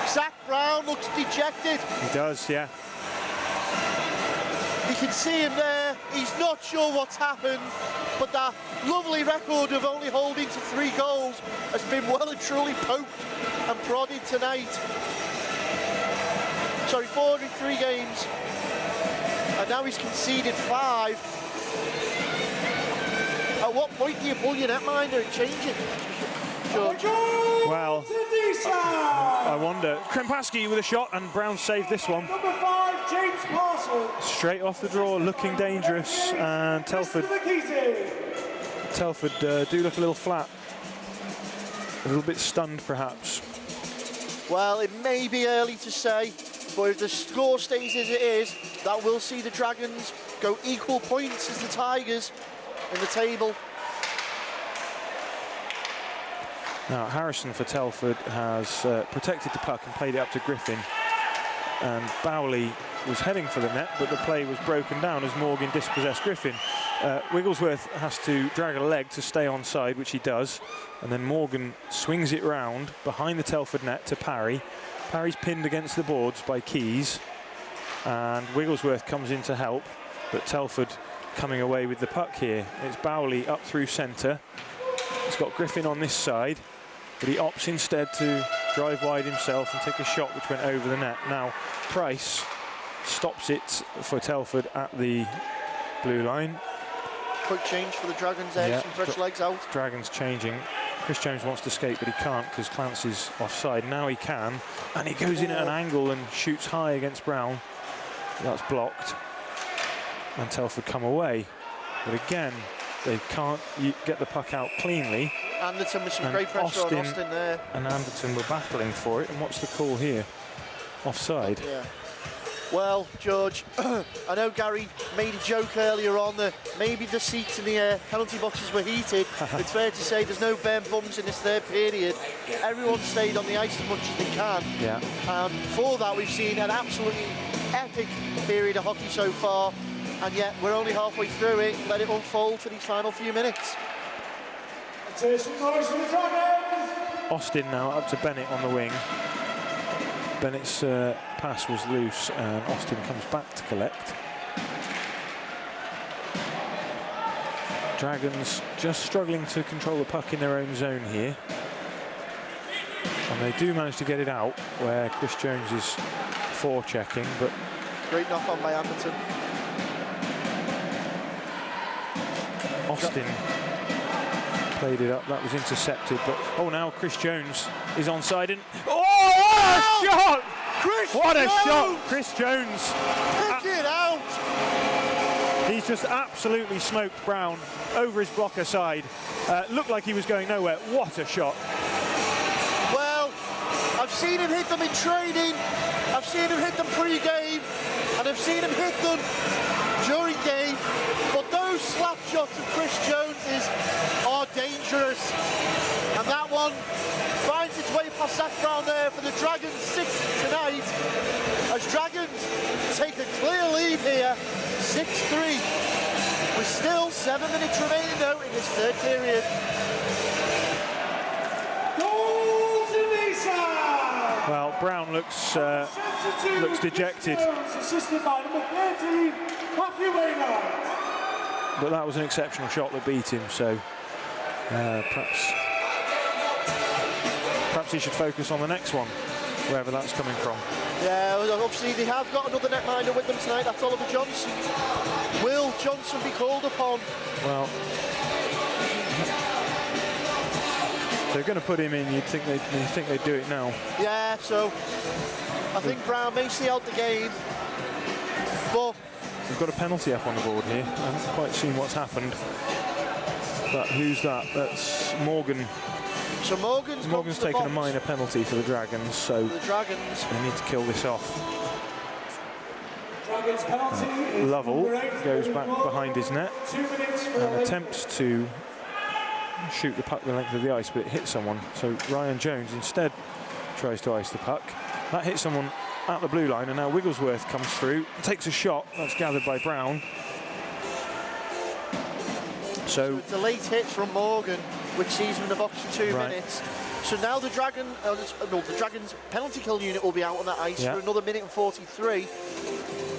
Zach Brown looks dejected. He does, yeah. You can see him there. He's not sure what's happened, but that lovely record of only holding to 3 goals has been well and truly poked and prodded tonight. Sorry, 4 in 3 games. And now he's conceded 5. At what point do you pull your netminder and change it? George? Well, I wonder. Krempaski with a shot, and Brown saved this one. Number 5, James Parsons. Straight off the draw, looking dangerous, and Telford do look a little flat. a little bit stunned, perhaps. Well, it may be early to say, but if the score stays as it is, that will see the Dragons go equal points as the Tigers in the table. Now, Harrison for Telford has protected the puck and played it up to Griffin. And Bowley was heading for the net, but the play was broken down as Morgan dispossessed Griffin. Wigglesworth has to drag a leg to stay onside, which he does. And then Morgan swings it round behind the Telford net to Parry. Parry's pinned against the boards by Keys. And Wigglesworth comes in to help, but Telford coming away with the puck here. It's Bowley up through centre. He's got Griffin on this side, but he opts instead to drive wide himself and take a shot which went over the net. Now, Price stops it for Telford at the blue line. Quick change for the Dragons there, some fresh legs out. Dragons changing. Chris Jones wants to escape, but he can't because Clancy's offside. Now he can, and he goes in at an angle and shoots high against Brown. That's blocked, and Telford come away. But again, they can't get the puck out cleanly. Anderton with some great pressure on Austin there. And Anderton were battling for it. And what's the call here? Offside. Yeah. Well, George, I know Gary made a joke earlier on that maybe the seats in the penalty boxes were heated. It's fair to say there's no bare bums in this third period. Everyone stayed on the ice as much as they can. Yeah. And for that, we've seen an absolutely epic period of hockey so far. And yet, we're only halfway through it. Let it unfold for these final few minutes. Austin now up to Bennett on the wing. Bennett's pass was loose and Austin comes back to collect. Dragons just struggling to control the puck in their own zone here. And they do manage to get it out where Chris Jones is forechecking, but... Great knock on by Anderton. Austin played it up, that was intercepted, but oh, now Chris Jones is onside and what a shot! What a shot! Chris Jones. Pick it out! He's just absolutely smoked Brown over his blocker side. Looked like he was going nowhere. What a shot! Well, I've seen him hit them in training, I've seen him hit them pre-game, and I've seen him hit them during game, but those slap shots of Chris Jones's are dangerous. And that one finds its way past Zach Brown there for the Dragons' sixth tonight, as Dragons take a clear lead here, 6-3. With still 7 minutes remaining though in this third period. Goal to Deeside! Well, Brown looks dejected. Assisted by number 13, Matthew Wainwright. But that was an exceptional shot that beat him, so perhaps he should focus on the next one, wherever that's coming from. Yeah, obviously they have got another netminder with them tonight, that's Oliver Johnson. Will Johnson be called upon? Well, they're going to put him in, you'd think they'd do it now. Yeah, so I think Brown may see out the game, but we've got a penalty up on the board here. I haven't quite seen what's happened. But who's that? That's Morgan. So Morgan's taken a minor penalty for the Dragons, so the Dragons they need to kill this off. Dragons penalty. Lovell goes back behind his net and attempts to shoot the puck the length of the ice, but it hits someone. So Ryan Jones instead tries to ice the puck. That hits someone at the blue line, and now Wigglesworth comes through, takes a shot, that's gathered by Brown. So it's a late hit from Morgan, which sees him in the box for 2 minutes. So now the Dragons penalty kill unit will be out on that ice for another minute and 43.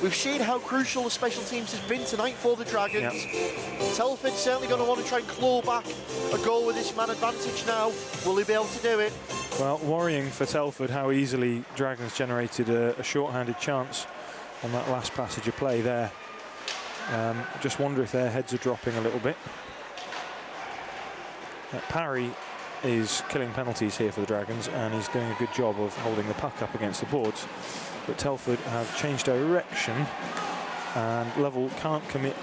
We've seen how crucial the special teams has been tonight for the Dragons. Telford's certainly going to want to try and claw back a goal with this man advantage now. Will he be able to do it? Well, worrying for Telford how easily Dragons generated a short-handed chance on that last passage of play there. Just wonder if their heads are dropping a little bit. Parry is killing penalties here for the Dragons, and he's doing a good job of holding the puck up against the boards. But Telford have changed direction, and Lovell can't commit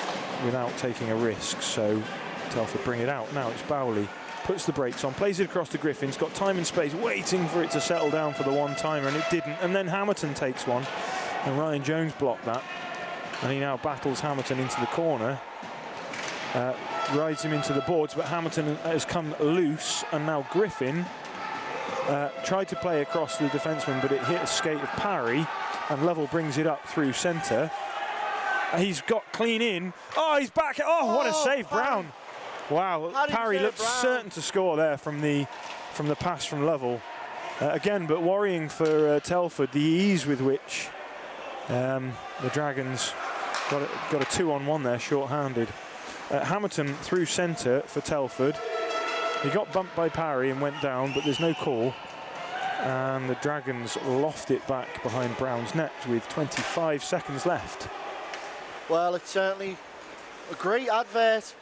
without taking a risk, so Telford bring it out. Now it's Bowley puts the brakes on, plays it across to Griffin's, got time and space, waiting for it to settle down for the one-timer, and it didn't. And then Hamilton takes one, and Ryan Jones blocked that. And he now battles Hamilton into the corner, rides him into the boards, but Hamilton has come loose, and now Griffin tried to play across the defenseman, but it hit a skate of Parry, and Lovell brings it up through centre. He's got clean in. Oh, he's back. Oh, what a save, Brown. Wow, Parry looked certain to score there from the pass from Lovell. Again, but worrying for Telford, the ease with which the Dragons got a 2-on-1 there, short-handed. Hamilton through centre for Telford. He got bumped by Parry and went down, but there's no call. And the Dragons loft it back behind Brown's net with 25 seconds left. Well, it's certainly a great advert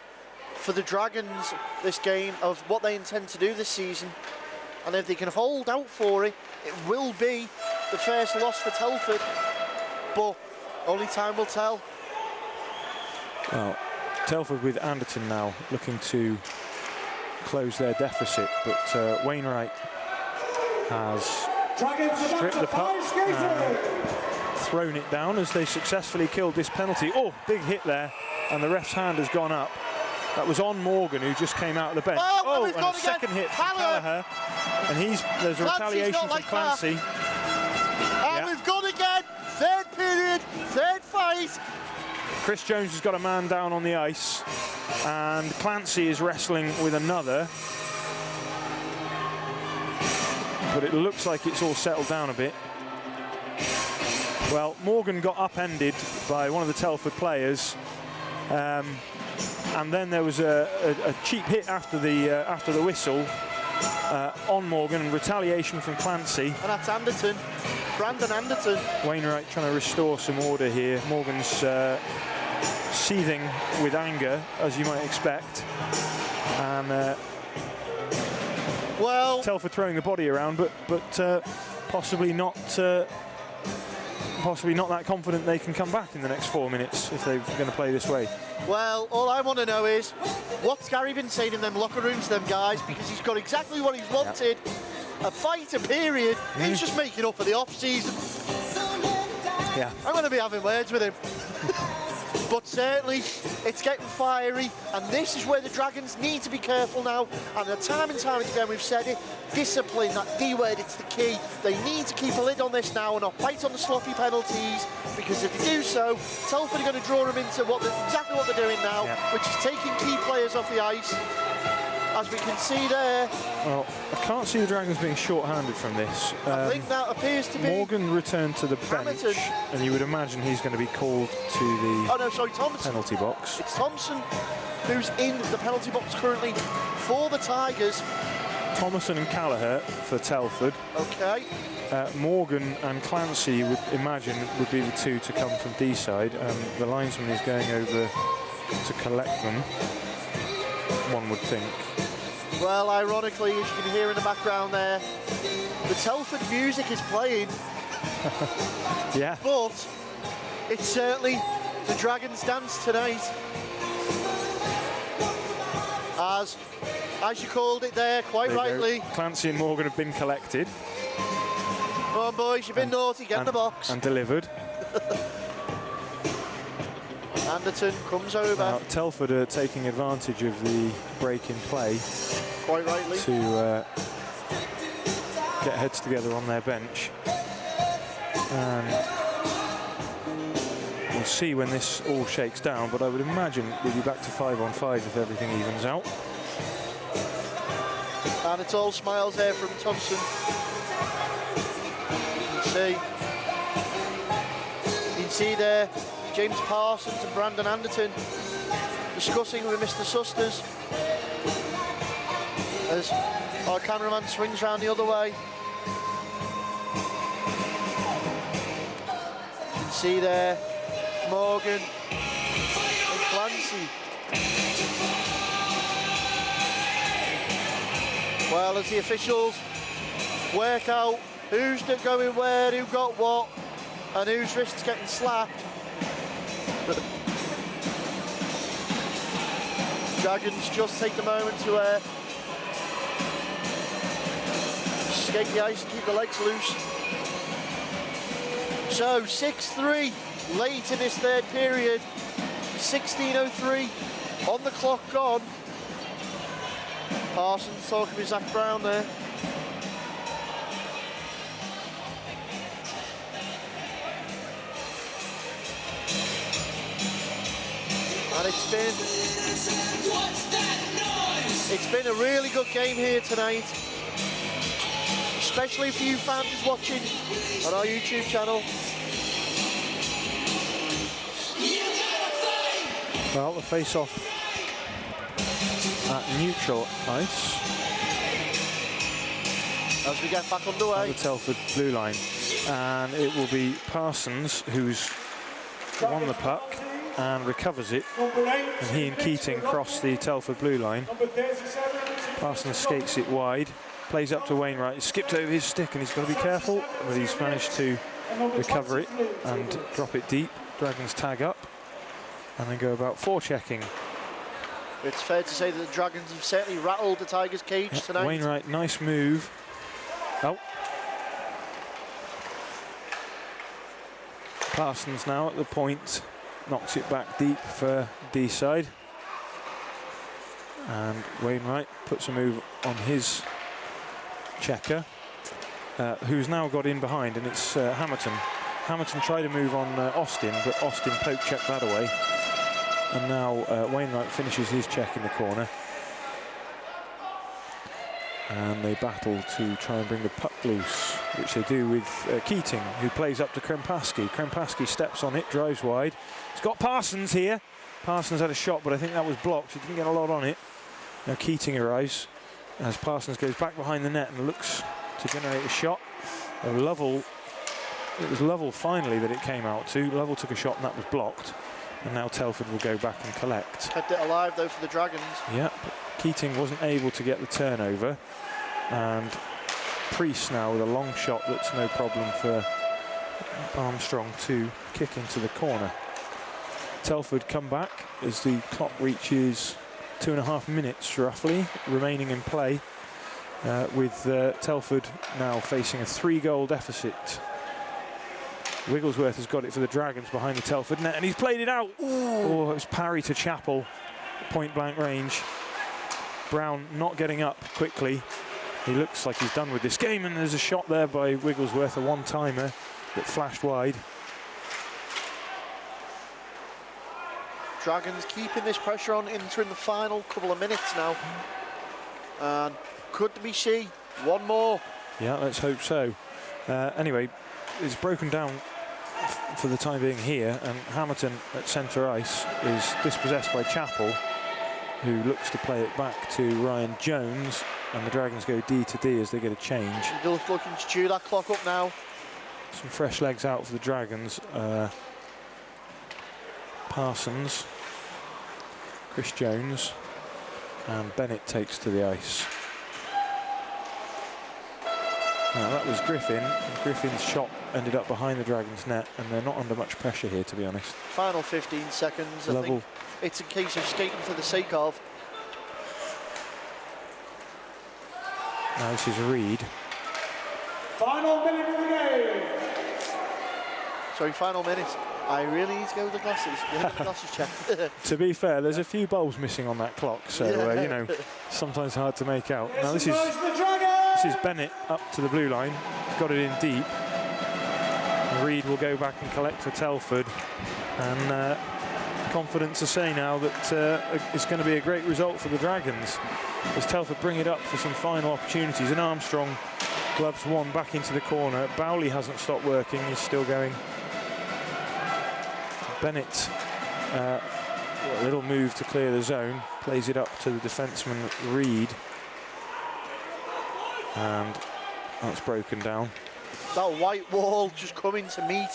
for the Dragons, this game, of what they intend to do this season. And if they can hold out for it, it will be the first loss for Telford. But only time will tell. Well, Telford with Anderton now looking to close their deficit, but Wainwright has stripped the puck and thrown it down as they successfully killed this penalty. Oh, big hit there, and the ref's hand has gone up. That was on Morgan, who just came out of the bench. Oh, and a second hit from Callagher. And there's a retaliation from Clancy. And we've gone again. Third period, third fight. Chris Jones has got a man down on the ice, and Clancy is wrestling with another. But it looks like it's all settled down a bit. Well, Morgan got upended by one of the Telford players, and then there was a cheap hit after the whistle on Morgan, and retaliation from Clancy. And that's Anderton, Brandon Anderton. Wainwright trying to restore some order here. Morgan's seething with anger, as you might expect, and well, Telford throwing the body around, but possibly not that confident they can come back in the next 4 minutes if they're going to play this way. Well, all I want to know is, what's Gary been saying in them locker rooms to them guys, because he's got exactly what he's wanted. A fight, a period. He's just making up for the off-season. Yeah. I'm going to be having words with him. But certainly, it's getting fiery, and this is where the Dragons need to be careful now. And time and time again, we've said it, discipline, that D word, it's the key. They need to keep a lid on this now and not bite on the sloppy penalties, because if they do so, Telford are going to draw them into exactly what they're doing now, which is taking key players off the ice. As we can see there. Well, I can't see the Dragons being short-handed from this. I think that appears to be... Morgan returned to the bench, and you would imagine he's going to be called to the penalty box. It's Thompson who's in the penalty box currently for the Tigers. Thomason and Callagher for Telford. Okay. Morgan and Clancy would imagine would be the two to come from Deeside. The linesman is going over to collect them, one would think. Well, ironically, as you can hear in the background there, the Telford music is playing. Yeah. But it's certainly the Dragons' dance tonight. As you called it there, quite rightly. Clancy and Morgan have been collected. Come on, boys, you've been naughty, get in the box. And delivered. Anderton comes over. Now, Telford are taking advantage of the break in play. Quite rightly. To get heads together on their bench. And we'll see when this all shakes down, but I would imagine we'll be back to 5-on-5 if everything evens out. And it's all smiles there from Thompson. You can see there James Parsons and Brandon Anderton discussing with Mr. Susters as our cameraman swings round the other way. You can see there Morgan and Clancy. Well, as the officials work out who's going where, who got what, and whose wrist's getting slapped. Dragons just take the moment to Shake the ice and keep the legs loose. So 6-3 late in this third period. 16:03 on the clock gone. Parsons talking with Zach Brown there. And it's been a really good game here tonight, especially for you fans watching on our YouTube channel. Well, the face-off at neutral ice As we get back underway. at the Telford blue line, and it will be Parsons who's won the puck and recovers it, and he and Keating cross the Telford blue line. Parsons skates it wide, plays up to Wainwright. He's skipped over his stick and he's got to be careful, but he's managed to recover it and drop it deep. Dragons tag up and then go about forechecking. It's fair to say that the Dragons have certainly rattled the Tigers' cage tonight. Wainwright, nice move. Oh. Parsons now at the point, knocks it back deep for Deeside. And Wainwright puts a move on his checker, who's now got in behind, and it's Hamilton. Hamilton tried to move on Austin, but Austin poke checked that away. And now Wainwright finishes his check in the corner. And they battle to try and bring the puck loose, which they do with Keating, who plays up to Krempaski. Krempaski steps on it, drives wide. He's got Parsons here. Parsons had a shot, but I think that was blocked. He didn't get a lot on it. Now Keating arrives as Parsons goes back behind the net and looks to generate a shot. Lovell, it was Lovell finally that it came out to. Lovell took a shot and that was blocked. And now Telford will go back and collect. Kept it alive though for the Dragons. Yeah, but Keating wasn't able to get the turnover. And Priest now with a long shot that's no problem for Armstrong to kick into the corner. Telford come back as the clock reaches 2.5 minutes roughly remaining in play, with Telford now facing a 3-goal deficit. Wigglesworth has got it for the Dragons behind the Telford net, and he's played it out. Oh, it was parry to Chappell, point blank range. Brown not getting up quickly. He looks like he's done with this game, and there's a shot there by Wigglesworth, a one-timer that flashed wide. Dragons keeping this pressure on, entering the final couple of minutes now. And could we see one more? Yeah, let's hope so. Anyway, it's broken down for the time being here, and Hamilton at centre ice is dispossessed by Chappell, who looks to play it back to Ryan Jones, and the Dragons go D to D as they get a change. Eagles looking to chew that clock up now. Some fresh legs out for the Dragons. Parsons, Chris Jones, and Bennett takes to the ice. Now that was Griffin. Griffin's shot ended up behind the Dragons' net, and they're not under much pressure here, to be honest. Final 15 seconds. I think it's a case of skating for the sake of. Now this is Reed. Final minute of the game. Sorry, final minute. I really need to go with the glasses. Yeah, the glasses check. To be fair, there's a few bulbs missing on that clock, so you know, sometimes hard to make out. Now this is Bennett up to the blue line. He's got it in deep. Reed will go back and collect for Telford, and confident to say now that it's going to be a great result for the Dragons as Telford bring it up for some final opportunities. And Armstrong gloves one back into the corner. Bowley hasn't stopped working, he's still going. Bennett, a little move to clear the zone, plays it up to the defenseman Reed, and that's broken down. That white wall just coming to meet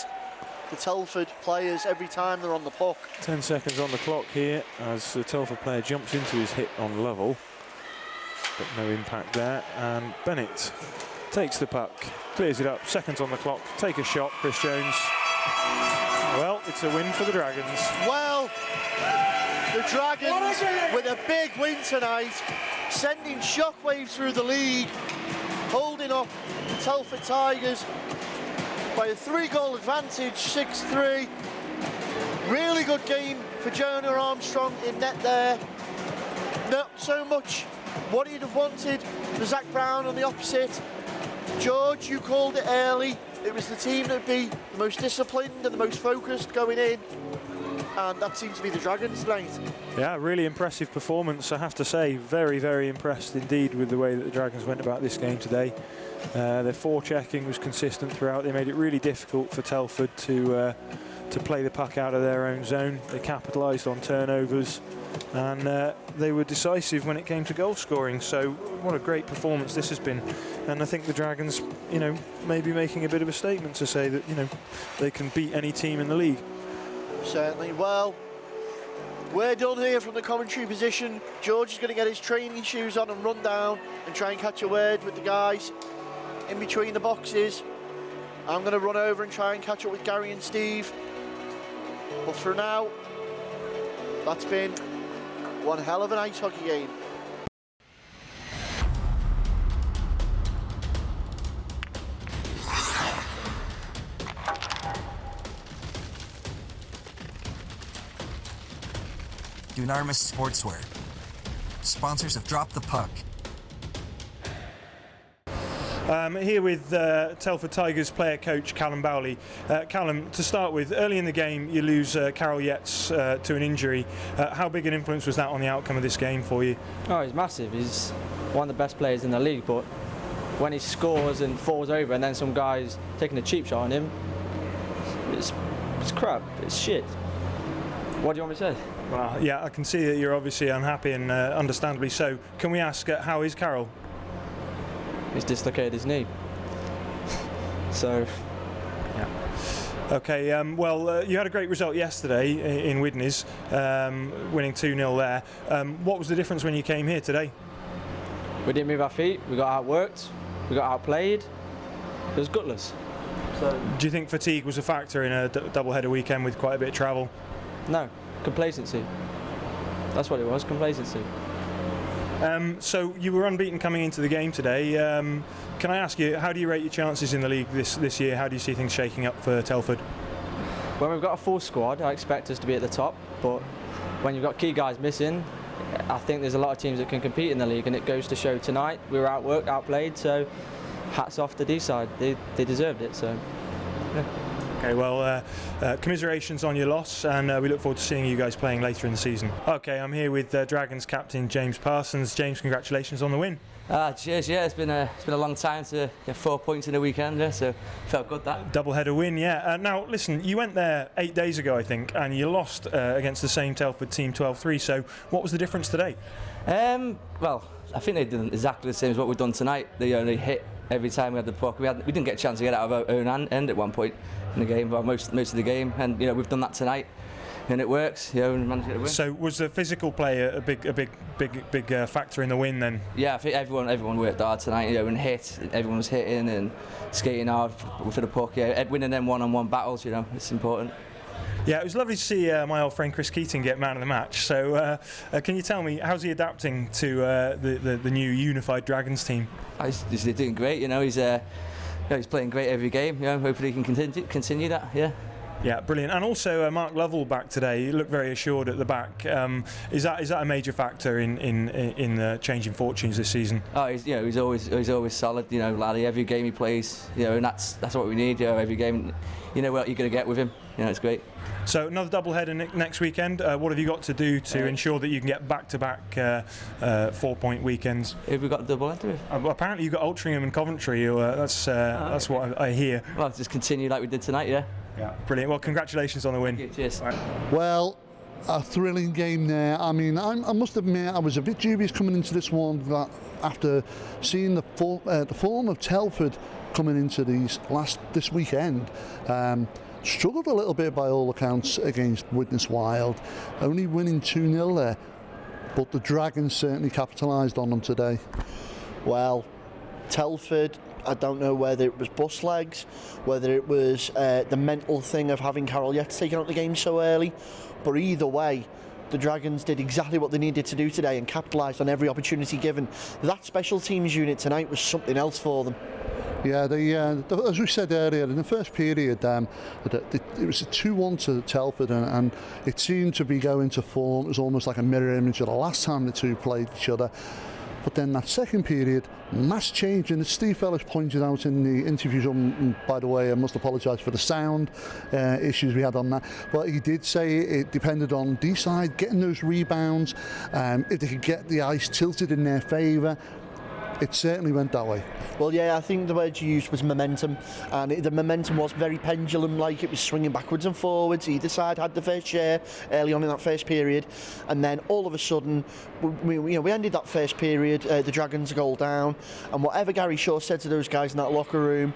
the Telford players every time they're on the puck. 10 seconds on the clock here as the Telford player jumps into his hit on Lovell, but no impact there. And Bennett takes the puck, clears it up, seconds on the clock, take a shot, Chris Jones. Well, it's a win for the Dragons. Well, the Dragons with a big win tonight, sending shockwaves through the league. holding off the Telford Tigers by a 3-goal advantage, 6-3. Really good game for Jonah Armstrong in net there. Not so much what he'd have wanted for Zach Brown on the opposite. George, you called it early. It was the team that would be the most disciplined and the most focused going in. And that seems to be the Dragons tonight. Yeah, really impressive performance, I have to say. Very, very impressed indeed with the way that the Dragons went about this game today. Their forechecking was consistent throughout. They made it really difficult for Telford to play the puck out of their own zone. They capitalised on turnovers, and they were decisive when it came to goal scoring. So what a great performance this has been. And I think the Dragons, you know, maybe making a bit of a statement to say that, you know, they can beat any team in the league. Certainly. Well, we're done here from the commentary position. George is going to get his training shoes on and run down and try and catch a word with the guys in between the boxes. I'm going to run over and try and catch up with Gary and Steve. But for now, that's been one hell of an ice hockey game. Dunarmus Sportswear, sponsors of Drop the Puck. Here with Telford Tigers player coach Callum Bowley. Callum, to start with, early in the game you lose Carol Yates to an injury. How big an influence was that on the outcome of this game for you? Oh, he's massive. He's one of the best players in the league, but when he scores and falls over and then some guy's taking a cheap shot on him, it's crap, it's shit. What do you want me to say? Well, yeah, I can see that you're obviously unhappy, and understandably so. Can we ask, how is Carol? He's dislocated his knee. So, yeah. Okay, well, you had a great result yesterday in Widnes, winning 2-0 there. What was the difference when you came here today? We didn't move our feet, we got outworked, we got outplayed. It was gutless. So, do you think fatigue was a factor in a double-header weekend with quite a bit of travel? No, complacency. That's what it was, complacency. So you were unbeaten coming into the game today. Can I ask you, how do you rate your chances in the league this year? How do you see things shaking up for Telford? When we've got a full squad, I expect us to be at the top, but when you've got key guys missing, I think there's a lot of teams that can compete in the league, and it goes to show tonight we were outworked, outplayed, so hats off to Deeside. They deserved it, so yeah. Okay, well, commiserations on your loss, and we look forward to seeing you guys playing later in the season. Okay, I'm here with Dragons captain James Parsons. James, congratulations on the win. Cheers, yeah, it's been a long time to get 4 points in a weekend, yeah, so felt good that. Double-header win, yeah. Now, listen, you went there 8 days ago, I think, and you lost against the same Telford team 12-3, so what was the difference today? Well, I think they did exactly the same as what we've done tonight. They only hit every time we had the puck. We didn't get a chance to get out of our own end at one point in the game, well, most of the game, and you know we've done that tonight, and it works. You know, and managed to get a win. So was the physical play a big factor in the win then? Yeah, I think everyone worked hard tonight. You know, and hit. Everyone was hitting and skating hard for the puck. Yeah, winning them one-on-one battles. You know, it's important. Yeah, it was lovely to see my old friend Chris Keating get man of the match. So can you tell me, how's he adapting to the new unified Dragons team? He's doing great. You know, he's playing great every game. You know, hopefully he can continue that. Yeah. Yeah, brilliant. And also Mark Lovell back today. He looked very assured at the back. Is that a major factor in the changing fortunes this season? Oh, he's always solid. You know, laddie. Every game he plays. You know, and that's what we need. You know, every game. You know what you're going to get with him. You know, it's great. So another doubleheader next weekend. What have you got to do to ensure that you can get back-to-back 4-point weekends? Have we got a doubleheader? Well, apparently you've got Altrincham and Coventry. That's what I hear. Well, just continue like we did tonight, yeah. Yeah, brilliant. Well, congratulations on the win. Thank you, cheers. Right. Well, a thrilling game there. I mean, I must admit I was a bit dubious coming into this one that after seeing the form of Telford coming into this weekend. Struggled a little bit by all accounts against Widnes Wild, only winning 2-0 there, but the Dragons certainly capitalised on them today. Well, Telford, I don't know whether it was bus legs, whether it was the mental thing of having Carol Yates taken out the game so early, but either way, the Dragons did exactly what they needed to do today and capitalised on every opportunity given. That special teams unit tonight was something else for them. Yeah, as we said earlier, in the first period, it was a 2-1 to Telford, and it seemed to be going to form. It was almost like a mirror image of the last time the two played each other. But then that second period, mass change, and as Steve Fellis pointed out in the interviews, and by the way, I must apologise for the sound issues we had on that, but he did say it depended on Deeside getting those rebounds, if they could get the ice tilted in their favour. It certainly went that way. Well, yeah, I think the word you used was momentum, and the momentum was very pendulum-like. It was swinging backwards and forwards. Either side had the first share early on in that first period, and then all of a sudden, we ended that first period. The Dragons a goal down, and whatever Gary Shaw said to those guys in that locker room,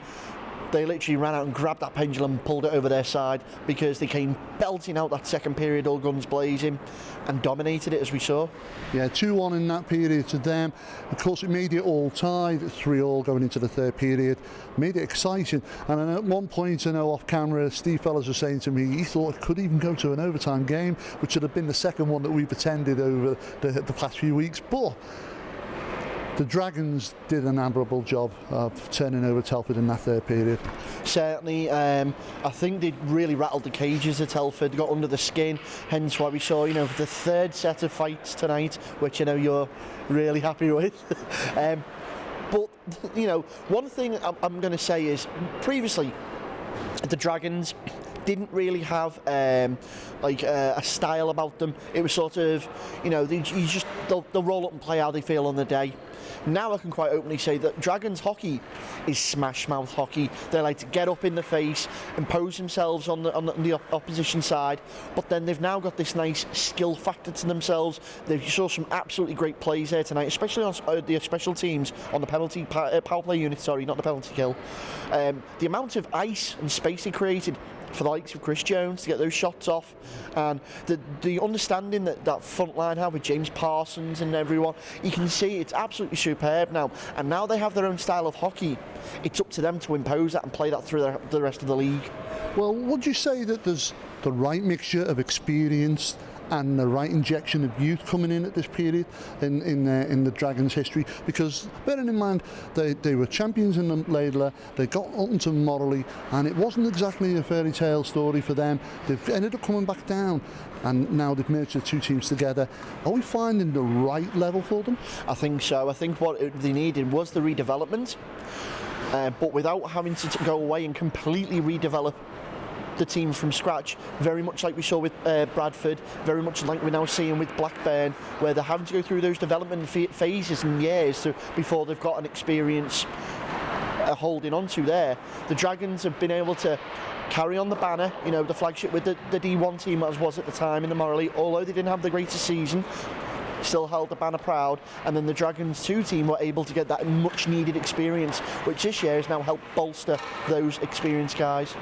they literally ran out and grabbed that pendulum and pulled it over their side, because they came belting out that second period, all guns blazing, and dominated it, as we saw. Yeah, 2-1 in that period to them. Of course, it made it all tied, 3-3 going into the third period. Made it exciting. And then at one point, I know off camera, Steve Fellis was saying to me he thought it could even go to an overtime game, which would have been the second one that we've attended over the past few weeks. But the Dragons did an admirable job of turning over Telford in that third period. Certainly, I think they really rattled the cages of Telford, got under the skin, hence why we saw, the third set of fights tonight, which you're really happy with. But, one thing I'm going to say is, previously, the Dragons didn't really have a style about them. It was sort of, they'll roll up and play how they feel on the day. Now I can quite openly say that Dragons hockey is smash mouth hockey. They like to get up in the face, impose themselves on the opposition side, but then they've now got this nice skill factor to themselves. They saw some absolutely great plays there tonight, especially on the special teams on the penalty power play unit. Sorry, not the penalty kill. The amount of ice and space they created for the likes of Chris Jones to get those shots off, and the understanding that front line had with James Parsons and everyone, you can see it's absolutely superb now. And now they have their own style of hockey. It's up to them to impose that and play that through the rest of the league. Well, would you say that there's the right mixture of experience and the right injection of youth coming in at this period in the Dragons' history? Because bearing in mind they were champions in the Laidler, they got onto Morley, and it wasn't exactly a fairy tale story for them. They've ended up coming back down, and now they've merged the two teams together. Are we finding the right level for them? I think so. I think what they needed was the redevelopment, but without having to go away and completely redevelop the team from scratch, very much like we saw with Bradford, very much like we're now seeing with Blackburn, where they're having to go through those development phases and years before they've got an experience holding on to there. The Dragons have been able to carry on the banner, the flagship with the D1 team as was at the time in the Morley, although they didn't have the greatest season, still held the banner proud, and then the Dragons 2 team were able to get that much needed experience, which this year has now helped bolster those experienced guys.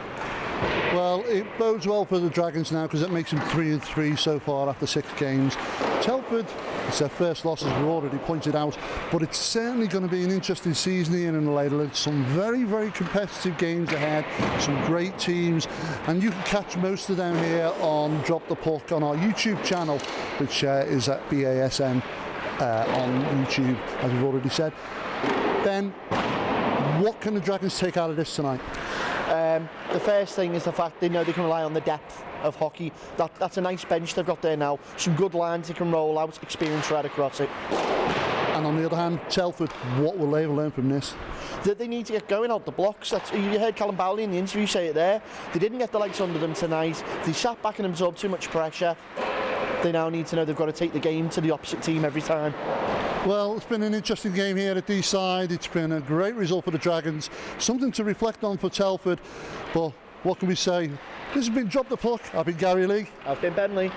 Well, it bodes well for the Dragons now, because it makes them 3-3 so far after 6 games. Telford, it's their first loss, as we've already pointed out, but it's certainly going to be an interesting season here in the Laidler. Some very, very competitive games ahead, some great teams, and you can catch most of them here on Drop the Puck on our YouTube channel, which is at BASN on YouTube, as we've already said. Ben, what can the Dragons take out of this tonight? The first thing is the fact they know they can rely on the depth of hockey. That's a nice bench they've got there now. Some good lines they can roll out, experience right across it. And on the other hand, Telford, what will they learn from this? That they need to get going out the blocks. You heard Callum Bowley in the interview say it there. They didn't get the legs under them tonight. They sat back and absorbed too much pressure. They now need to know they've got to take the game to the opposite team every time. Well, it's been an interesting game here at Deeside. It's been a great result for the Dragons. Something to reflect on for Telford. But what can we say? This has been Drop the Puck. I've been Gary Lee. I've been Ben Lee.